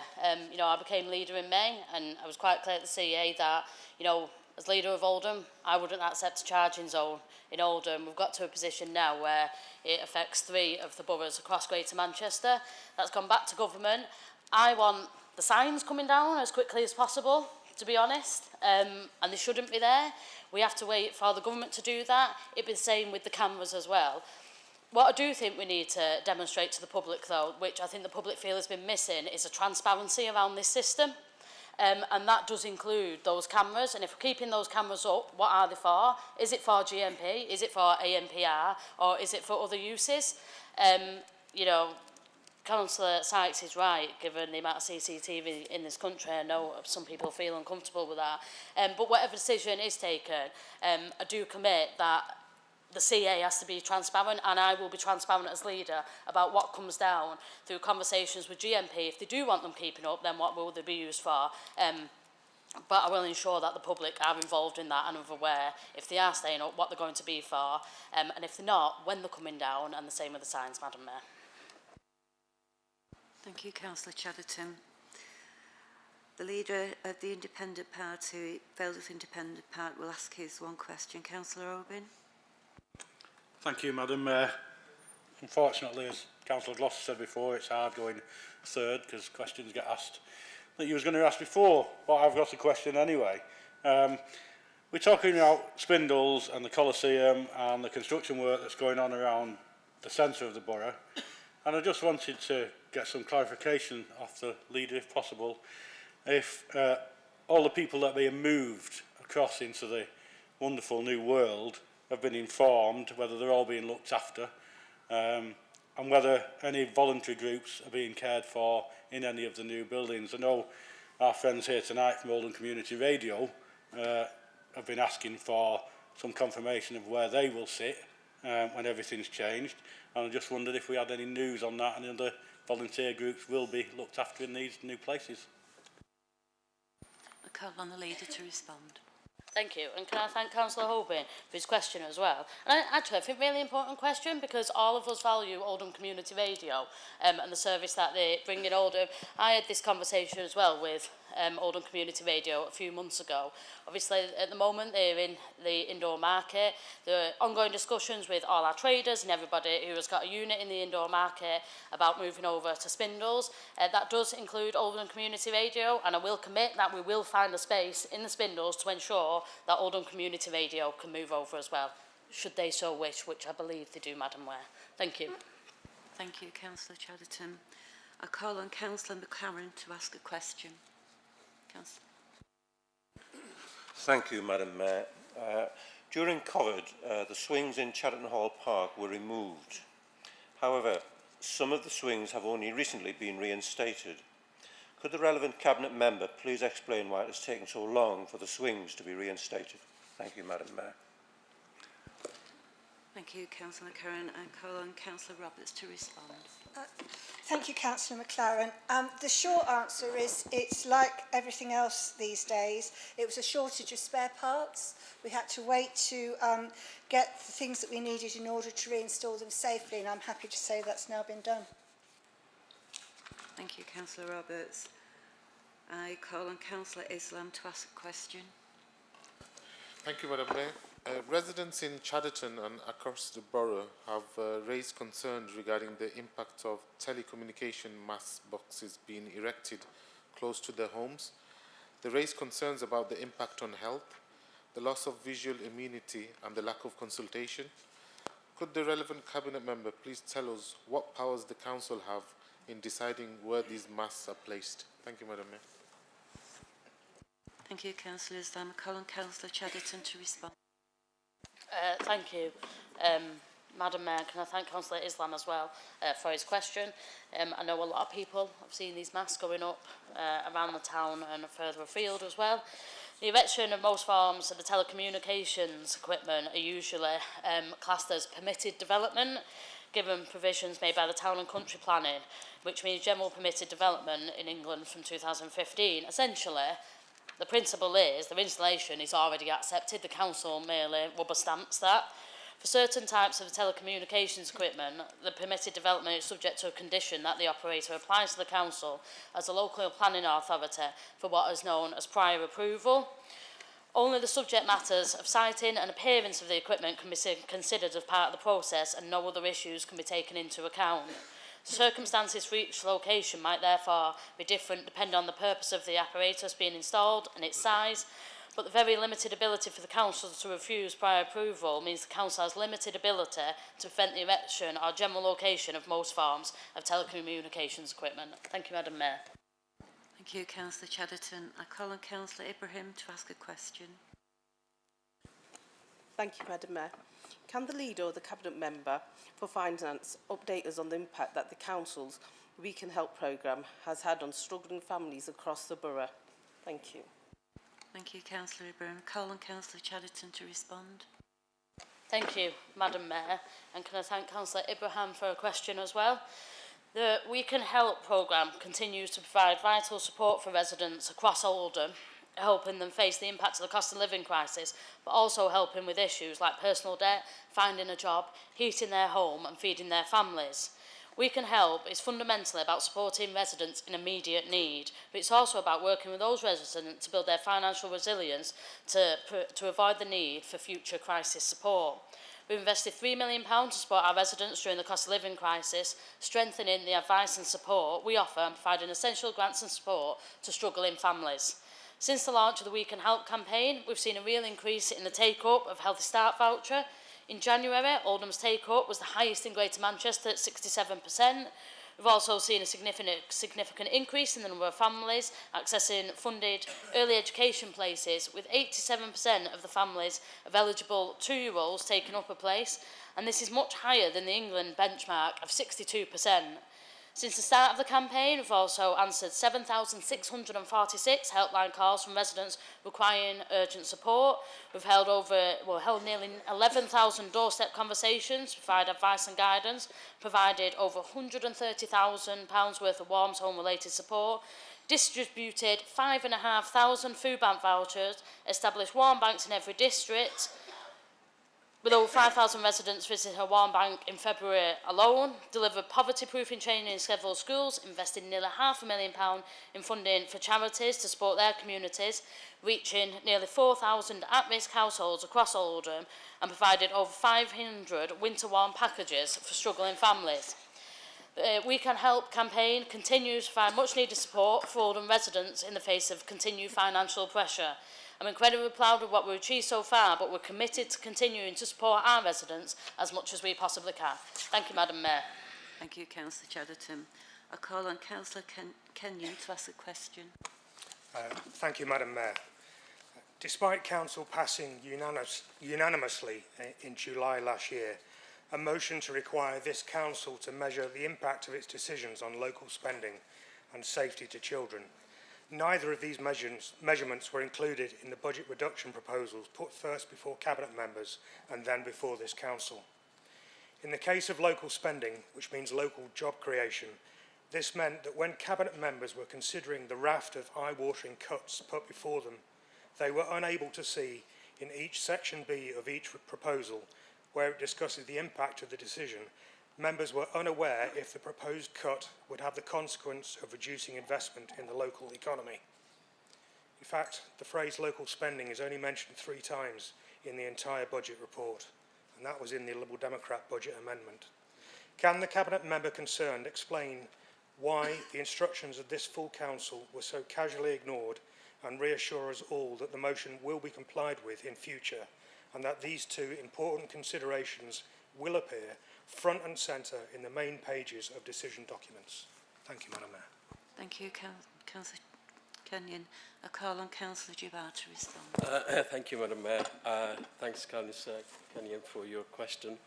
You know, I became leader in May, and I was quite clear at the CA that, you know, as leader of Oldham, I wouldn't accept a charging zone in Oldham. We've got to a position now where it affects 3 of the boroughs across Greater Manchester. That's gone back to government. I want the signs coming down as quickly as possible, to be honest, and they shouldn't be there. We have to wait for the government to do that. It'd be the same with the cameras as well. What I do think we need to demonstrate to the public, though, which I think the public feel has been missing, is a transparency around this system. And that does include those cameras. And if we're keeping those cameras up, what are they for? Is it for GMP? Is it for ANPR? Or is it for other uses? You know, Councillor Sykes is right, given the amount of CCTV in this country. I know some people feel uncomfortable with that. But whatever decision is taken, I do commit that the CA has to be transparent, and I will be transparent as leader about what comes down through conversations with GMP. If they do want them keeping up, then what will they be used for? But I will ensure that the public are involved in that and are aware, if they are staying up, what they're going to be for, and if they're not, when they're coming down, and the same with the signs, Madam Mayor. Thank you, Councillor Chatterton. The leader of the Independent Party, Wales Independent Party, will ask his one question. Councillor Owen. Thank you, Madam Mayor. Unfortunately, as Councillor Gloucester said before, it's hard going third because questions get asked that you was going to ask before, but I've got a question anyway. We're talking about Spindles and the Coliseum and the construction work that's going on around the centre of the borough, and I just wanted to get some clarification off the leader, if possible, if all the people that are being moved across into the wonderful new world have been informed, whether they're all being looked after, and whether any voluntary groups are being cared for in any of the new buildings. I know our friends here tonight from Oldham Community Radio have been asking for some confirmation of where they will sit when everything's changed, and I just wondered if we had any news on that and other volunteer groups will be looked after in these new places. I call on the leader to respond. Thank you, and can I thank Councillor Hoban for his question as well. And I think really important question, because all of us value Oldham Community Radio and the service that they bring in Oldham. I had this conversation as well with Oldham Community Radio a few months ago. Obviously, at the moment, they're in the indoor market. There are ongoing discussions with all our traders and everybody who has got a unit in the indoor market about moving over to Spindles. That does include Oldham Community Radio, and I will commit that we will find a space in the Spindles to ensure that Oldham Community Radio can move over as well, should they so wish, which I believe they do, Madam Mayor. Thank you. Thank you, Councillor Chatterton. I call on Councillor McLaren to ask a question. Councillor. Thank you, Madam Mayor. During COVID, the swings in Chatterton Hall Park were removed. However, some of the swings have only recently been reinstated. Could the relevant Cabinet member please explain why it has taken so long for the swings to be reinstated? Thank you, Madam Mayor. Thank you, Councillor McCarran. I call on Councillor Roberts to respond. Thank you, Councillor McLaren. The short answer is it's like everything else these days. It was a shortage of spare parts. We had to wait to get the things that we needed in order to reinstall them safely, and I'm happy to say that's now been done. Thank you, Councillor Roberts. I call on Councillor Islam to ask a question. Thank you, Madam Mayor. Residents in Chadderton and across the borough have raised concerns regarding the impact of telecommunication mast boxes being erected close to their homes. They raised concerns about the impact on health, the loss of visual immunity and the lack of consultation. Could the relevant cabinet member please tell us what powers the council have in deciding where these masts are placed? Thank you, Madam Mayor. Thank you, Councillor Islam. I call on Councillor Chadderton to respond. Thank you, Madam Mayor. Can I thank Councillor Islam as well for his question? I know a lot of people have seen these masts going up around the town and further afield as well. The erection of most farms of the telecommunications equipment are usually classed as permitted development, given provisions made by the Town and Country Planning, which means general permitted development in England from 2015. Essentially, the principle is the installation is already accepted. The council merely rubber stamps that. For certain types of telecommunications equipment, the permitted development is subject to a condition that the operator applies to the council as a local planning authority for what is known as prior approval. Only the subject matters of siting and appearance of the equipment can be considered as part of the process, and no other issues can be taken into account. Circumstances for each location might therefore be different depending on the purpose of the apparatus being installed and its size, but the very limited ability for the council to refuse prior approval means the council has limited ability to prevent the erection or general location of most forms of telecommunications equipment. Thank you, Madam Mayor. Thank you, Councillor Chadderton. I call on Councillor Ibrahim to ask a question. Thank you, Madam Mayor. Can the leader or the Cabinet Member for Finance update us on the impact that the Council's We Can Help programme has had on struggling families across the borough? Thank you. Thank you, Councillor Ibrahim. Call on Councillor Chadderton to respond. Thank you, Madam Mayor. And can I thank Councillor Ibrahim for a question as well? The We Can Help programme continues to provide vital support for residents across Oldham, helping them face the impact of the cost of living crisis, but also helping with issues like personal debt, finding a job, heating their home and feeding their families. We Can Help is fundamentally about supporting residents in immediate need, but it's also about working with those residents to build their financial resilience to avoid the need for future crisis support. We've invested £3 million to support our residents during the cost of living crisis, strengthening the advice and support we offer and providing essential grants and support to struggling families. Since the launch of the We Can Help campaign, we've seen a real increase in the take-up of Healthy Start voucher. In January, Oldham's take-up was the highest in Greater Manchester at 67%. We've also seen a significant increase in the number of families accessing funded early education places, with 87% of the families of eligible 2-year-olds taking up a place, and this is much higher than the England benchmark of 62%. Since the start of the campaign, we've also answered 7,646 helpline calls from residents requiring urgent support. We've held nearly 11,000 doorstep conversations to provide advice and guidance, provided over £130,000 worth of Warms home-related support, distributed 5,500 food bank vouchers, established warm banks in every district, with over 5,000 residents visiting her warm bank in February alone, delivered poverty-proofing training in several schools, invested nearly £500,000 in funding for charities to support their communities, reaching nearly 4,000 at-risk households across Oldham, and provided over 500 winter warm packages for struggling families. The We Can Help campaign continues to provide much-needed support for Oldham residents in the face of continued financial pressure. I'm incredibly proud of what we've achieved so far, but we're committed to continuing to support our residents as much as we possibly can. Thank you, Madam Mayor. Thank you, Councillor Chadderton. I call on Councillor Kenyon to ask a question. Thank you, Madam Mayor. Despite Council passing unanimously in July last year a motion to require this Council to measure the impact of its decisions on local spending and safety to children, neither of these measurements were included in the budget reduction proposals put first before Cabinet members and then before this Council. In the case of local spending, which means local job creation, this meant that when Cabinet members were considering the raft of eye-watering cuts put before them, they were unable to see in each section B of each proposal, where it discusses the impact of the decision, members were unaware if the proposed cut would have the consequence of reducing investment in the local economy. In fact, the phrase local spending is only mentioned 3 times in the entire budget report, and that was in the Liberal Democrat budget amendment. Can the Cabinet member concerned explain why the instructions of this full council were so casually ignored and reassure us all that the motion will be complied with in future and that these 2 important considerations will appear front and centre in the main pages of decision documents? Thank you, Madam Mayor. Thank you, Councillor Kenyon. I call on Councillor Jabbar to respond. Thank you, Madam Mayor. Thanks, Councillor Kenyon, for your question.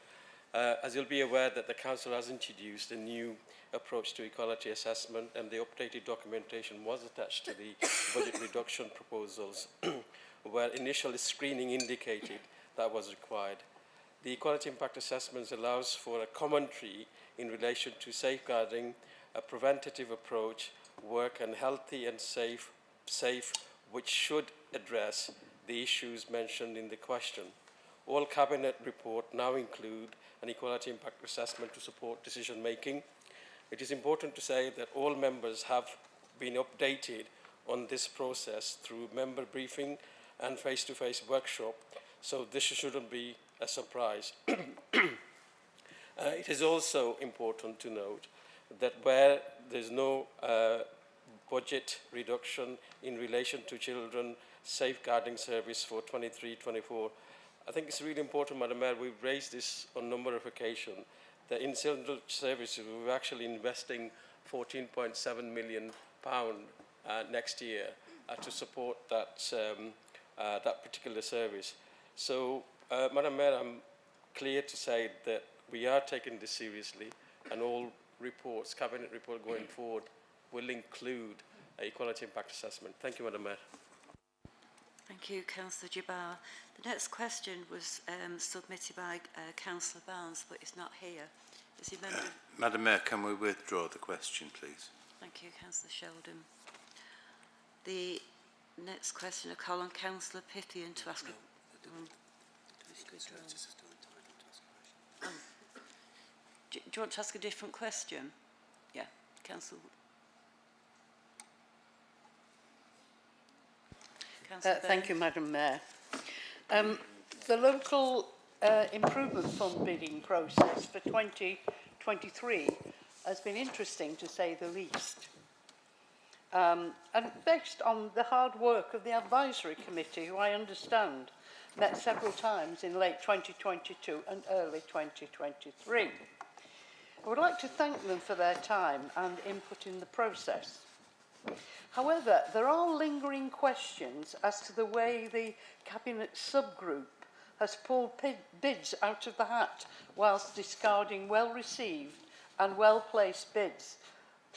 As you'll be aware that the Council has introduced a new approach to equality assessment, and the updated documentation was attached to the budget reduction proposals, where initial screening indicated that was required. The equality impact assessments allows for a commentary in relation to safeguarding, a preventative approach, work and healthy and safe, which should address the issues mentioned in the question. All Cabinet reports now include an equality impact assessment to support decision making. It is important to say that all members have been updated on this process through member briefing and face-to-face workshop, so this shouldn't be a surprise. It is also important to note that where there's no budget reduction in relation to children safeguarding service for 23-24, I think it's really important, Madam Mayor, we've raised this on a number of occasions, that in children's services we're actually investing £14.7 million next year to support that, that particular service. So, Madam Mayor, I'm clear to say that we are taking this seriously, and all reports, Cabinet report going forward, will include an equality impact assessment. Thank you, Madam Mayor. Thank you, Councillor Jabbar. The next question was submitted by Councillor Barnes, but is not here. Is he member? Madam Mayor, can we withdraw the question, please? Thank you, Councillor Sheldon. The next question, I call on Councillor Petitions to ask do you want to ask a different question? Yeah, Councillor. Thank you, Madam Mayor. The local improvement fund bidding process for 2023 has been interesting, to say the least. And based on the hard work of the advisory committee, who I understand met several times in late 2022 and early 2023. I would like to thank them for their time and input in the process. However, there are lingering questions as to the way the Cabinet subgroup has pulled bids out of the hat whilst discarding well-received and well-placed bids,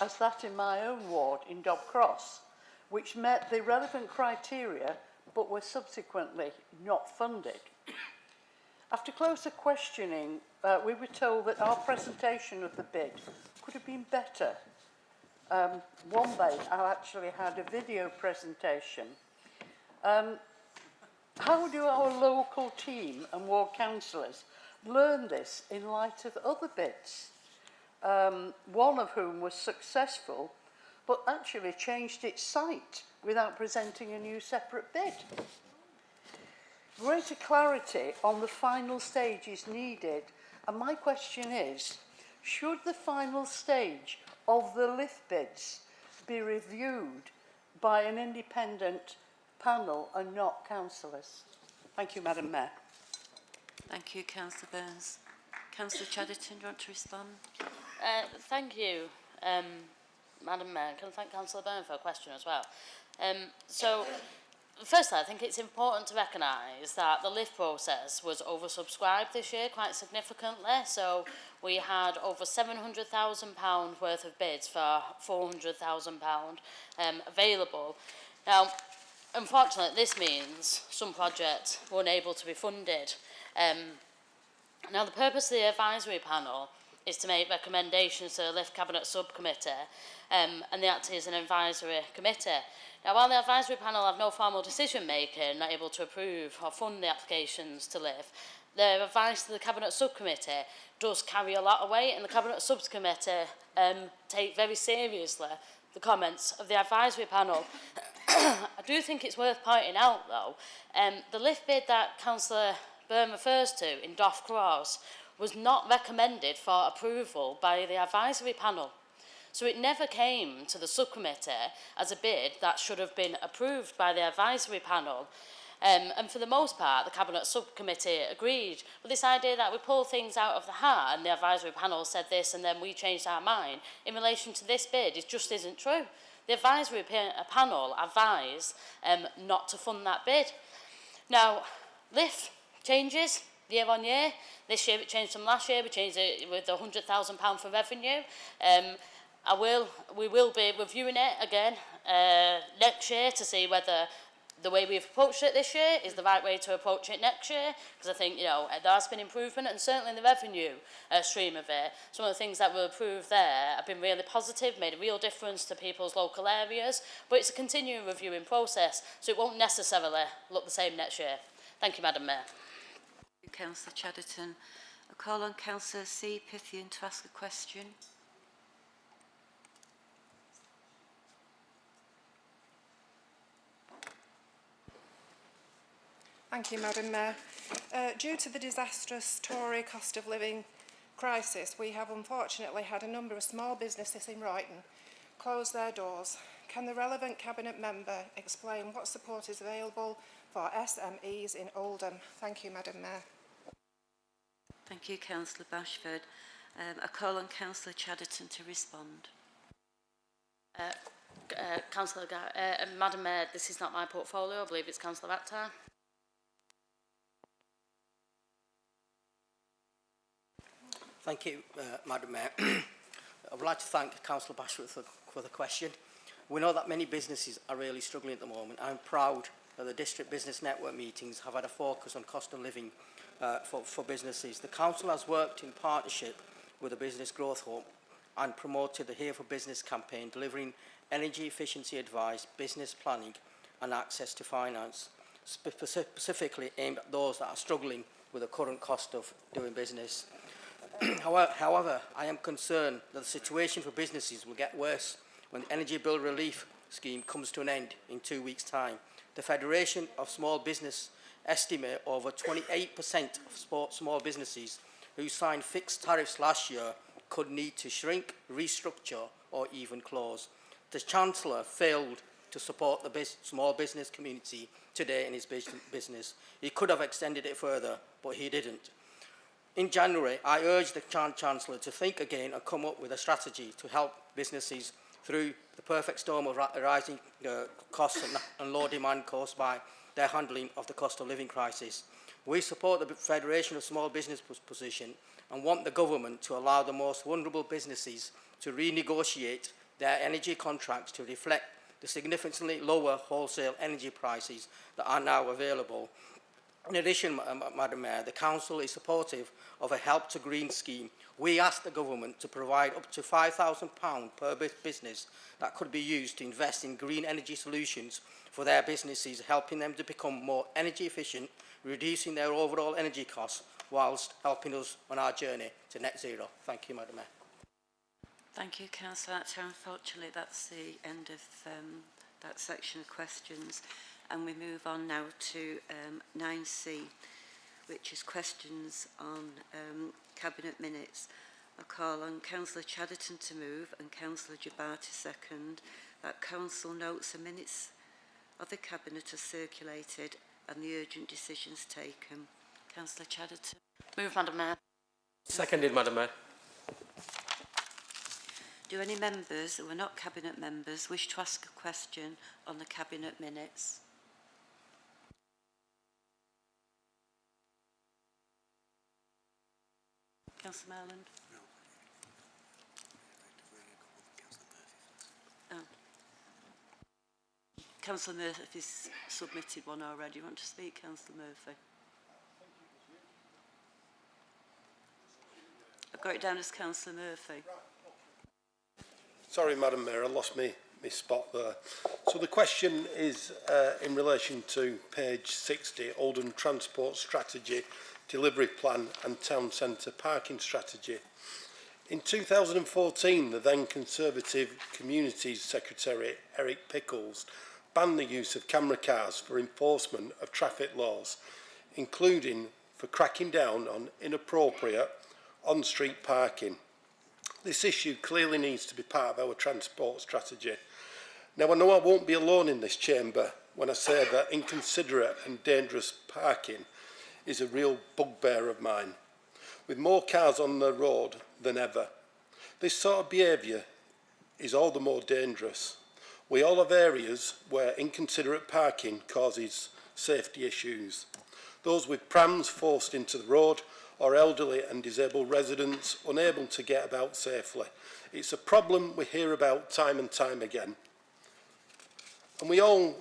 as that in my own ward in Dobb Cross, which met the relevant criteria but were subsequently not funded. After closer questioning, we were told that our presentation of the bid could have been better. One bid, I actually had a video presentation. How do our local team and ward councillors learn this in light of other bids? One of whom was successful, but actually changed its site without presenting a new separate bid. Greater clarity on the final stage is needed, and my question is, should the final stage of the lift bids be reviewed by an independent panel and not councillors? Thank you, Madam Mayor. Thank you, Councillor Burns. Councillor Chadderton, do you want to respond? Thank you, Madam Mayor. Can I thank Councillor Burns for a question as well? So, firstly, I think it's important to recognise that the lift process was oversubscribed this year quite significantly. So we had over £700,000 worth of bids for £400,000 available. Now, unfortunately, this means some projects were unable to be funded. Now, the purpose of the advisory panel is to make recommendations to the LIFT Cabinet Subcommittee, and they act as an advisory committee. Now, while the advisory panel have no formal decision-making, not able to approve or fund the applications to LIFT, their advice to the Cabinet Subcommittee does carry a lot of weight, and the Cabinet Subcommittee take very seriously the comments of the advisory panel. I do think it's worth pointing out, though, the LIFT bid that Councillor Byrne refers to in Doff Cross was not recommended for approval by the advisory panel. So it never came to the subcommittee as a bid that should have been approved by the advisory panel. And for the most part, the Cabinet Subcommittee agreed with this idea that we pull things out of the hat and the advisory panel said this and then we changed our mind in relation to this bid. It just isn't true. The advisory panel advised not to fund that bid. Now, LIFT changes year on year. This year it changed from last year. We changed it with £100,000 for revenue. We will be reviewing it again next year to see whether the way we've approached it this year is the right way to approach it next year, because I think, you know, there has been improvement, and certainly in the revenue stream of it, some of the things that were approved there have been really positive, made a real difference to people's local areas, but it's a continuing reviewing process, so it won't necessarily look the same next year. Thank you, Madam Mayor. Thank you, Councillor Chadderton. I call on Councillor C. Pythian to ask a question. Thank you, Madam Mayor. Due to the disastrous Tory cost of living crisis, we have unfortunately had a number of small businesses in Royton close their doors. Can the relevant Cabinet member explain what support is available for SMEs in Oldham? Thank you, Madam Mayor. Thank you, Councillor Bashford. I call on Councillor Chadderton to respond. Madam Mayor, this is not my portfolio. I believe it's Councillor Akhtar. Thank you, Madam Mayor. I would like to thank Councillor Bashford for the question. We know that many businesses are really struggling at the moment. I'm proud that the District Business Network meetings have had a focus on cost of living for businesses. The Council has worked in partnership with the Business Growth Hub and promoted the Here for Business campaign, delivering energy efficiency advice, business planning and access to finance, specifically aimed at those that are struggling with the current cost of doing business. However, I am concerned that the situation for businesses will get worse when the Energy Bill Relief Scheme comes to an end in 2 weeks' time. The Federation of Small Business estimate over 28% of small businesses who signed fixed tariffs last year could need to shrink, restructure or even close. The Chancellor failed to support the small business community today in his business. He could have extended it further, but he didn't. In January, I urged the Chancellor to think again and come up with a strategy to help businesses through the perfect storm of rising costs and low demand caused by their handling of the cost of living crisis. We support the Federation of Small Business position and want the government to allow the most vulnerable businesses to renegotiate their energy contracts to reflect the significantly lower wholesale energy prices that are now available. In addition, Madam Mayor, the Council is supportive of a Help to Green scheme. We ask the Government to provide up to £5,000 per business that could be used to invest in green energy solutions for their businesses, helping them to become more energy efficient, reducing their overall energy costs, whilst helping us on our journey to net zero. Thank you, Madam Mayor. Thank you, Councillor Akhtar. Unfortunately, that's the end of that section of questions. And we move on now to 9C, which is questions on Cabinet minutes. I call on Councillor Chadderton to move and Councillor Jabbar to second that Council notes the minutes of the Cabinet are circulated and the urgent decisions taken. Councillor Chadderton. Move, Madam Mayor. Seconded, Madam Mayor. Do any members who are not Cabinet members wish to ask a question on the Cabinet minutes? Councillor Marland. Oh. Councillor Murphy's submitted one already. You want to speak, Councillor Murphy? Got it down as Councillor Murphy. Sorry, Madam Mayor, I lost my spot there. So the question is in relation to page 60, Oldham Transport Strategy, Delivery Plan and Town Centre Parking Strategy. In 2014, the then Conservative Communities Secretary, Eric Pickles, banned the use of camera cars for enforcement of traffic laws, including for cracking down on inappropriate on-street parking. This issue clearly needs to be part of our transport strategy. Now, I know I won't be alone in this chamber when I say that inconsiderate and dangerous parking is a real bugbear of mine, with more cars on the road than ever. This sort of behaviour is all the more dangerous. We all have areas where inconsiderate parking causes safety issues. Those with prams forced into the road, or elderly and disabled residents unable to get about safely. It's a problem we hear about time and time again. And we all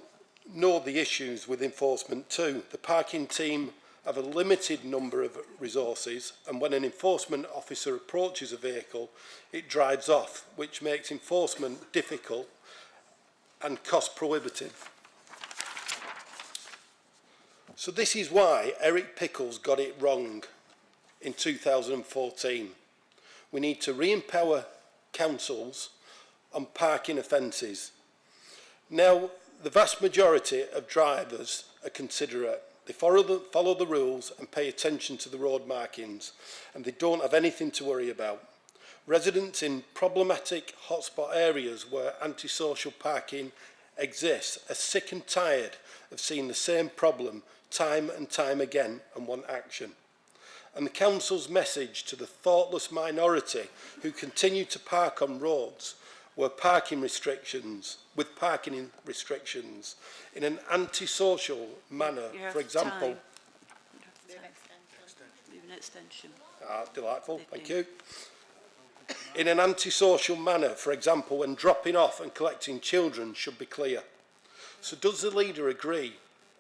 know the issues with enforcement too. The parking team have a limited number of resources, and when an enforcement officer approaches a vehicle, it drives off, which makes enforcement difficult and cost prohibitive. So this is why Eric Pickles got it wrong in 2014. We need to re-empower councils on parking offences. Now, the vast majority of drivers are considerate. They follow the rules and pay attention to the road markings, and they don't have anything to worry about. Residents in problematic hotspot areas where antisocial parking exists are sick and tired of seeing the same problem time and time again and want action. And the council's message to the thoughtless minority who continue to park on roads with parking restrictions in an antisocial manner, for example. Leave an extension. Delightful, thank you. In an antisocial manner, for example, when dropping off and collecting children should be clear. So does the leader agree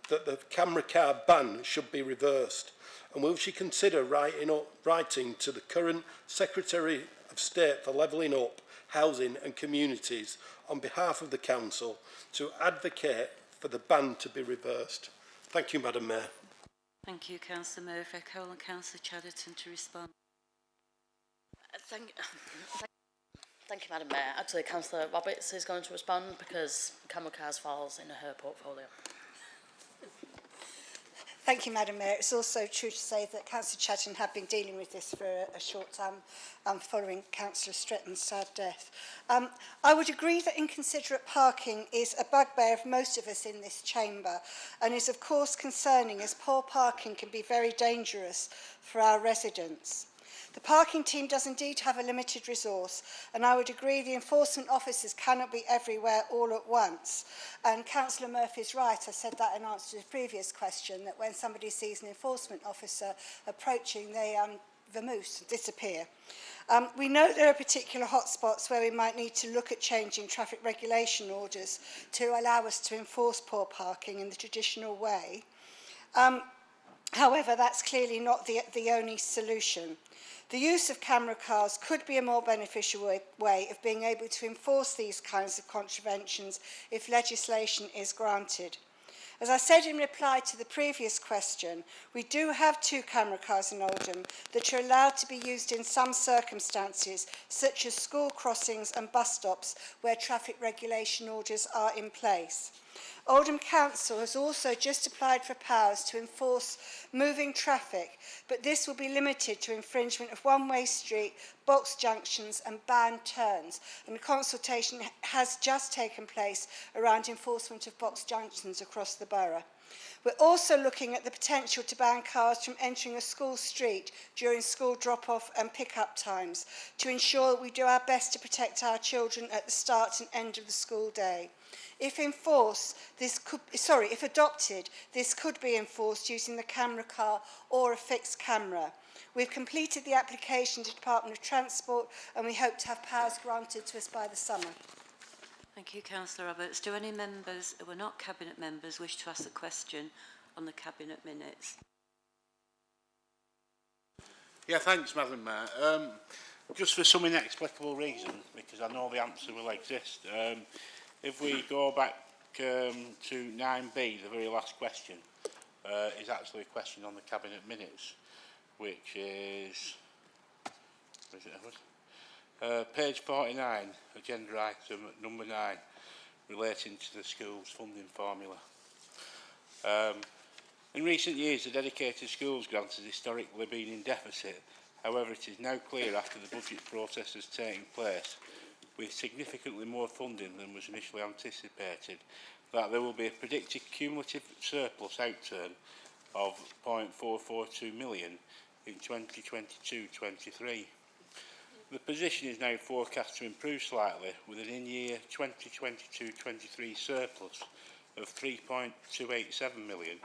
that the camera car ban should be reversed? And will she consider writing to the current Secretary of State for Levelling Up, Housing and Communities on behalf of the Council to advocate for the ban to be reversed? Thank you, Madam Mayor. Thank you, Councillor Murphy. I call on Councillor Chatterton to respond. Thank you, Madam Mayor. Actually, Councillor Roberts is going to respond because camera cars falls in her portfolio. Thank you, Madam Mayor. It's also true to say that Councillor Chatterton had been dealing with this for a short time following Councillor Stretton's sad death. I would agree that inconsiderate parking is a bugbear of most of us in this chamber and is of course concerning, as poor parking can be very dangerous for our residents. The parking team does indeed have a limited resource, and I would agree the enforcement officers cannot be everywhere all at once. And Councillor Murphy's right, I said that in answer to the previous question, that when somebody sees an enforcement officer approaching, they vamoose, disappear. We know there are particular hotspots where we might need to look at changing traffic regulation orders to allow us to enforce poor parking in the traditional way. However, that's clearly not the only solution. The use of camera cars could be a more beneficial way of being able to enforce these kinds of contraventions if legislation is granted. As I said in reply to the previous question, we do have 2 camera cars in Oldham that are allowed to be used in some circumstances, such as school crossings and bus stops where traffic regulation orders are in place. Oldham Council has also just applied for powers to enforce moving traffic, but this will be limited to infringement of one-way street, box junctions and banned turns, and a consultation has just taken place around enforcement of box junctions across the borough. We're also looking at the potential to ban cars from entering a school street during school drop-off and pick-up times to ensure that we do our best to protect our children at the start and end of the school day. If adopted, this could be enforced using the camera car or a fixed camera. We've completed the application to the Department of Transport and we hope to have powers granted to us by the summer. Thank you, Councillor Roberts. Do any members who are not Cabinet members wish to ask a question on the Cabinet minutes? Yeah, thanks, Madam Mayor. Just for some inexplicable reason, because I know the answer will exist, if we go back to 9B, the very last question, is actually a question on the Cabinet Minutes, which is, where is it, Edward? Page 49, agenda item number 9, relating to the school's funding formula. In recent years, the dedicated schools grant has historically been in deficit. However, it is now clear after the budget process has taken place, with significantly more funding than was initially anticipated, that there will be a predicted cumulative surplus outturn of 0.442 million in 2022-23. The position is now forecast to improve slightly, with an in-year 2022-23 surplus of 3.287 million,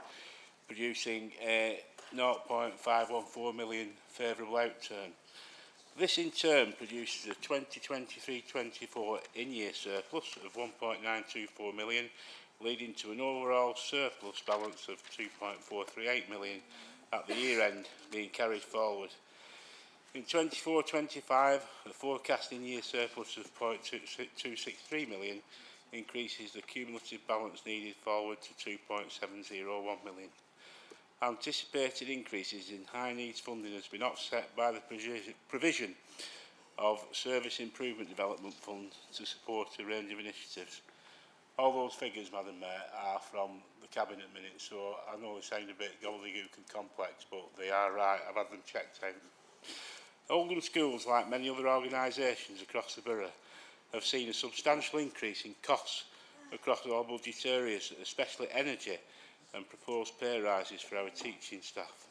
producing a 0.514 million favourable outturn. This in turn produces a 2023-24 in-year surplus of 1.924 million, leading to an overall surplus balance of 2.438 million at the year end being carried forward. In 24-25, the forecast in-year surplus of 0.263 million increases the cumulative balance needed forward to 2.701 million. Anticipated increases in high needs funding has been offset by the provision of Service Improvement Development Fund to support a range of initiatives. All those figures, Madam Mayor, are from the Cabinet Minutes, so I know they sound a bit gobbledygook and complex, but they are right. I've had them checked out. Oldham schools, like many other organisations across the borough, have seen a substantial increase in costs across all budget areas, especially energy, and proposed pay rises for our teaching staff.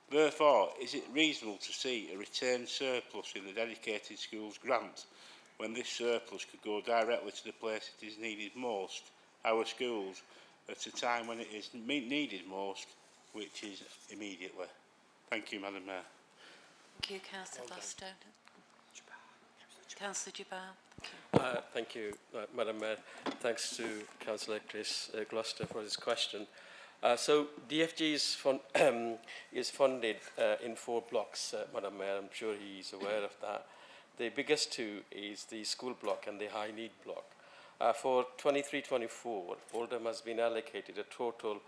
Therefore, is it reasonable to see a retained surplus in the dedicated schools grant when this surplus could go directly to the place it is needed most, our schools, at a time when it is needed most, which is immediately? Thank you, Madam Mayor. Thank you, Councillor Gloucester. Councillor Jabbar. Thank you, Madam Mayor. Thanks to Councillor Chris Gloucester for his question. So DFG is funded in 4 blocks, Madam Mayor. I'm sure he's aware of that. The biggest 2 is the school block and the high need block. For 23-24, Oldham has been allocated a total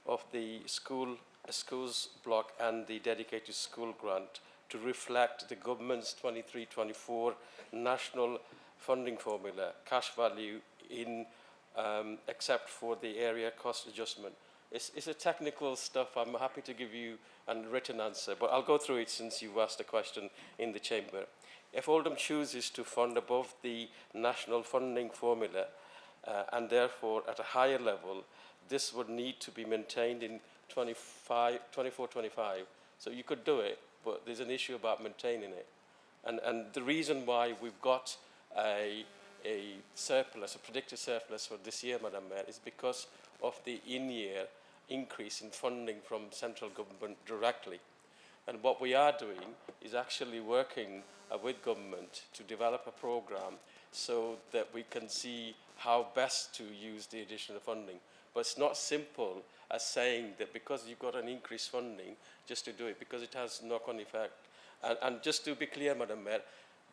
of the schools block and the dedicated school grant to reflect the government's 23-24 national funding formula, cash value in except for the area cost adjustment. It's a technical stuff. I'm happy to give you a written answer, but I'll go through it since you asked the question in the chamber. If Oldham chooses to fund above the national funding formula and therefore at a higher level, this would need to be maintained in 24-25. So you could do it, but there's an issue about maintaining it. And the reason why we've got a surplus, a predicted surplus for this year, Madam Mayor, is because of the in-year increase in funding from central government directly. And what we are doing is actually working with government to develop a programme so that we can see how best to use the additional funding. But it's not simple as saying that because you've got an increased funding, just to do it, because it has knock-on effect. And just to be clear, Madam Mayor,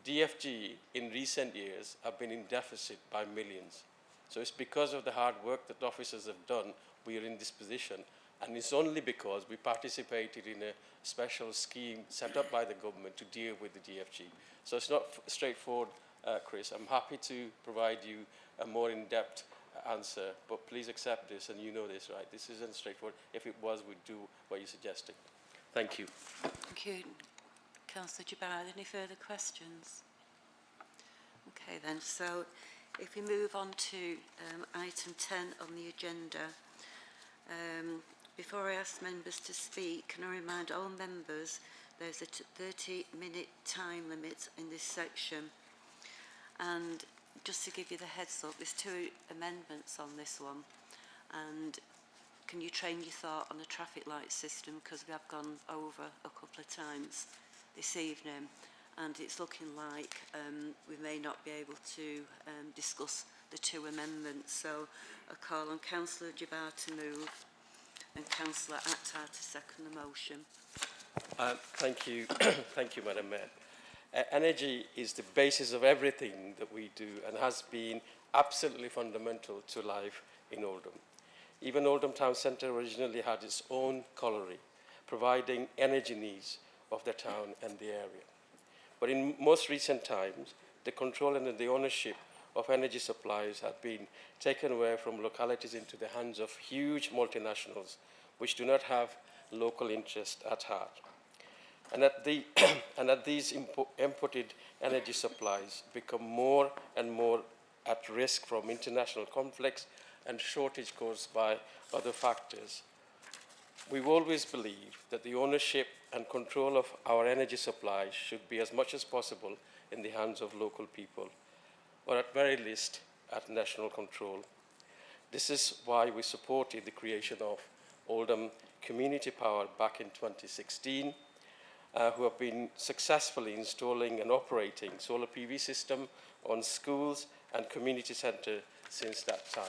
DFG in recent years have been in deficit by millions. So it's because of the hard work that officers have done, we are in this position. And it's only because we participated in a special scheme set up by the government to deal with the DFG. So it's not straightforward, Chris. I'm happy to provide you a more in-depth answer, but please accept this, and you know this, right? This isn't straightforward. If it was, we'd do what you're suggesting. Thank you. Thank you. Councillor Jabbar, any further questions? Okay then, so if we move on to item 10 on the agenda, before I ask members to speak, can I remind all members there's a 30-minute time limit in this section. And just to give you the heads up, there's 2 amendments on this one. And can you train your thought on the traffic light system, because we have gone over a couple of times this evening, and it's looking like we may not be able to discuss the 2 amendments. So I call on Councillor Jabbar to move and Councillor Akhtar to second the motion. Thank you, thank you, Madam Mayor. Energy is the basis of everything that we do and has been absolutely fundamental to life in Oldham. Even Oldham Town Centre originally had its own colliery, providing energy needs of the town and the area. But in most recent times, the control and the ownership of energy supplies have been taken away from localities into the hands of huge multinationals, which do not have local interest at heart. And that these imported energy supplies become more and more at risk from international conflicts and shortage caused by other factors. We've always believed that the ownership and control of our energy supplies should be as much as possible in the hands of local people, or at very least at national control. This is why we supported the creation of Oldham Community Power back in 2016, who have been successfully installing and operating solar PV system on schools and community centre since that time.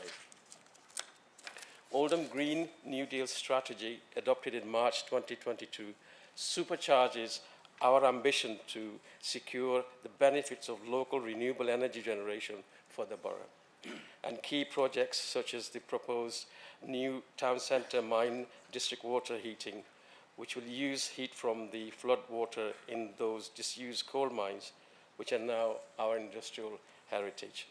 Oldham Green New Deal strategy, adopted in March 2022, supercharges our ambition to secure the benefits of local renewable energy generation for the borough. And key projects such as the proposed new town centre mine district water heating, which will use heat from the flood water in those disused coal mines, which are now our industrial heritage.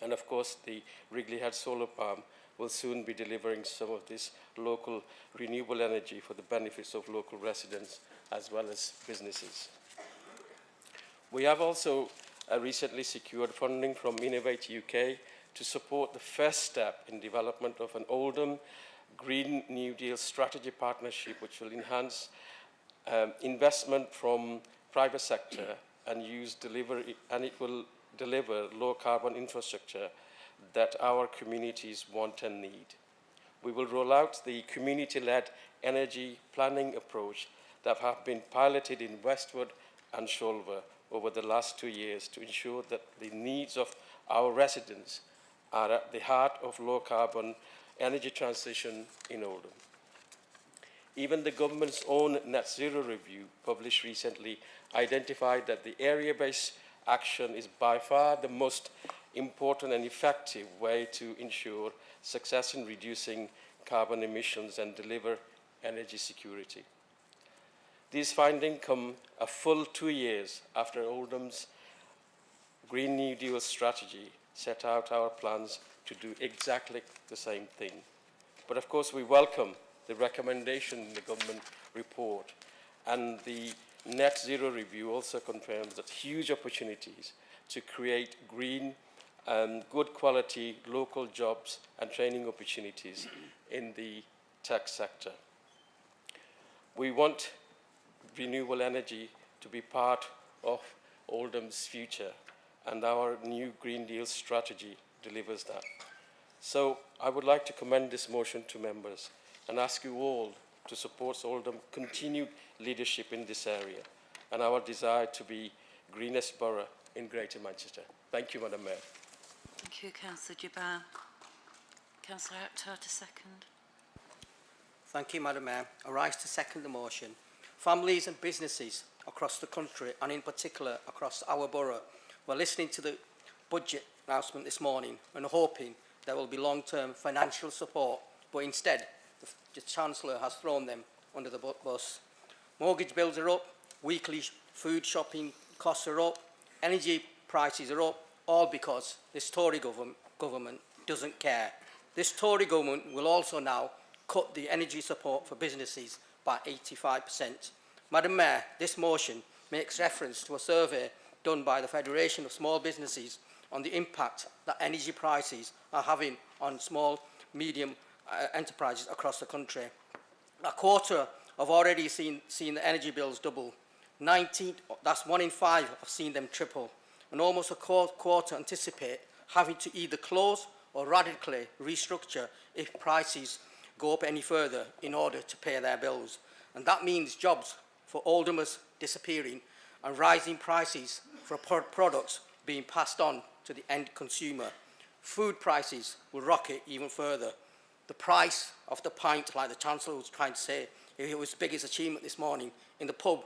And of course, the Wrigley Head solar farm will soon be delivering some of this local renewable energy for the benefits of local residents as well as businesses. We have also recently secured funding from Innovate UK to support the first step in development of an Oldham Green New Deal strategy partnership, which will enhance investment from private sector and it will deliver low carbon infrastructure that our communities want and need. We will roll out the community-led energy planning approach that have been piloted in Westwood and Shoulder over the last 2 years to ensure that the needs of our residents are at the heart of low carbon energy transition in Oldham. Even the government's own net zero review published recently identified that the area-based action is by far the most important and effective way to ensure success in reducing carbon emissions and deliver energy security. These findings come a full 2 years after Oldham's Green New Deal strategy set out our plans to do exactly the same thing. But of course, we welcome the recommendation in the government report, and the net zero review also confirms that huge opportunities to create green and good quality local jobs and training opportunities in the tech sector. We want renewable energy to be part of Oldham's future, and our new Green Deal strategy delivers that. So I would like to commend this motion to members and ask you all to support Oldham's continued leadership in this area and our desire to be greenest borough in Greater Manchester. Thank you, Madam Mayor. Thank you, Councillor Jabbar. Councillor Akhtar to second. Thank you, Madam Mayor. I rise to second the motion. Families and businesses across the country, and in particular across our borough, were listening to the budget announcement this morning and hoping there will be long-term financial support, but instead the Chancellor has thrown them under the bus. Mortgage bills are up, weekly food shopping costs are up, energy prices are up, all because this Tory government doesn't care. This Tory government will also now cut the energy support for businesses by 85%. Madam Mayor, this motion makes reference to a survey done by the Federation of Small Businesses on the impact that energy prices are having on small, medium enterprises across the country. A quarter have already seen the energy bills double. 19, that's 1 in 5 have seen them triple. And almost a quarter anticipate having to either close or radically restructure if prices go up any further in order to pay their bills. And that means jobs for Oldhamers disappearing and rising prices for products being passed on to the end consumer. Food prices will rocket even further. The price of the pint, like the Chancellor was trying to say, if it was the biggest achievement this morning in the pub,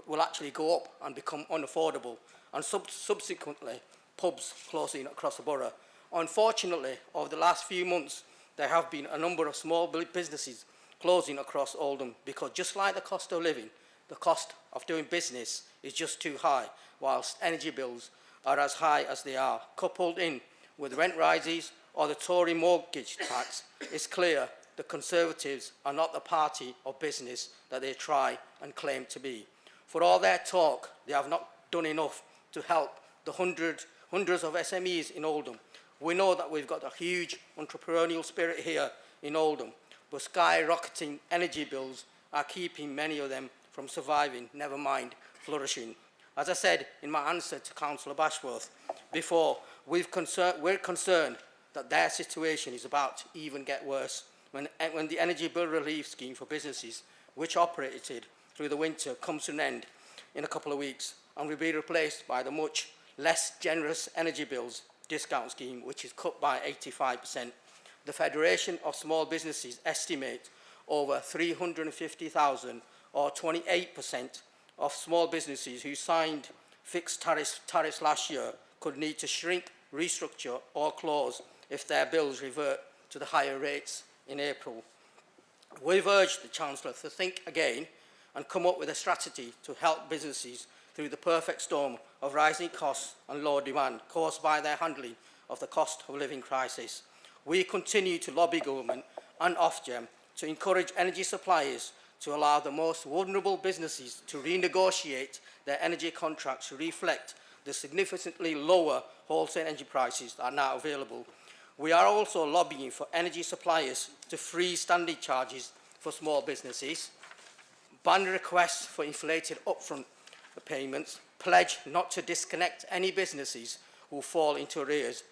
will actually go up and become unaffordable, and subsequently pubs closing across the borough. Unfortunately, over the last few months, there have been a number of small businesses closing across Oldham because, just like the cost of living, the cost of doing business is just too high, whilst energy bills are as high as they are. Coupled in with rent rises or the Tory mortgage tax, it's clear the Conservatives are not the party of business that they try and claim to be. For all their talk, they have not done enough to help the hundreds of SMEs in Oldham. We know that we've got a huge entrepreneurial spirit here in Oldham, but skyrocketing energy bills are keeping many of them from surviving, never mind flourishing. As I said in my answer to Councillor Bashworth before, we're concerned that their situation is about to even get worse when the energy bill relief scheme for businesses, which operated through the winter, comes to an end in a couple of weeks and will be replaced by the much less generous energy bills discount scheme, which is cut by 85%. The Federation of Small Businesses estimate over 350,000 or 28% of small businesses who signed fixed tariffs last year could need to shrink, restructure or close if their bills revert to the higher rates in April. We've urged the Chancellor to think again and come up with a strategy to help businesses through the perfect storm of rising costs and low demand caused by their handling of the cost of living crisis. We continue to lobby government and Ofgem to encourage energy suppliers to allow the most vulnerable businesses to renegotiate their energy contracts to reflect the significantly lower wholesale energy prices that are now available. We are also lobbying for energy suppliers to freeze standing charges for small businesses, ban requests for inflated upfront payments, pledge not to disconnect any businesses who fall into arrears,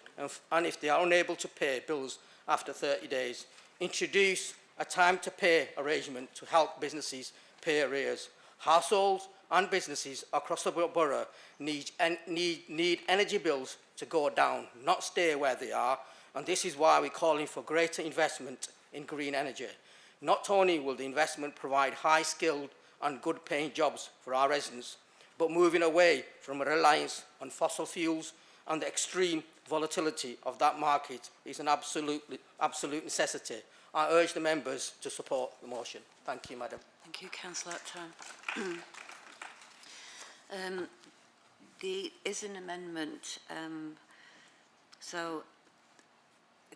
and if they are unable to pay bills after 30 days, introduce a time to pay arrangement to help businesses pay arrears. Households and businesses across the borough need energy bills to go down, not stay where they are, and this is why we're calling for greater investment in green energy. Not only will the investment provide high-skilled and good-paying jobs for our residents, but moving away from a reliance on fossil fuels and the extreme volatility of that market is an absolute necessity. I urge the members to support the motion. Thank you, Madam. Thank you, Councillor Acton. There is an amendment, so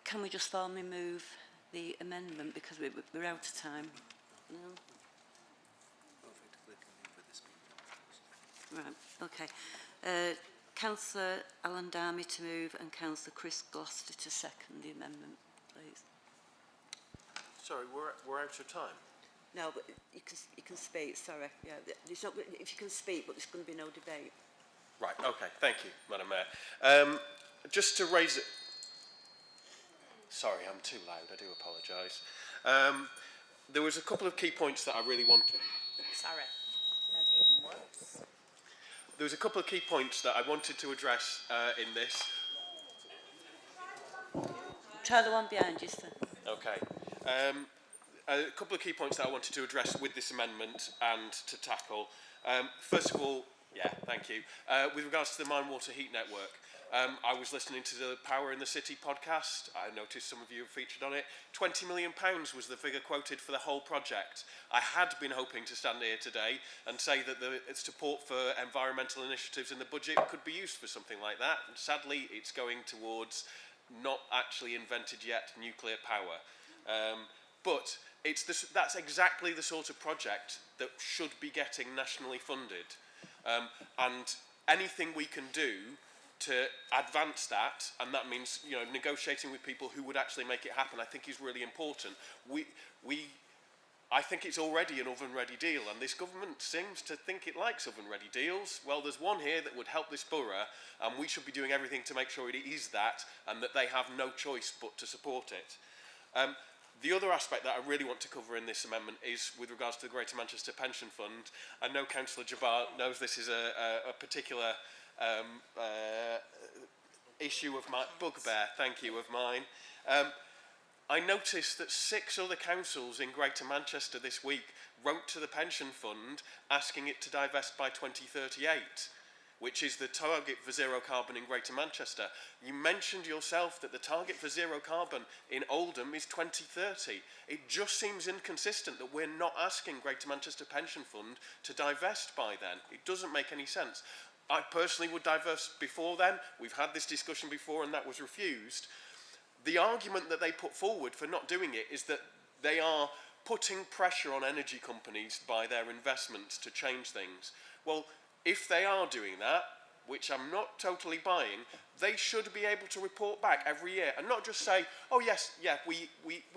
can we just formally move the amendment because we're out of time? No? Right, okay. Councillor Alan Darmy to move and Councillor Chris Gloucester to second the amendment, please. Sorry, we're out of time. No, but you can speak, sorry. Yeah, it's not, if you can speak, but there's going to be no debate. Right, okay, thank you, Madam Mayor. Just to raise it... Sorry, I'm too loud, I do apologise. There was a couple of key points that I really wanted... Sorry, that's even worse. There was a couple of key points that I wanted to address in this. Try the one behind you, sir. Okay. A couple of key points that I wanted to address with this amendment and to tackle. First of all, yeah, thank you. With regards to the Mine Water Heat Network, I was listening to the Power in the City podcast. I noticed some of you have featured on it. £20 million was the figure quoted for the whole project. I had been hoping to stand here today and say that the support for environmental initiatives in the budget could be used for something like that. And sadly, it's going towards not actually invented yet nuclear power. But that's exactly the sort of project that should be getting nationally funded. And anything we can do to advance that, and that means negotiating with people who would actually make it happen, I think is really important. I think it's already an oven-ready deal, and this government seems to think it likes oven-ready deals. Well, there's one here that would help this borough, and we should be doing everything to make sure it is that, and that they have no choice but to support it. The other aspect that I really want to cover in this amendment is with regards to the Greater Manchester Pension Fund. I know Councillor Jabbar knows this is a particular issue of my bugbear, thank you, of mine. I noticed that 6 other councils in Greater Manchester this week wrote to the pension fund asking it to divest by 2038, which is the target for zero carbon in Greater Manchester. You mentioned yourself that the target for zero carbon in Oldham is 2030. It just seems inconsistent that we're not asking Greater Manchester Pension Fund to divest by then. It doesn't make any sense. I personally would divest before then. We've had this discussion before and that was refused. The argument that they put forward for not doing it is that they are putting pressure on energy companies by their investments to change things. Well, if they are doing that, which I'm not totally buying, they should be able to report back every year and not just say, oh yes, yeah, we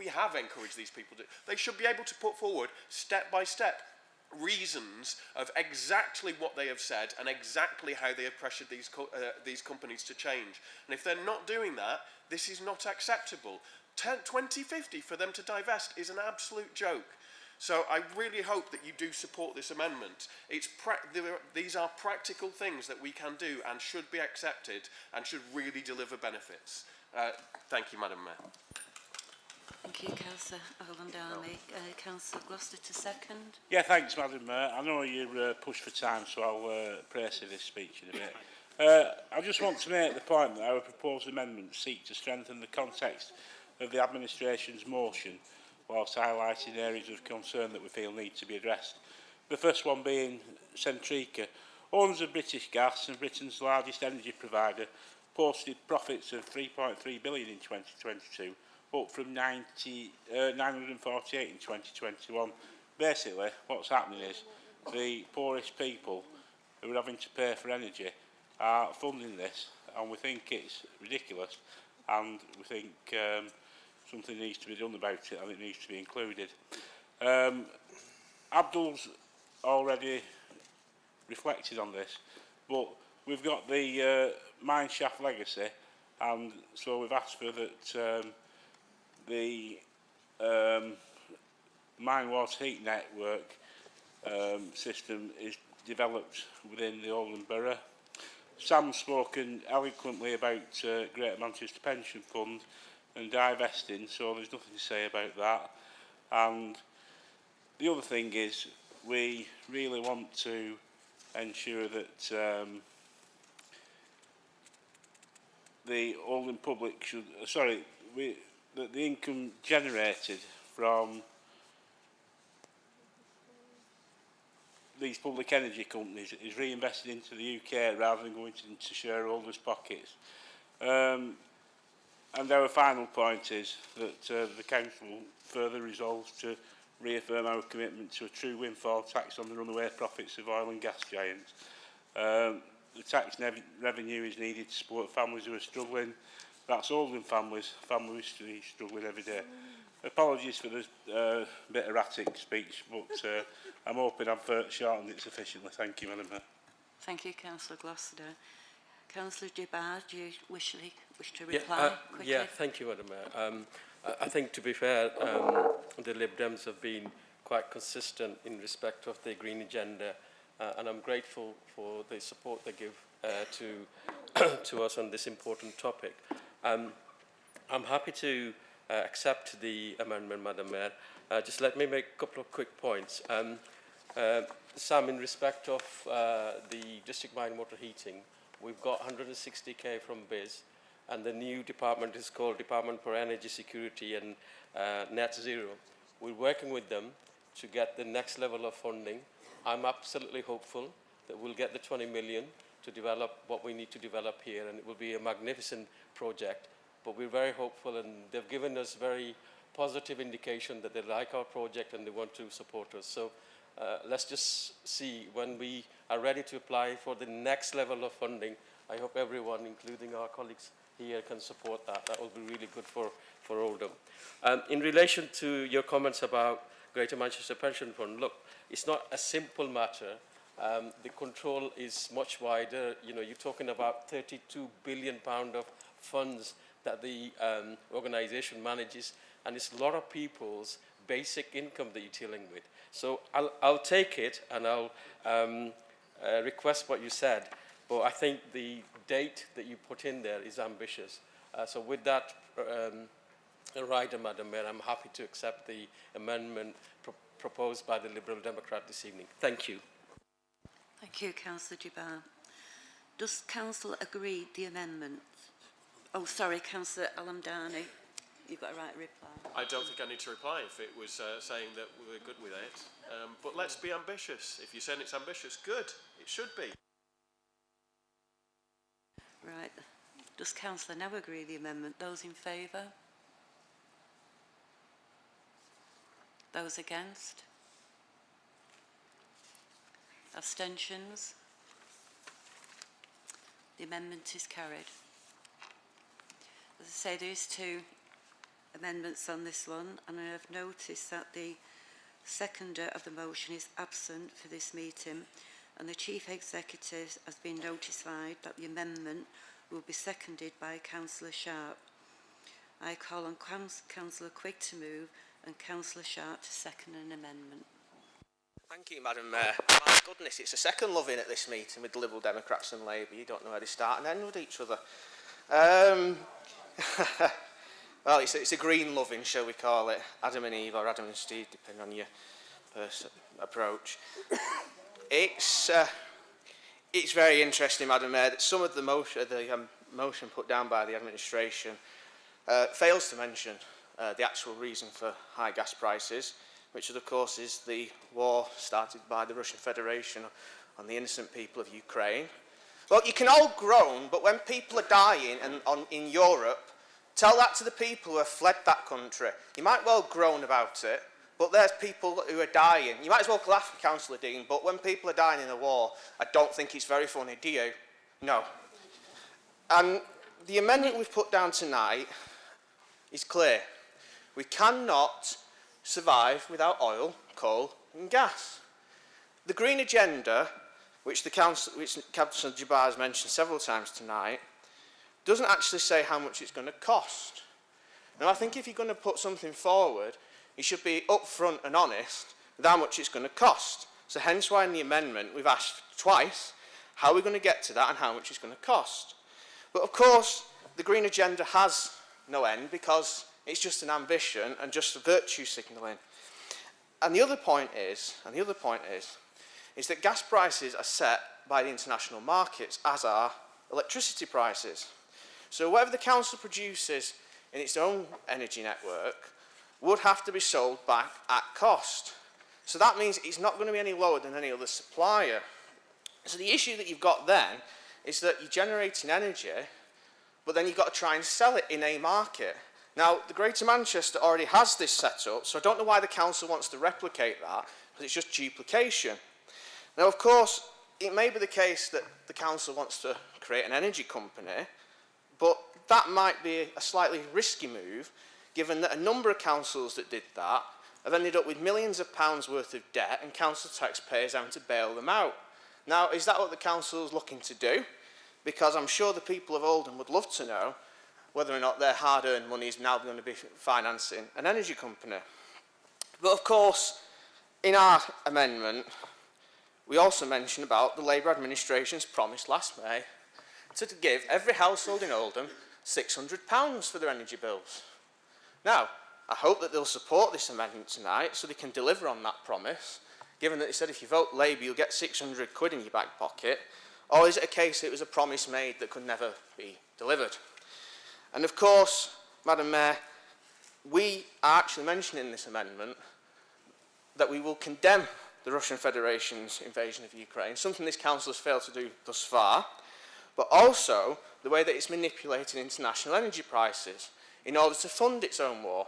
have encouraged these people to. They should be able to put forward step by step reasons of exactly what they have said and exactly how they have pressured these companies to change. And if they're not doing that, this is not acceptable. 2050 for them to divest is an absolute joke. So I really hope that you do support this amendment. These are practical things that we can do and should be accepted and should really deliver benefits. Thank you, Madam Mayor. Thank you, Councillor Oldham. Councillor Gloucester to second. Yeah, thanks, Madam Mayor. I know you're pushed for time, so I'll praise this speech in a bit. I just want to make the point that our proposed amendments seek to strengthen the context of the administration's motion, whilst highlighting areas of concern that we feel need to be addressed. The first one being Centrica. Owners of British Gas and Britain's largest energy provider posted profits of 3.3 billion in 2022, up from 948 in 2021. Basically, what's happening is the poorest people who are having to pay for energy are funding this, and we think it's ridiculous, and we think something needs to be done about it, and it needs to be included. Abdul's already reflected on this, but we've got the mine shaft legacy, and so we've asked for that the mine water heat network system is developed within the Oldham Borough. Sam's spoken eloquently about Greater Manchester Pension Fund and divesting, so there's nothing to say about that. And the other thing is, we really want to ensure that the Oldham public should, that the income generated from these public energy companies is reinvested into the UK rather than going into shareholders' pockets. And our final point is that the Council further resolves to reaffirm our commitment to a true windfall tax on the runaway profits of oil and gas giants. The tax revenue is needed to support families who are struggling. That's Oldham families who are struggling every day. Apologies for the bit erratic speech, but I'm hoping I've shortened it sufficiently. Thank you, Madam Mayor. Thank you, Councillor Gloucester. Councillor Dibard, do you wish to reply quickly? Yeah, thank you, Madam Mayor. I think, to be fair, the Lib Dems have been quite consistent in respect of the Green Agenda, and I'm grateful for the support they give to us on this important topic. I'm happy to accept the amendment, Madam Mayor. Just let me make a couple of quick points. Sam, in respect of the district mine water heating, we've got 160k from BIS, and the new department is called Department for Energy Security and Net Zero. We're working with them to get the next level of funding. I'm absolutely hopeful that we'll get the 20 million to develop what we need to develop here, and it will be a magnificent project. But we're very hopeful, and they've given us very positive indication that they like our project and they want to support us. So let's just see when we are ready to apply for the next level of funding. I hope everyone, including our colleagues here, can support that. That will be really good for Oldham. In relation to your comments about Greater Manchester Pension Fund, look, it's not a simple matter. The control is much wider. You know, you're talking about £32 billion of funds that the organisation manages, and it's a lot of people's basic income that you're dealing with. So I'll take it, and I'll request what you said, but I think the date that you put in there is ambitious. So with that rider, Madam Mayor. I'm happy to accept the amendment proposed by the Liberal Democrat this evening. Thank you. Thank you, Councillor Jabbar. Does Council agree the amendment? Oh, sorry, Councillor Alamdani. You've got a right to reply. I don't think I need to reply if it was saying that we're good with it. But let's be ambitious. If you're saying it's ambitious, good. It should be. Right. Does Councillor now agree the amendment? Those in favour? Those against? Abstentions? The amendment is carried. As I say, there is 2 amendments on this one, and I have noticed that the seconder of the motion is absent for this meeting, and the Chief Executive has been notified that the amendment will be seconded by Councillor Sharp. I call on Councillor Quigg to move and Councillor Sharp to second an amendment. Thank you, Madam Mayor. My goodness, it's a second loving at this meeting with the Liberal Democrats and Labour. You don't know where they start and end with each other. Well, it's a green loving, shall we call it? Adam and Eve or Adam and Steve, depending on your approach. It's very interesting, Madam Mayor, that some of the motion put down by the administration fails to mention the actual reason for high gas prices, which of course is the war started by the Russian Federation on the innocent people of Ukraine. Well, you can all groan, but when people are dying in Europe, tell that to the people who have fled that country. You might well groan about it, but there's people who are dying. You might as well laugh, Councillor Dean, but when people are dying in a war, I don't think it's very funny, do you? No. And the amendment we've put down tonight is clear. We cannot survive without oil, coal and gas. The green agenda, which Councillor Jabbar has mentioned several times tonight, doesn't actually say how much it's going to cost. Now, I think if you're going to put something forward, you should be upfront and honest with how much it's going to cost. So hence why in the amendment we've asked twice how we're going to get to that and how much it's going to cost. But of course, the green agenda has no end because it's just an ambition and just a virtue signalling. And the other point is that gas prices are set by the international markets, as are electricity prices. So whatever the council produces in its own energy network would have to be sold back at cost. So that means it's not going to be any lower than any other supplier. So the issue that you've got then is that you're generating energy, but then you've got to try and sell it in a market. Now, the Greater Manchester already has this set up, so I don't know why the council wants to replicate that, because it's just duplication. Now, of course, it may be the case that the council wants to create an energy company, but that might be a slightly risky move, given that a number of councils that did that have ended up with millions of pounds worth of debt and council taxpayers having to bail them out. Now, is that what the council is looking to do? Because I'm sure the people of Oldham would love to know whether or not their hard-earned money is now going to be financing an energy company. But of course, in our amendment, we also mention about the Labour administration's promise last May to give every household in Oldham £600 for their energy bills. Now, I hope that they'll support this amendment tonight so they can deliver on that promise, given that they said if you vote Labour you'll get 600 quid in your back pocket, or is it a case it was a promise made that could never be delivered? And of course, Madam Mayor, we are actually mentioning in this amendment that we will condemn the Russian Federation's invasion of Ukraine, something this council has failed to do thus far, but also the way that it's manipulating international energy prices in order to fund its own war.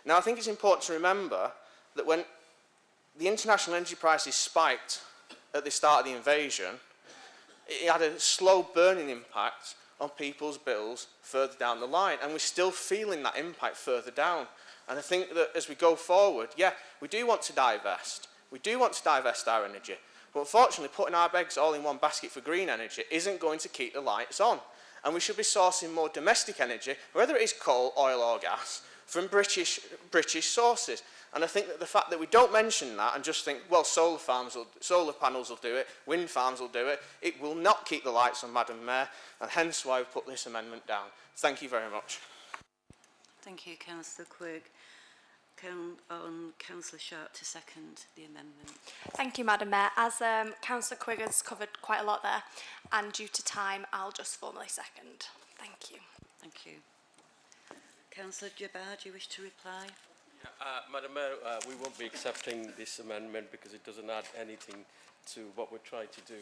Now, I think it's important to remember that when the international energy prices spiked at the start of the invasion, it had a slow burning impact on people's bills further down the line, and we're still feeling that impact further down. And I think that as we go forward, yeah, we do want to divest. We do want to divest our energy. But unfortunately, putting our eggs all in one basket for green energy isn't going to keep the lights on. And we should be sourcing more domestic energy, whether it is coal, oil or gas, from British sources. And I think that the fact that we don't mention that and just think, well, solar panels will do it, wind farms will do it, it will not keep the lights on, Madam Mayor, and hence why we've put this amendment down. Thank you very much. Thank you, Councillor Quigg. Councillor Sharp to second the amendment. Thank you, Madam Mayor. As Councillor Quigg has covered quite a lot there, and due to time, I'll just formally second. Thank you. Thank you. Councillor Jabbar, do you wish to reply? Madam Mayor, we won't be accepting this amendment because it doesn't add anything to what we're trying to do.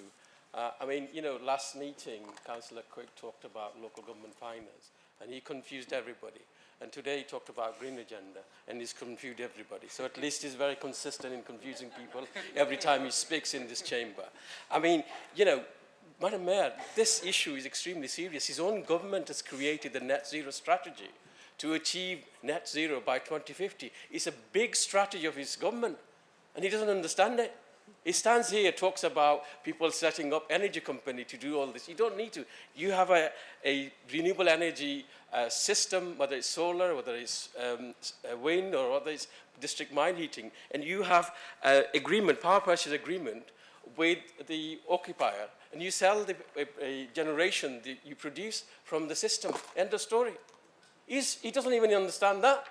I mean, you know, last meeting, Councillor Quigg talked about local government finance, and he confused everybody. And today he talked about green agenda, and he's confused everybody. So at least he's very consistent in confusing people every time he speaks in this chamber. I mean, you know, Madam Mayor, this issue is extremely serious. His own government has created the net zero strategy to achieve net zero by 2050. It's a big strategy of his government, and he doesn't understand it. He stands here, talks about people setting up energy company to do all this. You don't need to. You have a renewable energy system, whether it's solar, whether it's wind, or whether it's district mine heating, and you have agreement, power purchase agreement with the occupier, and you sell the generation that you produce from the system. End of story. He doesn't even understand that.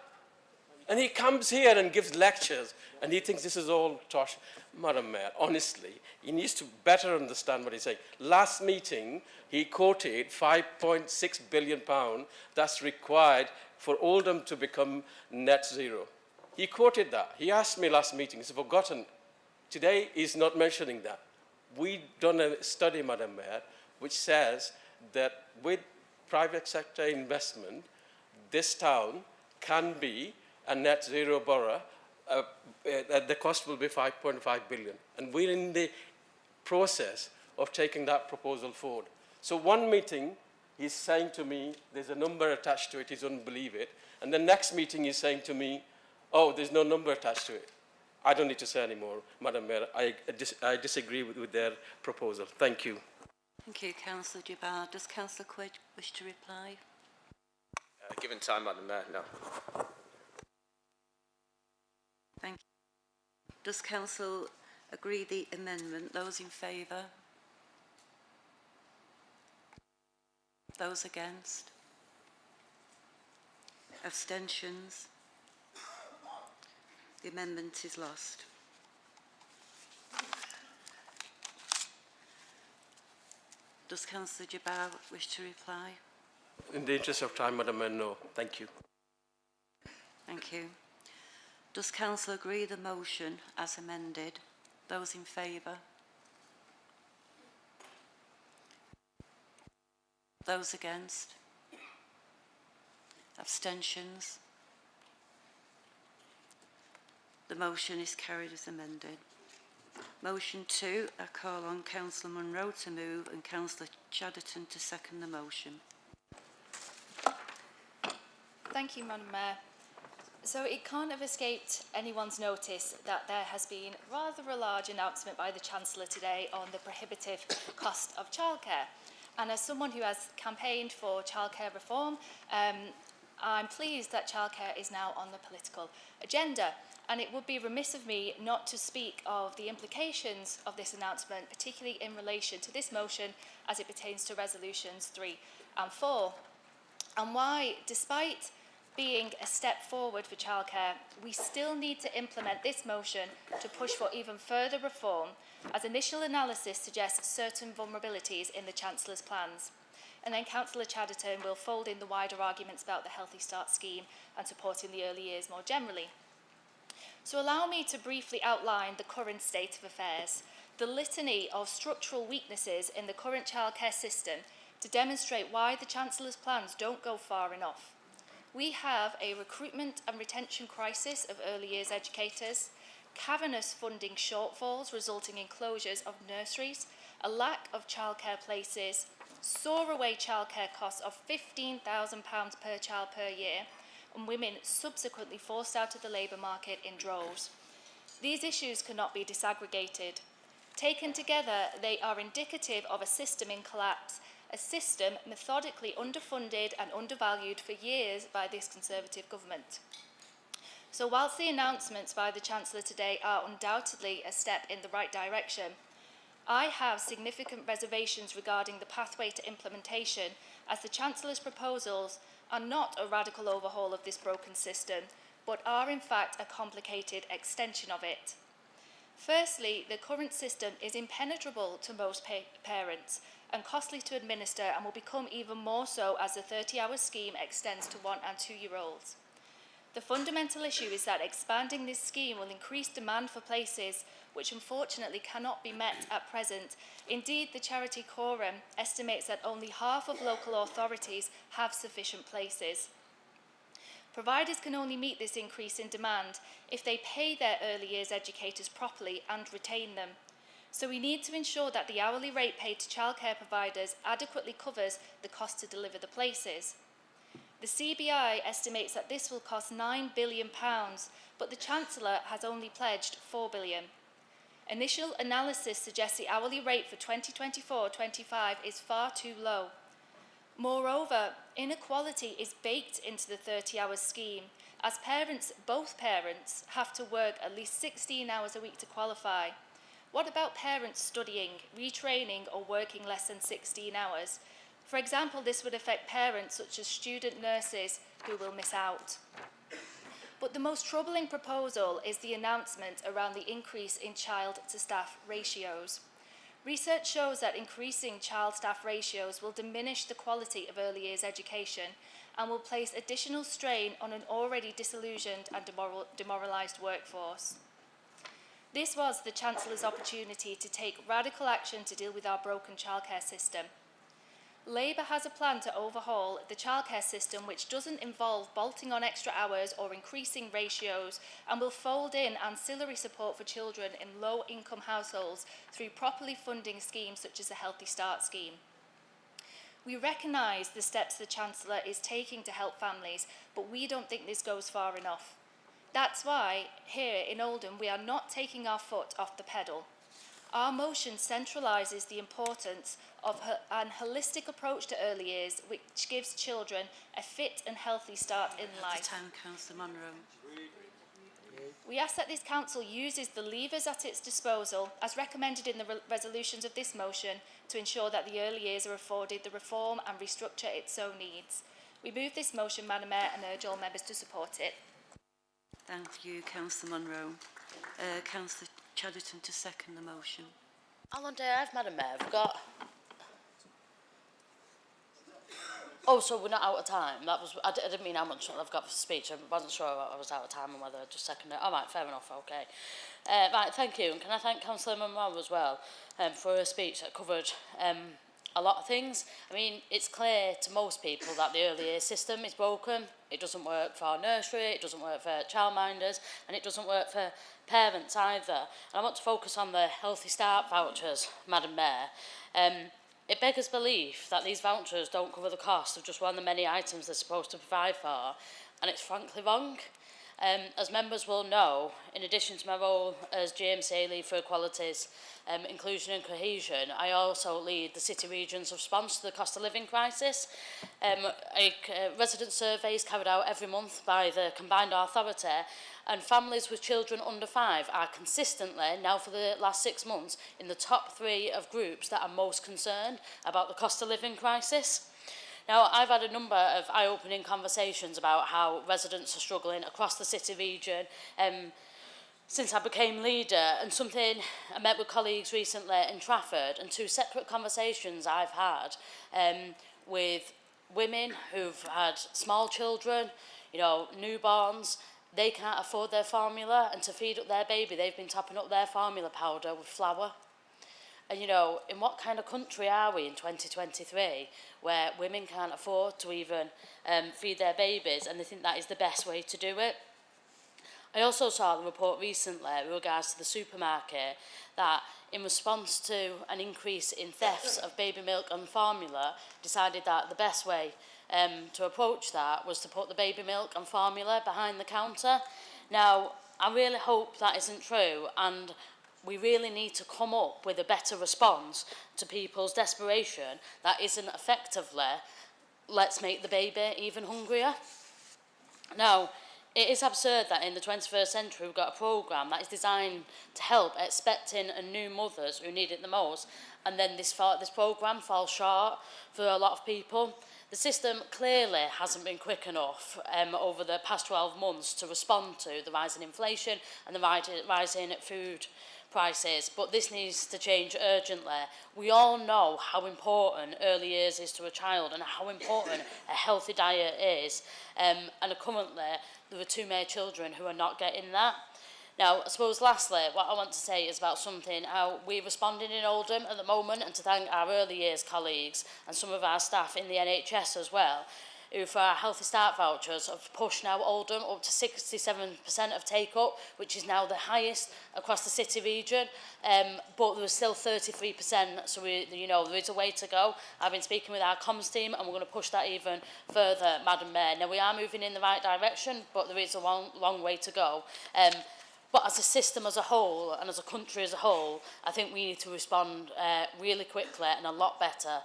And he comes here and gives lectures, and he thinks this is all tosh. Madam Mayor, honestly, he needs to better understand what he's saying. Last meeting, he quoted £5.6 billion that's required for Oldham to become net zero. He quoted that. He asked me last meeting, he's forgotten. Today, he's not mentioning that. We've done a study, Madam Mayor, which says that with private sector investment, this town can be a net zero borough. The cost will be 5.5 billion. And we're in the process of taking that proposal forward. So one meeting, he's saying to me, there's a number attached to it, he doesn't believe it. And the next meeting, he's saying to me, oh, there's no number attached to it. I don't need to say anymore, Madam Mayor. I disagree with their proposal. Thank you. Thank you, Councillor Jabbar. Does Councillor Quigg wish to reply? Given time, Madam Mayor, no. Thank you. Does Council agree the amendment? Those in favour? Those against? Abstentions? The amendment is lost. Does Councillor Jabbar wish to reply? In the interest of time, Madam Mayor, no. Thank you. Thank you. Does Council agree the motion as amended? Those in favour? Those against? Abstentions? The motion is carried as amended. Motion 2, I call on Councillor Munro to move and Councillor Chatterton to second the motion. Thank you, Madam Mayor. So it can't have escaped anyone's notice that there has been rather a large announcement by the Chancellor today on the prohibitive cost of childcare. And as someone who has campaigned for childcare reform, I'm pleased that childcare is now on the political agenda. And it would be remiss of me not to speak of the implications of this announcement, particularly in relation to this motion as it pertains to resolutions 3 and 4. And why, despite being a step forward for childcare, we still need to implement this motion to push for even further reform, as initial analysis suggests certain vulnerabilities in the Chancellor's plans. And then Councillor Chatterton will fold in the wider arguments about the Healthy Start scheme and supporting the early years more generally. So allow me to briefly outline the current state of affairs, the litany of structural weaknesses in the current childcare system to demonstrate why the Chancellor's plans don't go far enough. We have a recruitment and retention crisis of early years educators, cavernous funding shortfalls resulting in closures of nurseries, a lack of childcare places, soar-away childcare costs of £15,000 per child per year, and women subsequently forced out of the labour market in droves. These issues cannot be disaggregated. Taken together, they are indicative of a system in collapse, a system methodically underfunded and undervalued for years by this Conservative government. So whilst the announcements by the Chancellor today are undoubtedly a step in the right direction, I have significant reservations regarding the pathway to implementation, as the Chancellor's proposals are not a radical overhaul of this broken system, but are in fact a complicated extension of it. Firstly, the current system is impenetrable to most parents and costly to administer, and will become even more so as the 30-hour scheme extends to 1- and 2-year-olds. The fundamental issue is that expanding this scheme will increase demand for places which unfortunately cannot be met at present. Indeed, the charity Quorum estimates that only half of local authorities have sufficient places. Providers can only meet this increase in demand if they pay their early years educators properly and retain them. So we need to ensure that the hourly rate paid to childcare providers adequately covers the cost to deliver the places. The CBI estimates that this will cost £9 billion, but the Chancellor has only pledged £4 billion. Initial analysis suggests the hourly rate for 2024-25 is far too low. Moreover, inequality is baked into the 30-hour scheme, as both parents, have to work at least 16 hours a week to qualify. What about parents studying, retraining, or working less than 16 hours? For example, this would affect parents such as student nurses who will miss out. But the most troubling proposal is the announcement around the increase in child-to-staff ratios. Research shows that increasing child-staff ratios will diminish the quality of early years education and will place additional strain on an already disillusioned and demoralised workforce. This was the Chancellor's opportunity to take radical action to deal with our broken childcare system. Labour has a plan to overhaul the childcare system which doesn't involve bolting on extra hours or increasing ratios, and will fold in ancillary support for children in low-income households through properly funding schemes such as the Healthy Start scheme. We recognise the steps the Chancellor is taking to help families, but we don't think this goes far enough. That's why, here in Oldham, we are not taking our foot off the pedal. Our motion centralises the importance of an holistic approach to early years, which gives children a fit and healthy start in life. Councillor Monroe. We ask that this council uses the levers at its disposal, as recommended in the resolutions of this motion, to ensure that the early years are afforded the reform and restructure it so needs. We move this motion, Madam Mayor, and urge all members to support it. Thank you, Councillor Monroe. Councillor Chadderton to second the motion. How long do I have, Madam Mayor? We've got... Oh, so we're not out of time. I didn't mean how much I've got for speech. I wasn't sure I was out of time and whether I just seconded it. All right, fair enough, okay. Right, thank you. And can I thank Councillor Monroe as well for her speech that covered a lot of things. I mean, it's clear to most people that the early years system is broken. It doesn't work for our nursery, it doesn't work for childminders, and it doesn't work for parents either. And I want to focus on the Healthy Start vouchers, Madam Mayor. It beggars belief that these vouchers don't cover the cost of just one of the many items they're supposed to provide for, and it's frankly wrong. As members will know, in addition to my role as GMC Lead for Equalities, Inclusion and Cohesion, I also lead the City Region's response to the cost of living crisis. A resident survey is carried out every month by the Combined Authority, and families with children under 5 are consistently, now for the last 6 months, in the top 3 of groups that are most concerned about the cost of living crisis. Now, I've had a number of eye-opening conversations about how residents are struggling across the city region since I became leader, and something I met with colleagues recently in Trafford, and 2 separate conversations I've had with women who've had small children, you know, newborns. They can't afford their formula, and to feed up their baby, they've been topping up their formula powder with flour. And, you know, in what kind of country are we in 2023 where women can't afford to even feed their babies, and they think that is the best way to do it? I also saw the report recently with regards to the supermarket that in response to an increase in thefts of baby milk and formula, decided that the best way to approach that was to put the baby milk and formula behind the counter. Now, I really hope that isn't true, and we really need to come up with a better response to people's desperation that isn't effectively, let's make the baby even hungrier. Now, it is absurd that in the 21st century we've got a programme that is designed to help expecting and new mothers who need it the most, and then this programme falls short for a lot of people. The system clearly hasn't been quick enough over the past 12 months to respond to the rise in inflation and the rise in food prices, but this needs to change urgently. We all know how important early years is to a child and how important a healthy diet is, and currently there are 2 male children who are not getting that. Now, I suppose lastly, what I want to say is about something how we're responding in Oldham at the moment, and to thank our early years colleagues and some of our staff in the NHS as well, who for our Healthy Start vouchers have pushed now Oldham up to 67% of take-up, which is now the highest across the city region, but there's still 33%, so you know, there is a way to go. I've been speaking with our comms team and we're going to push that even further, Madam Mayor. Now, we are moving in the right direction, but there is a long way to go. But as a system as a whole and as a country as a whole, I think we need to respond really quickly and a lot better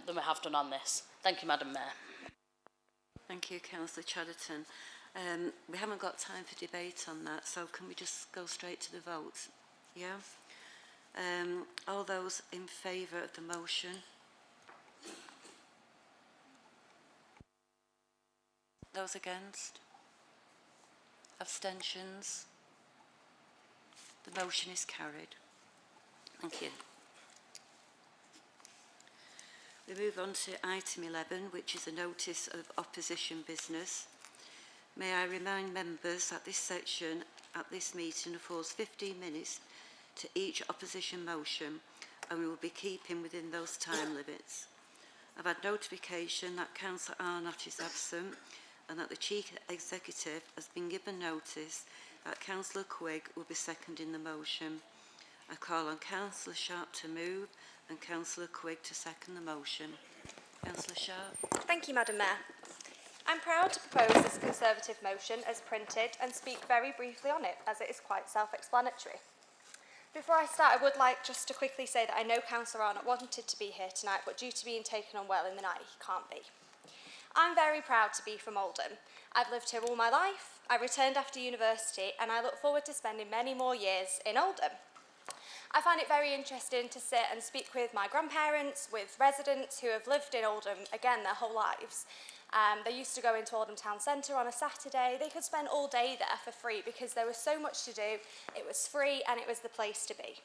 than we have done on this. Thank you, Madam Mayor. Thank you, Councillor Chatterton. We haven't got time for debate on that, so can we just go straight to the vote? Yeah? All those in favour of the motion? Those against? Abstentions? The motion is carried. Thank you. We move on to item 11, which is a notice of opposition business. May I remind members that this section at this meeting affords 15 minutes to each opposition motion, and we will be keeping within those time limits. I've had notification that Councillor Arnott is absent and that the Chief Executive has been given notice that Councillor Quigg will be seconding the motion. I call on Councillor Sharp to move and Councillor Quigg to second the motion. Councillor Sharp. Thank you, Madam Mayor. I'm proud to propose this Conservative motion as printed and speak very briefly on it, as it is quite self-explanatory. Before I start, I would like just to quickly say that I know Councillor Arnott wanted to be here tonight, but due to being taken on well in the night, he can't be. I'm very proud to be from Oldham. I've lived here all my life, I returned after university, and I look forward to spending many more years in Oldham. I find it very interesting to sit and speak with my grandparents, with residents who have lived in Oldham, again, their whole lives. They used to go into Oldham Town Centre on a Saturday. They could spend all day there for free because there was so much to do, it was free and it was the place to be.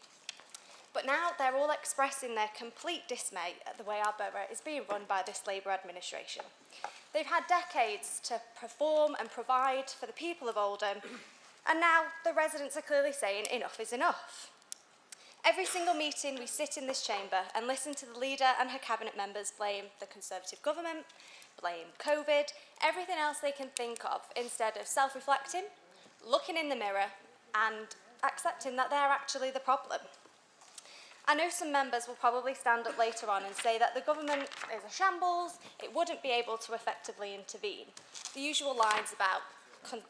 But now they're all expressing their complete dismay at the way our borough is being run by this Labour administration. They've had decades to perform and provide for the people of Oldham, and now the residents are clearly saying enough is enough. Every single meeting we sit in this chamber and listen to the leader and her cabinet members blame the Conservative government, blame COVID, everything else they can think of, instead of self-reflecting, looking in the mirror and accepting that they're actually the problem. I know some members will probably stand up later on and say that the government is a shambles, it wouldn't be able to effectively intervene. The usual lines about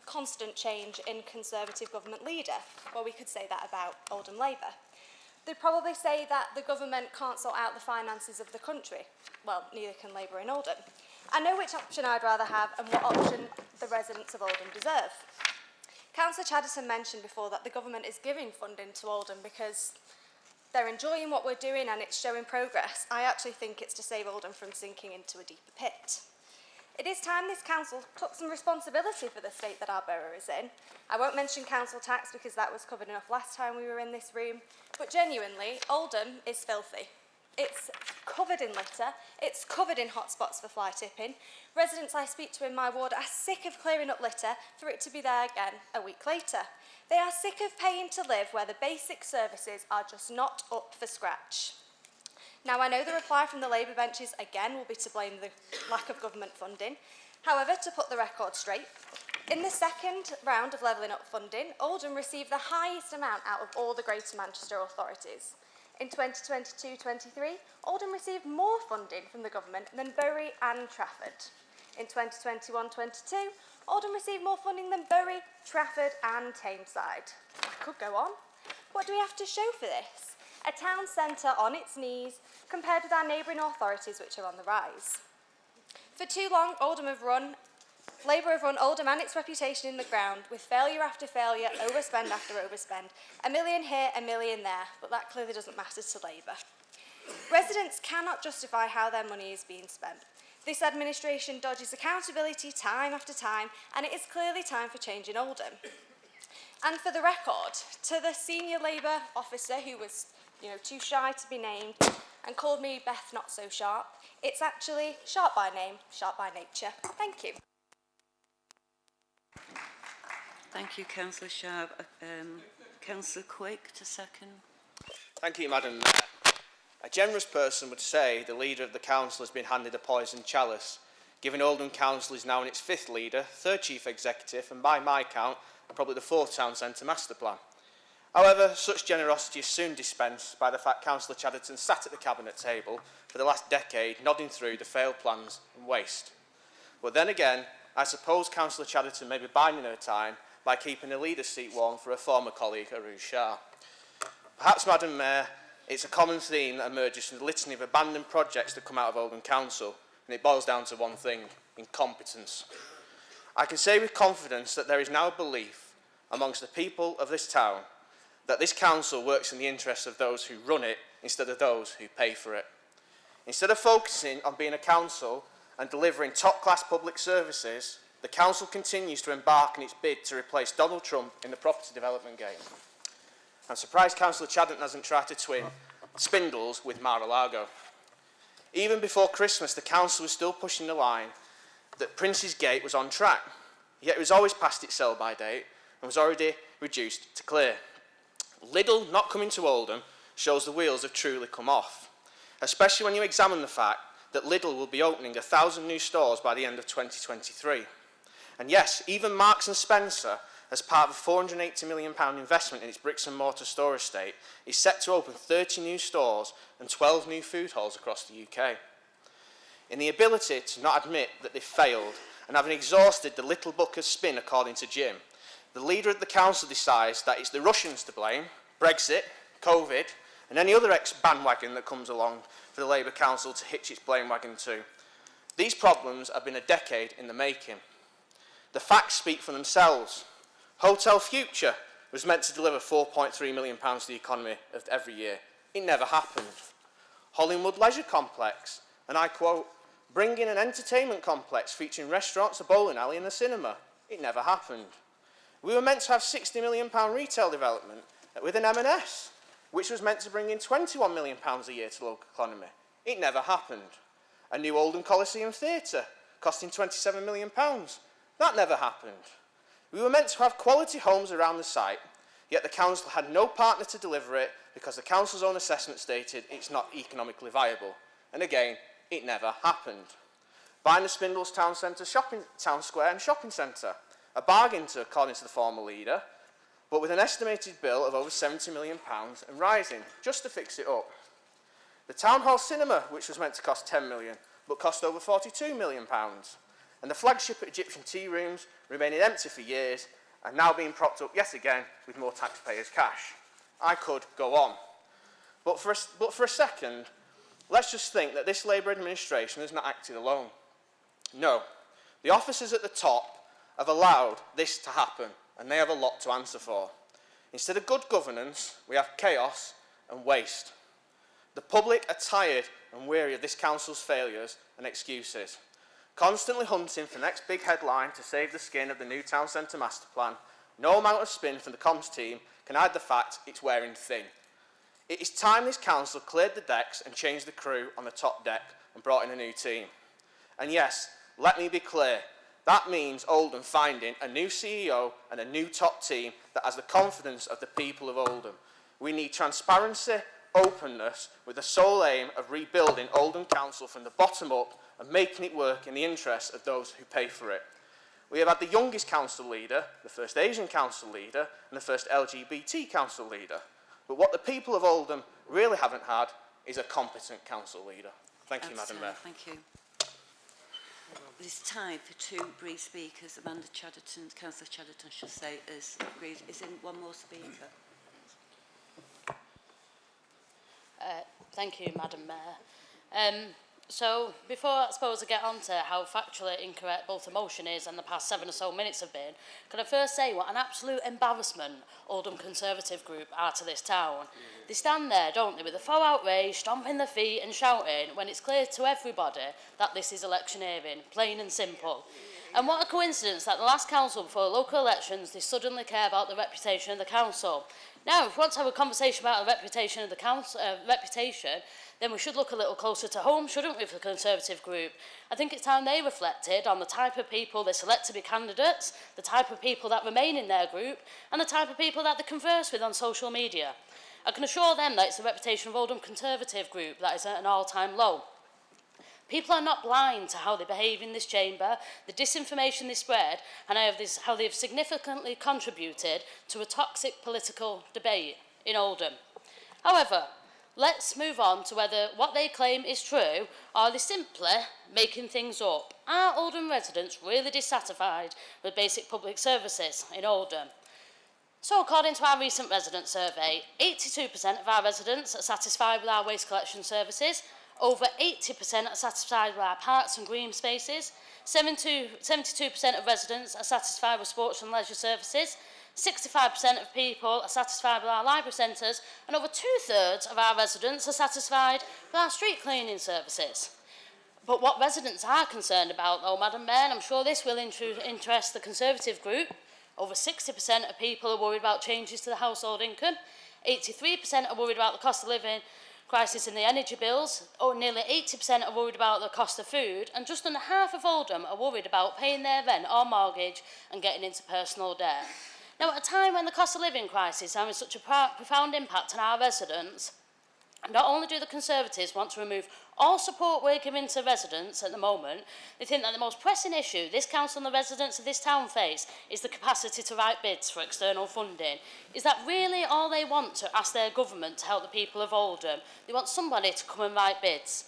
constant change in Conservative government leader. Well, we could say that about Oldham Labour. They'd probably say that the government can't sort out the finances of the country. Well, neither can Labour in Oldham. I know which option I'd rather have and what option the residents of Oldham deserve. Councillor Chatterton mentioned before that the government is giving funding to Oldham because they're enjoying what we're doing and it's showing progress. I actually think it's to save Oldham from sinking into a deeper pit. It is time this council took some responsibility for the state that our borough is in. I won't mention council tax because that was covered enough last time we were in this room, but genuinely, Oldham is filthy. It's covered in litter, it's covered in hotspots for fly tipping. Residents I speak to in my ward are sick of clearing up litter for it to be there again a week later. They are sick of paying to live where the basic services are just not up for scratch. Now, I know the reply from the Labour benches again will be to blame the lack of government funding. However, to put the record straight, in the second round of Levelling Up funding, Oldham received the highest amount out of all the Greater Manchester authorities. In 2022-23, Oldham received more funding from the government than Bury and Trafford. In 2021-22, Oldham received more funding than Bury, Trafford and Tameside. I could go on. What do we have to show for this? A town centre on its knees compared with our neighbouring authorities which are on the rise. For too long, Labour have run Oldham and its reputation in the ground with failure after failure, overspend after overspend. $1 million here, $1 million there, but that clearly doesn't matter to Labour. Residents cannot justify how their money is being spent. This administration dodges accountability time after time, and it is clearly time for change in Oldham. And for the record, to the senior Labour officer who was, too shy to be named and called me Beth Not So Sharp, it's actually sharp by name, sharp by nature. Thank you. Thank you, Councillor Sharp. Councillor Quick to second. Thank you, Madam Mayor. A generous person would say the leader of the council has been handed a poisoned chalice, given Oldham Council is now in its 5th leader, 3rd chief executive, and by my count, probably the 4th town centre master plan. However, such generosity is soon dispensed by the fact Councillor Chatterton sat at the cabinet table for the last decade, nodding through the failed plans and waste. But then again, I suppose Councillor Chatterton may be biding her time by keeping a leader's seat warm for her former colleague, Arun Shah. Perhaps, Madam Mayor, it's a common theme that emerges from the litany of abandoned projects that come out of Oldham Council, and it boils down to one thing: incompetence. I can say with confidence that there is now a belief amongst the people of this town that this council works in the interests of those who run it instead of those who pay for it. Instead of focusing on being a council and delivering top-class public services, the council continues to embark on its bid to replace Donald Trump in the property development game. I'm surprised Councillor Chadden hasn't tried to twin Spindles with Mar-a-Lago. Even before Christmas, the council was still pushing the line that Prince's Gate was on track, yet it was always past its sell-by date and was already reduced to clear. Lidl not coming to Oldham shows the wheels have truly come off, especially when you examine the fact that Lidl will be opening 1,000 new stores by the end of 2023. And yes, even Marks & Spencer, as part of a £480 million investment in its bricks and mortar store estate, is set to open 30 new stores and 12 new food halls across the UK. In the ability to not admit that they failed and having exhausted the little book of spin according to Jim, the leader of the council decides that it's the Russians to blame, Brexit, COVID, and any other ex-bandwagon that comes along for the Labour Council to hitch its blame wagon to. These problems have been a decade in the making. The facts speak for themselves. Hotel Future was meant to deliver £4.3 million to the economy every year. It never happened. Hollingwood Leisure Complex, and I quote, bringing an entertainment complex featuring restaurants, a bowling alley and a cinema. It never happened. We were meant to have £60 million retail development with an M&S, which was meant to bring in £21 million a year to the local economy. It never happened. A new Oldham Coliseum Theatre, costing £27 million. That never happened. We were meant to have quality homes around the site, yet the council had no partner to deliver it because the council's own assessment stated it's not economically viable. And again, it never happened. Buying the Spindles Town Centre Town Square and Shopping Centre, a bargain according to the former leader, but with an estimated bill of over £70 million and rising, just to fix it up. The Town Hall Cinema, which was meant to cost £10 million, but cost over £42 million. And the flagship Egyptian tea rooms remaining empty for years and now being propped up yet again with more taxpayers' cash. I could go on. But for a second, let's just think that this Labour administration has not acted alone. No, the officers at the top have allowed this to happen, and they have a lot to answer for. Instead of good governance, we have chaos and waste. The public are tired and weary of this council's failures and excuses, constantly hunting for the next big headline to save the skin of the new town centre master plan. No amount of spin from the comms team can hide the fact it's wearing thin. It is time this council cleared the decks and changed the crew on the top deck and brought in a new team. And yes, let me be clear, that means Oldham finding a new CEO and a new top team that has the confidence of the people of Oldham. We need transparency, openness, with the sole aim of rebuilding Oldham Council from the bottom up and making it work in the interests of those who pay for it. We have had the youngest council leader, the first Asian council leader, and the first LGBT council leader. But what the people of Oldham really haven't had is a competent council leader. Thank you, Madam Mayor. Thank you. It's time for two brief speakers. Amanda Chatterton, Councillor Chatterton, should say, is in one more speaker. Thank you, Madam Mayor. So, before I suppose I get on to how factually incorrect both the motion is and the past 7 or so minutes have been, can I first say what an absolute embarrassment Oldham Conservative Group are to this town. They stand there, don't they, with a full outrage, stomping their feet and shouting when it's clear to everybody that this is electioneering, plain and simple. And what a coincidence that the last council before local elections, they suddenly care about the reputation of the council. Now, if we want to have a conversation about the reputation of the council, then we should look a little closer to home, shouldn't we, for the Conservative group? I think it's time they reflected on the type of people they select to be candidates, the type of people that remain in their group, and the type of people that they converse with on social media. I can assure them that it's the reputation of Oldham Conservative group that is at an all-time low. People are not blind to how they behave in this chamber, the disinformation they spread, and how they've significantly contributed to a toxic political debate in Oldham. However, let's move on to whether what they claim is true, or are they simply making things up. Are Oldham residents really dissatisfied with basic public services in Oldham? So, according to our recent resident survey, 82% of our residents are satisfied with our waste collection services, over 80% are satisfied with our parks and green spaces, 72% of residents are satisfied with sports and leisure services, 65% of people are satisfied with our library centres, and over 2/3 of our residents are satisfied with our street cleaning services. But what residents are concerned about, though, Madam Mayor, and I'm sure this will interest the Conservative group, over 60% of people are worried about changes to the household income, 83% are worried about the cost of living crisis in the energy bills, nearly 80% are worried about the cost of food, and just under half of Oldham are worried about paying their rent or mortgage and getting into personal debt. Now, at a time when the cost of living crisis is having such a profound impact on our residents, not only do the Conservatives want to remove all support we're giving to residents at the moment, they think that the most pressing issue this council and the residents of this town face is the capacity to write bids for external funding. Is that really all they want to ask their government to help the people of Oldham? They want somebody to come and write bids.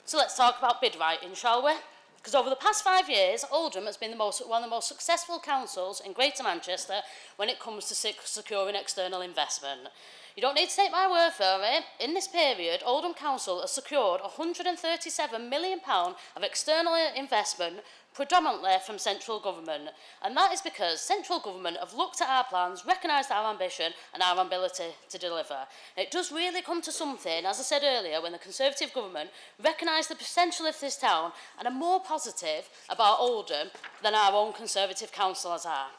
So let's talk about bid writing, shall we? Because over the past 5 years, Oldham has been one of the most successful councils in Greater Manchester when it comes to securing external investment. You don't need to take my word for it. In this period, Oldham Council has secured £137 million of external investment, predominantly from central government. And that is because central government have looked at our plans, recognised our ambition and our ability to deliver. It does really come to something, as I said earlier, when the Conservative government recognise the potential of this town and are more positive about Oldham than our own Conservative councillors are.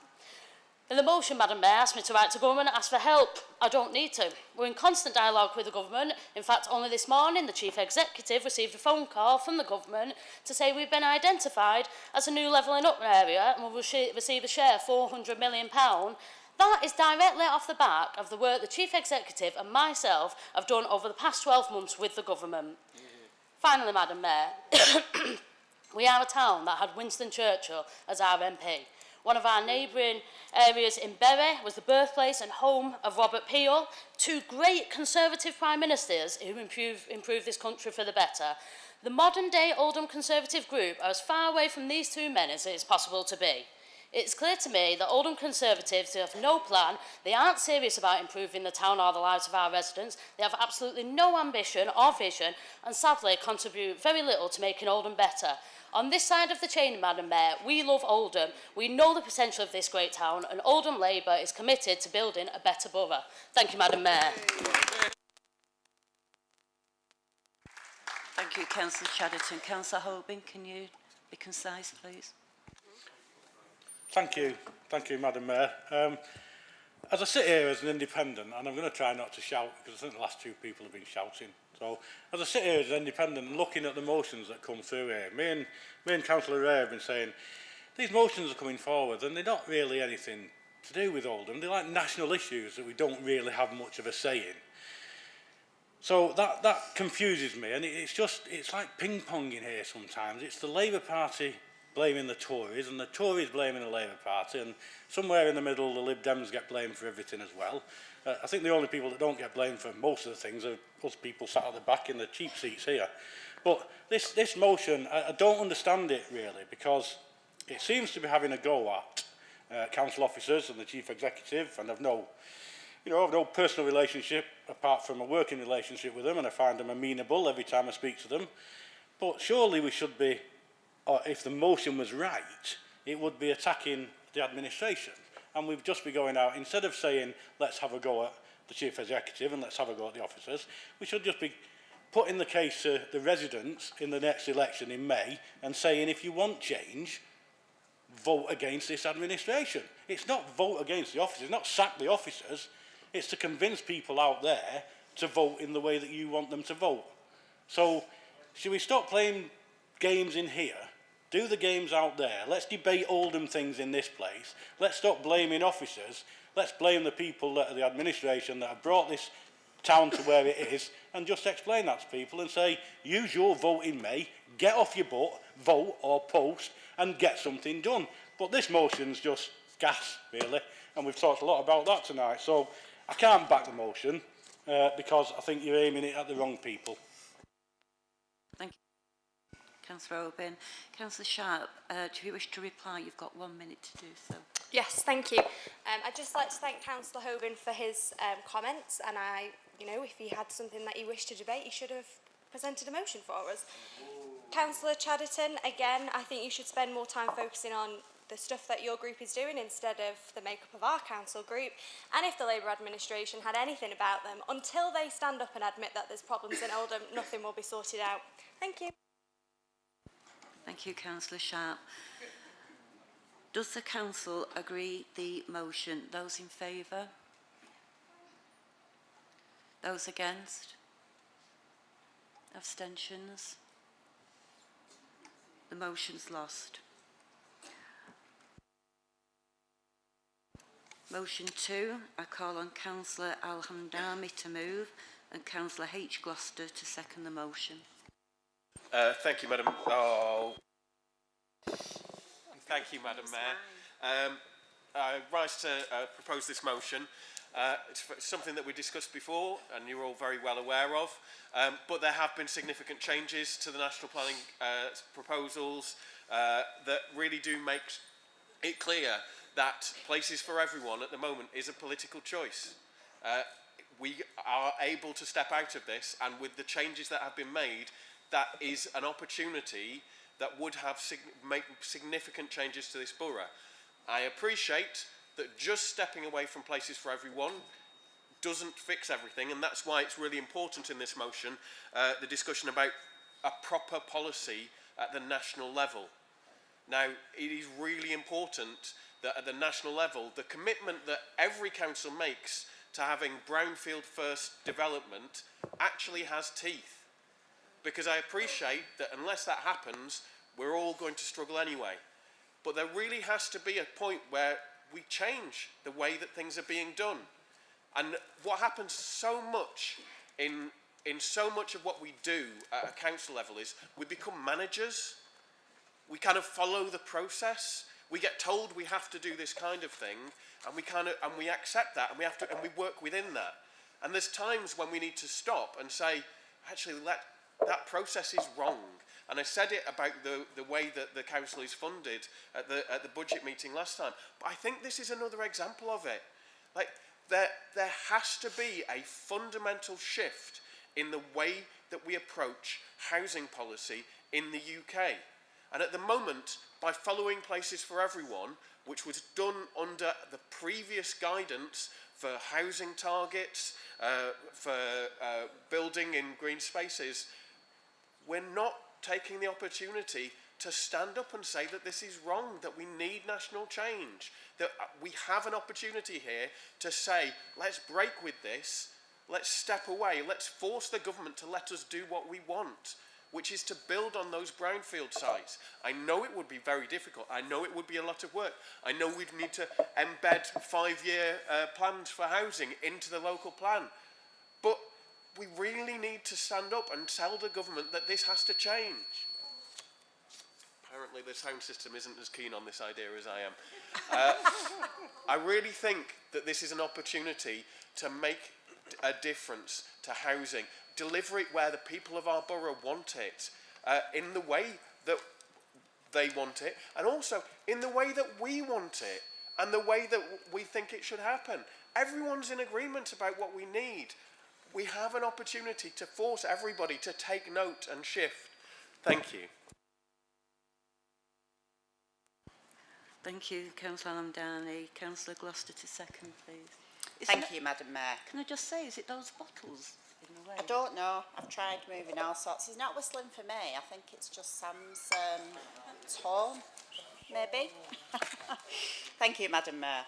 In the motion, Madam Mayor asked me to write to government and ask for help. I don't need to. We're in constant dialogue with the government. In fact, only this morning, the Chief Executive received a phone call from the government to say we've been identified as a new levelling up area and will receive a share of £400 million. That is directly off the back of the work the Chief Executive and myself have done over the past 12 months with the government. Finally, Madam Mayor, we are a town that had Winston Churchill as our MP. One of our neighbouring areas in Bury was the birthplace and home of Robert Peel, two great Conservative Prime Ministers who improved this country for the better. The modern-day Oldham Conservative group are as far away from these two men as it is possible to be. It's clear to me that Oldham Conservatives have no plan, they aren't serious about improving the town or the lives of our residents, they have absolutely no ambition or vision, and sadly contribute very little to making Oldham better. On this side of the chain, Madam Mayor, we love Oldham, we know the potential of this great town, and Oldham Labour is committed to building a better borough. Thank you, Madam Mayor. Thank you, Councillor Chadderton. Councillor Holbein, can you be concise, please? Thank you, Madam Mayor. As I sit here as an independent, and I'm going to try not to shout because I think the last two people have been shouting. So, as I sit here as an independent and looking at the motions that come through here, me and Councillor Ray have been saying these motions are coming forward and they're not really anything to do with Oldham. They're like national issues that we don't really have much of a say in. So that confuses me, and it's like ping-ponging here sometimes. It's the Labour Party blaming the Tories, and the Tories blaming the Labour Party, and somewhere in the middle the Lib Dems get blamed for everything as well. I think the only people that don't get blamed for most of the things are us people sat at the back in the cheap seats here. But this motion, I don't understand it really, because it seems to be having a go at council officers and the Chief Executive, and I've no personal relationship apart from a working relationship with them, and I find them amenable every time I speak to them. But surely we should be, or if the motion was right, it would be attacking the administration. And we'd just be going out, instead of saying, let's have a go at the Chief Executive and let's have a go at the officers, we should just be putting the case to the residents in the next election in May and saying, if you want change, vote against this administration. It's not vote against the officers, it's not sack the officers, it's to convince people out there to vote in the way that you want them to vote. So, should we stop playing games in here, do the games out there, let's debate Oldham things in this place, let's stop blaming officers, let's blame the people that are the administration that have brought this town to where it is, and just explain that to people and say, use your vote in May, get off your butt, vote or post, and get something done. But this motion's just gas, really, and we've talked a lot about that tonight. So I can't back the motion because I think you're aiming it at the wrong people. Thank you. Councillor Owen. Councillor Sharp, do you wish to reply? You've got 1 minute to do so. Yes, thank you. I'd just like to thank Councillor Hoban for his comments, and if he had something that he wished to debate, he should have presented a motion for us. Councillor Chatterton, again, I think you should spend more time focusing on the stuff that your group is doing instead of the makeup of our council group. And if the Labour administration had anything about them, until they stand up and admit that there's problems in Oldham, nothing will be sorted out. Thank you. Thank you, Councillor Sharp. Does the council agree the motion? Those in favour? Those against? Abstentions? The motion's lost. Motion 2, I call on Councillor Al-Hamdani to move and Councillor H. Gloucester to second the motion. Thank you, Madam. Thank you, Madam Mayor. I rise to propose this motion. It's something that we discussed before and you're all very well aware of, but there have been significant changes to the national planning proposals that really do make it clear that places for everyone at the moment is a political choice. We are able to step out of this, and with the changes that have been made, that is an opportunity that would have make significant changes to this borough. I appreciate that just stepping away from places for everyone doesn't fix everything, and that's why it's really important in this motion, the discussion about a proper policy at the national level. Now, it is really important that at the national level, the commitment that every council makes to having brownfield first development actually has teeth. Because I appreciate that unless that happens, we're all going to struggle anyway. But there really has to be a point where we change the way that things are being done. And what happens so much in so much of what we do at a council level is we become managers. We kind of follow the process. We get told we have to do this kind of thing, and we accept that, and we work within that. And there's times when we need to stop and say, actually, that process is wrong. And I said it about the way that the council is funded at the budget meeting last time. But I think this is another example of it. Like, there has to be a fundamental shift in the way that we approach housing policy in the UK. And at the moment, by following Places for Everyone, which was done under the previous guidance for housing targets, for building in green spaces, we're not taking the opportunity to stand up and say that this is wrong, that we need national change, that we have an opportunity here to say, let's break with this, let's step away, let's force the government to let us do what we want, which is to build on those brownfield sites. I know it would be very difficult. I know it would be a lot of work. I know we'd need to embed 5-year plans for housing into the local plan. But we really need to stand up and tell the government that this has to change. Apparently the sound system isn't as keen on this idea as I am. I really think that this is an opportunity to make a difference to housing. Deliver it where the people of our borough want it, in the way that they want it, and also in the way that we want it, and the way that we think it should happen. Everyone's in agreement about what we need. We have an opportunity to force everybody to take note and shift. Thank you. Thank you, Councillor Hamdani. Councillor Gloucester to second, please. Thank you, Madam Mayor. Can I just say, is it those bottles in the way? I don't know. I've tried moving all sorts. He's not whistling for me. I think it's just Sam's tone, maybe. Thank you, Madam Mayor.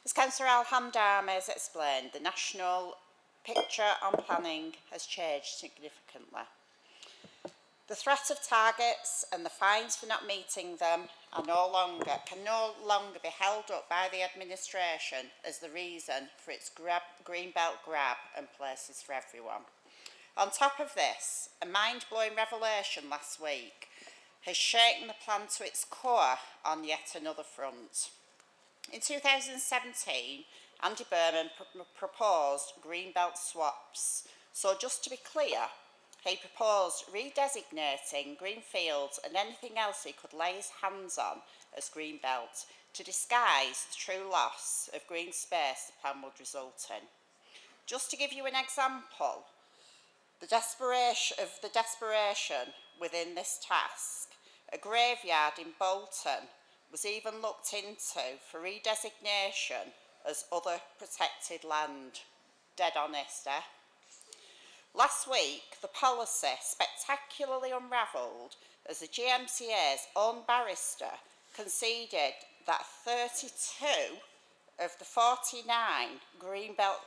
As Councillor Al-Hamdani has explained, the national picture on planning has changed significantly. The threat of targets and the fines for not meeting them can no longer be held up by the administration as the reason for its greenbelt grab and places for everyone. On top of this, a mind-blowing revelation last week has shaken the plan to its core on yet another front. In 2017, Andy Berman proposed greenbelt swaps. So just to be clear, he proposed redesignating green fields and anything else he could lay his hands on as green belt to disguise the true loss of green space the plan would result in. Just to give you an example, the desperation within this task, a graveyard in Bolton was even looked into for redesignation as other protected land. Dead honest, eh? Last week, the policy spectacularly unravelled as the GMCA's own barrister conceded that 32 of the 49 Greenbelt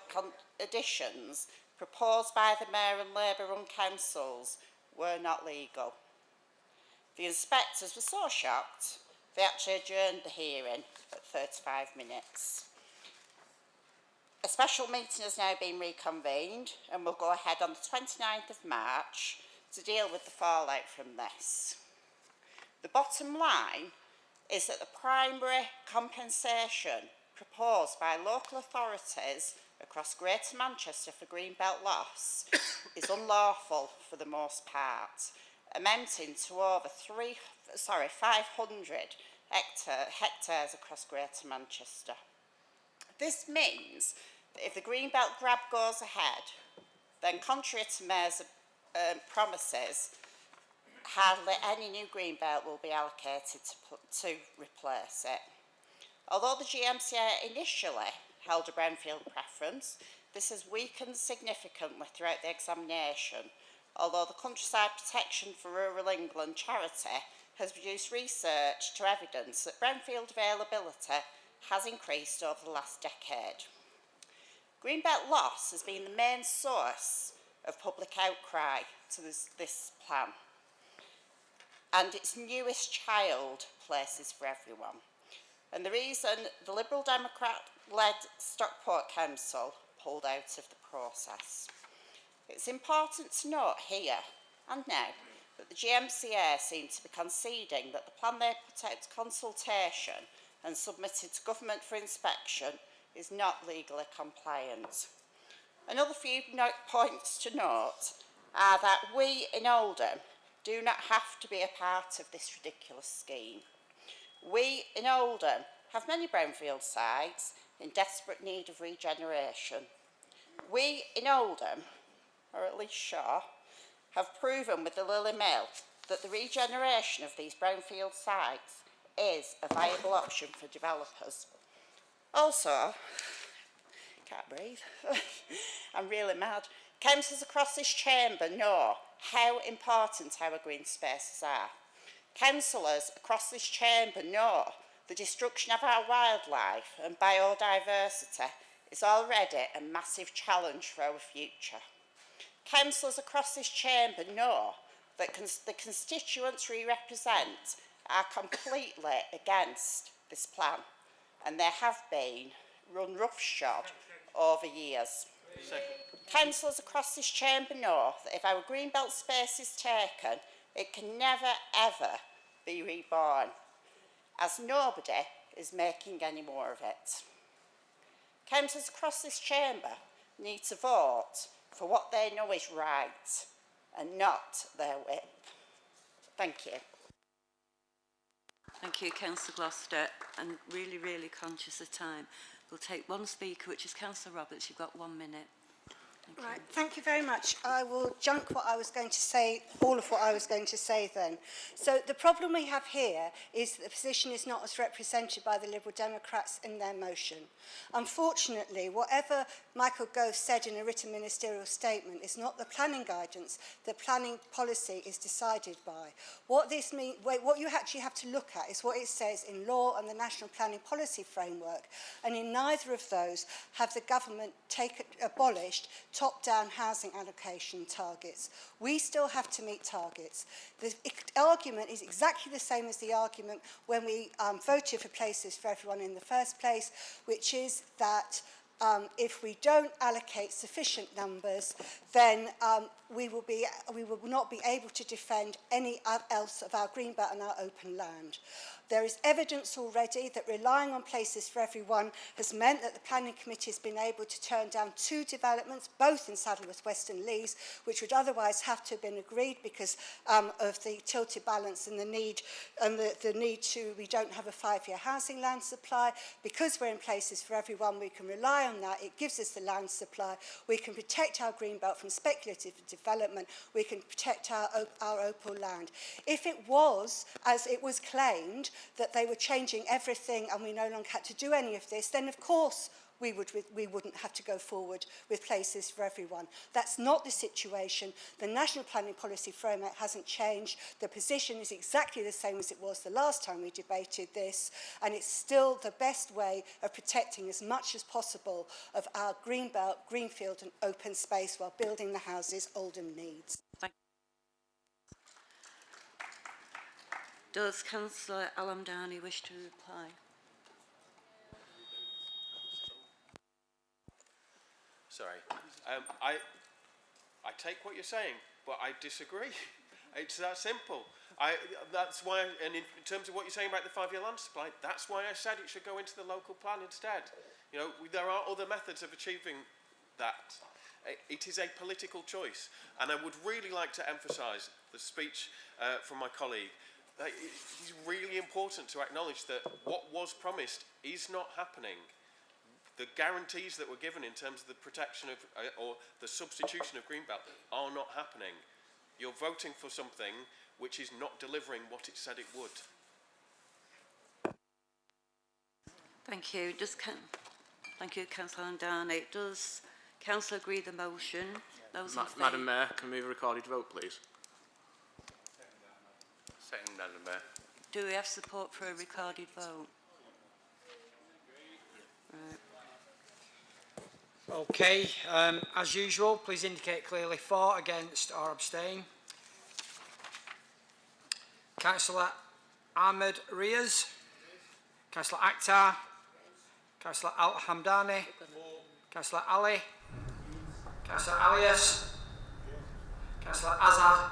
additions proposed by the Mayor and Labour-run councils were not legal. The inspectors were so shocked, they actually adjourned the hearing at 35 minutes. A special meeting has now been reconvened and will go ahead on the 29th of March to deal with the fallout from this. The bottom line is that the primary compensation proposed by local authorities across Greater Manchester for greenbelt loss is unlawful for the most part, amounting to over 500 hectares across Greater Manchester. This means that if the greenbelt grab goes ahead, then contrary to Mayor's promises, hardly any new greenbelt will be allocated to replace it. Although the GMCA initially held a brownfield preference, this has weakened significantly throughout the examination, although the Countryside Protection for Rural England charity has produced research to evidence that brownfield availability has increased over the last decade. Greenbelt loss has been the main source of public outcry to this plan, and its newest child, Places for Everyone. And the reason the Liberal Democrat-led Stockport Council pulled out of the process. It's important to note here and now that the GMCA seem to be conceding that the plan they put out to consultation and submitted to government for inspection is not legally compliant. Another few points to note are that we in Oldham do not have to be a part of this ridiculous scheme. We in Oldham have many brownfield sites in desperate need of regeneration. We in Oldham, or at least Shaw, have proven with the Lily Mill that the regeneration of these brownfield sites is a viable option for developers. Also, can't breathe, I'm really mad. Councillors across this chamber know how important our green spaces are. Councillors across this chamber know the destruction of our wildlife and biodiversity is already a massive challenge for our future. Councillors across this chamber know that the constituents we represent are completely against this plan, and they have been run roughshod over years. Councillors across this chamber know that if our greenbelt space is taken, it can never ever be reborn, as nobody is making any more of it. Councillors across this chamber need to vote for what they know is right and not their whip. Thank you. Thank you, Councillor Gloucester, and really, really conscious of time. We'll take one speaker, which is Councillor Roberts. You've got 1 minute. Right, thank you very much. I will junk what I was going to say, all of what I was going to say then. So the problem we have here is that the position is not as represented by the Liberal Democrats in their motion. Unfortunately, whatever Michael Gove said in a written ministerial statement is not the planning guidance. The planning policy is decided by. What this means, what you actually have to look at is what it says in law and the National Planning Policy Framework. And in neither of those have the government abolished top-down housing allocation targets. We still have to meet targets. The argument is exactly the same as the argument when we voted for places for everyone in the first place, which is that if we don't allocate sufficient numbers, then we will not be able to defend any else of our greenbelt and our open land. There is evidence already that relying on places for everyone has meant that the Planning Committee has been able to turn down 2 developments, both in Saddleworth Western Lees, which would otherwise have to have been agreed because of the tilted balance and the need to, we don't have a 5-year housing land supply. Because we're in places for everyone, we can rely on that. It gives us the land supply. We can protect our greenbelt from speculative development. We can protect our opal land. If it was, as it was claimed, that they were changing everything and we no longer had to do any of this, then of course we wouldn't have to go forward with places for everyone. That's not the situation. The National Planning Policy Framework hasn't changed. The position is exactly the same as it was the last time we debated this, and it's still the best way of protecting as much as possible of our greenbelt, greenfield and open space while building the houses Oldham needs. Thank you. Does Councillor Alamdani wish to reply? Sorry. I take what you're saying, but I disagree. It's that simple. That's why, and in terms of what you're saying about the 5-year land supply, that's why I said it should go into the local plan instead. You know, there are other methods of achieving that. It is a political choice, and I would really like to emphasise the speech from my colleague. It's really important to acknowledge that what was promised is not happening. The guarantees that were given in terms of the protection of, or the substitution of greenbelt are not happening. You're voting for something which is not delivering what it said it would. Thank you. Thank you, Councillor Alamdani. Does Council agree the motion? Madam Mayor, can we move a recorded vote, please? Second, Madam Mayor. Do we have support for a recorded vote? Right. Okay, as usual, please indicate clearly for, against or abstain. Councillor Ahmed Riaz, Councillor Akhtar, Councillor Al-Hamdani, Councillor Ali, Councillor Alias, Councillor Azad,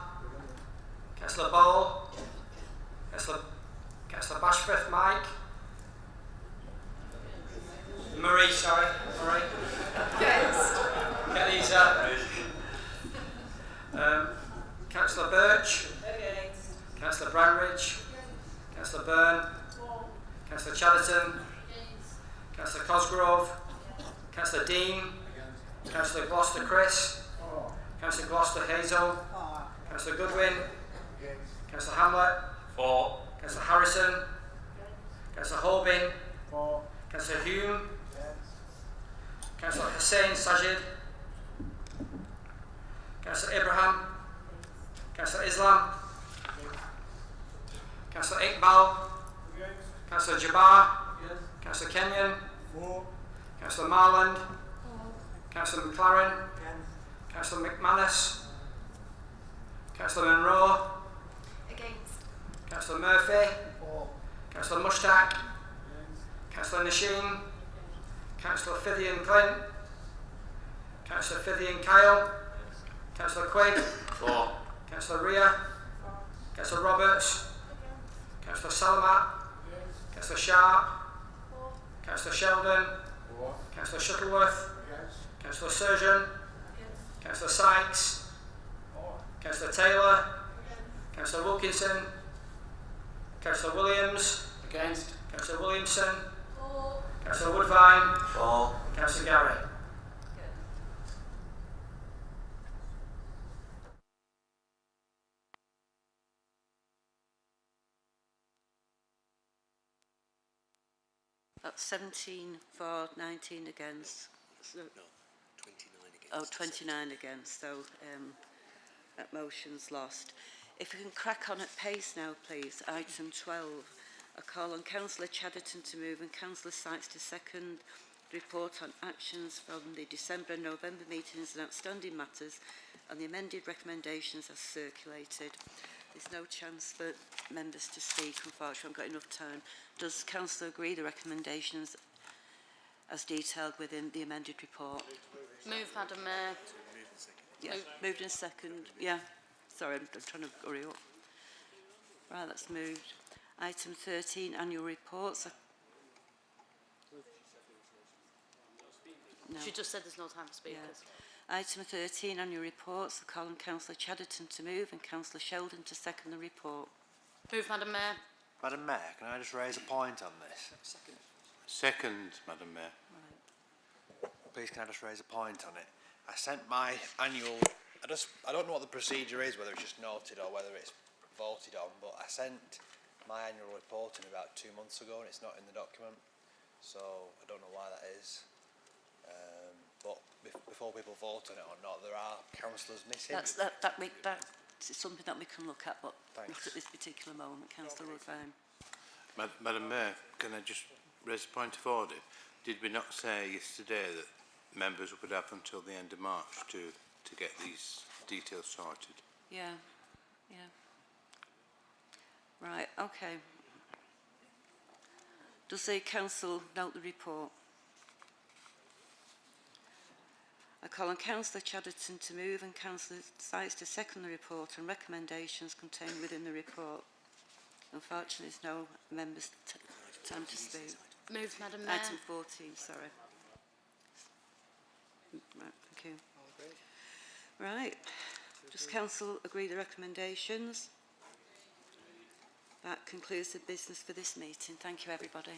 Councillor Ball, Councillor Bashforth Mike, Murray, sorry, Murray. Get these up. Councillor Birch, Councillor Branridge, Councillor Byrne, Councillor Chatterton, Councillor Cosgrove, Councillor Dean, Councillor Gloucester Chris, Councillor Gloucester Hazel, Councillor Goodwin, Councillor Hamlet, Councillor Harrison, Councillor Holbein, Councillor Hume, Councillor Hussain Sajid, Councillor Ibrahim, Councillor Islam, Councillor Iqbal, Councillor Jabbar, Councillor Kenyon, Councillor Marland, Councillor McLaren, Councillor McManus, Councillor Monroe, Councillor Murphy, Councillor Mushtaq, Councillor Nasheen, Councillor Fithian Clint, Councillor Fithian Kyle, Councillor Quigg, Councillor Rhea, Councillor Roberts, Councillor Salamat, Councillor Sharp, Councillor Sheldon, Councillor Shuttleworth, Councillor Surgeon, Councillor Sykes, Councillor Taylor, Councillor Wilkinson, Councillor Williams, against, Councillor Williamson, Councillor Woodvine, Councillor Garrett. That's 17 for, 19 against. So, No, 29 against. oh, 29 against, so that motion's lost. If we can crack on at pace now, please. Item 12. A call on Councillor Chadderton to move and Councillor Sykes to second report on actions from the December and November meetings and outstanding matters and the amended recommendations as circulated. There's no chance for members to speak, unfortunately. I've got enough time. Does Councillor agree the recommendations as detailed within the amended report? Move, Madam Mayor. Yeah, moved in second. Yeah, sorry, I'm trying to hurry up. Right, that's moved. Item 13, annual reports. No. She just said there's no time for speakers. Yeah. Item 13, annual reports. I call on Councillor Chadderton to move and Councillor Sheldon to second the report. Move, Madam Mayor. Madam Mayor, can I just raise a point on this? Second, Madam Mayor. Right. Please, can I just raise a point on it? I sent my annual... I don't know what the procedure is, whether it's just noted or whether it's voted on, but I sent my annual report in about 2 months ago and it's not in the document, so I don't know why that is. But before people vote on it or not, there are councillors missing. That's something that we can look at, but not at this particular moment. Councillor Woodbine. Madam Mayor, can I just raise a point of order? Did we not say yesterday that members would have until the end of March to get these details sorted? Yeah, yeah. Right, okay. Does the council note the report? I call on Councillor Chadderton to move and Councillor Sykes to second the report and recommendations contained within the report. Unfortunately, there's no members' time to speak. Move, Madam Mayor. Item 14, sorry. Right, thank you. Right, does Council agree the recommendations? That concludes the business for this meeting. Thank you, everybody.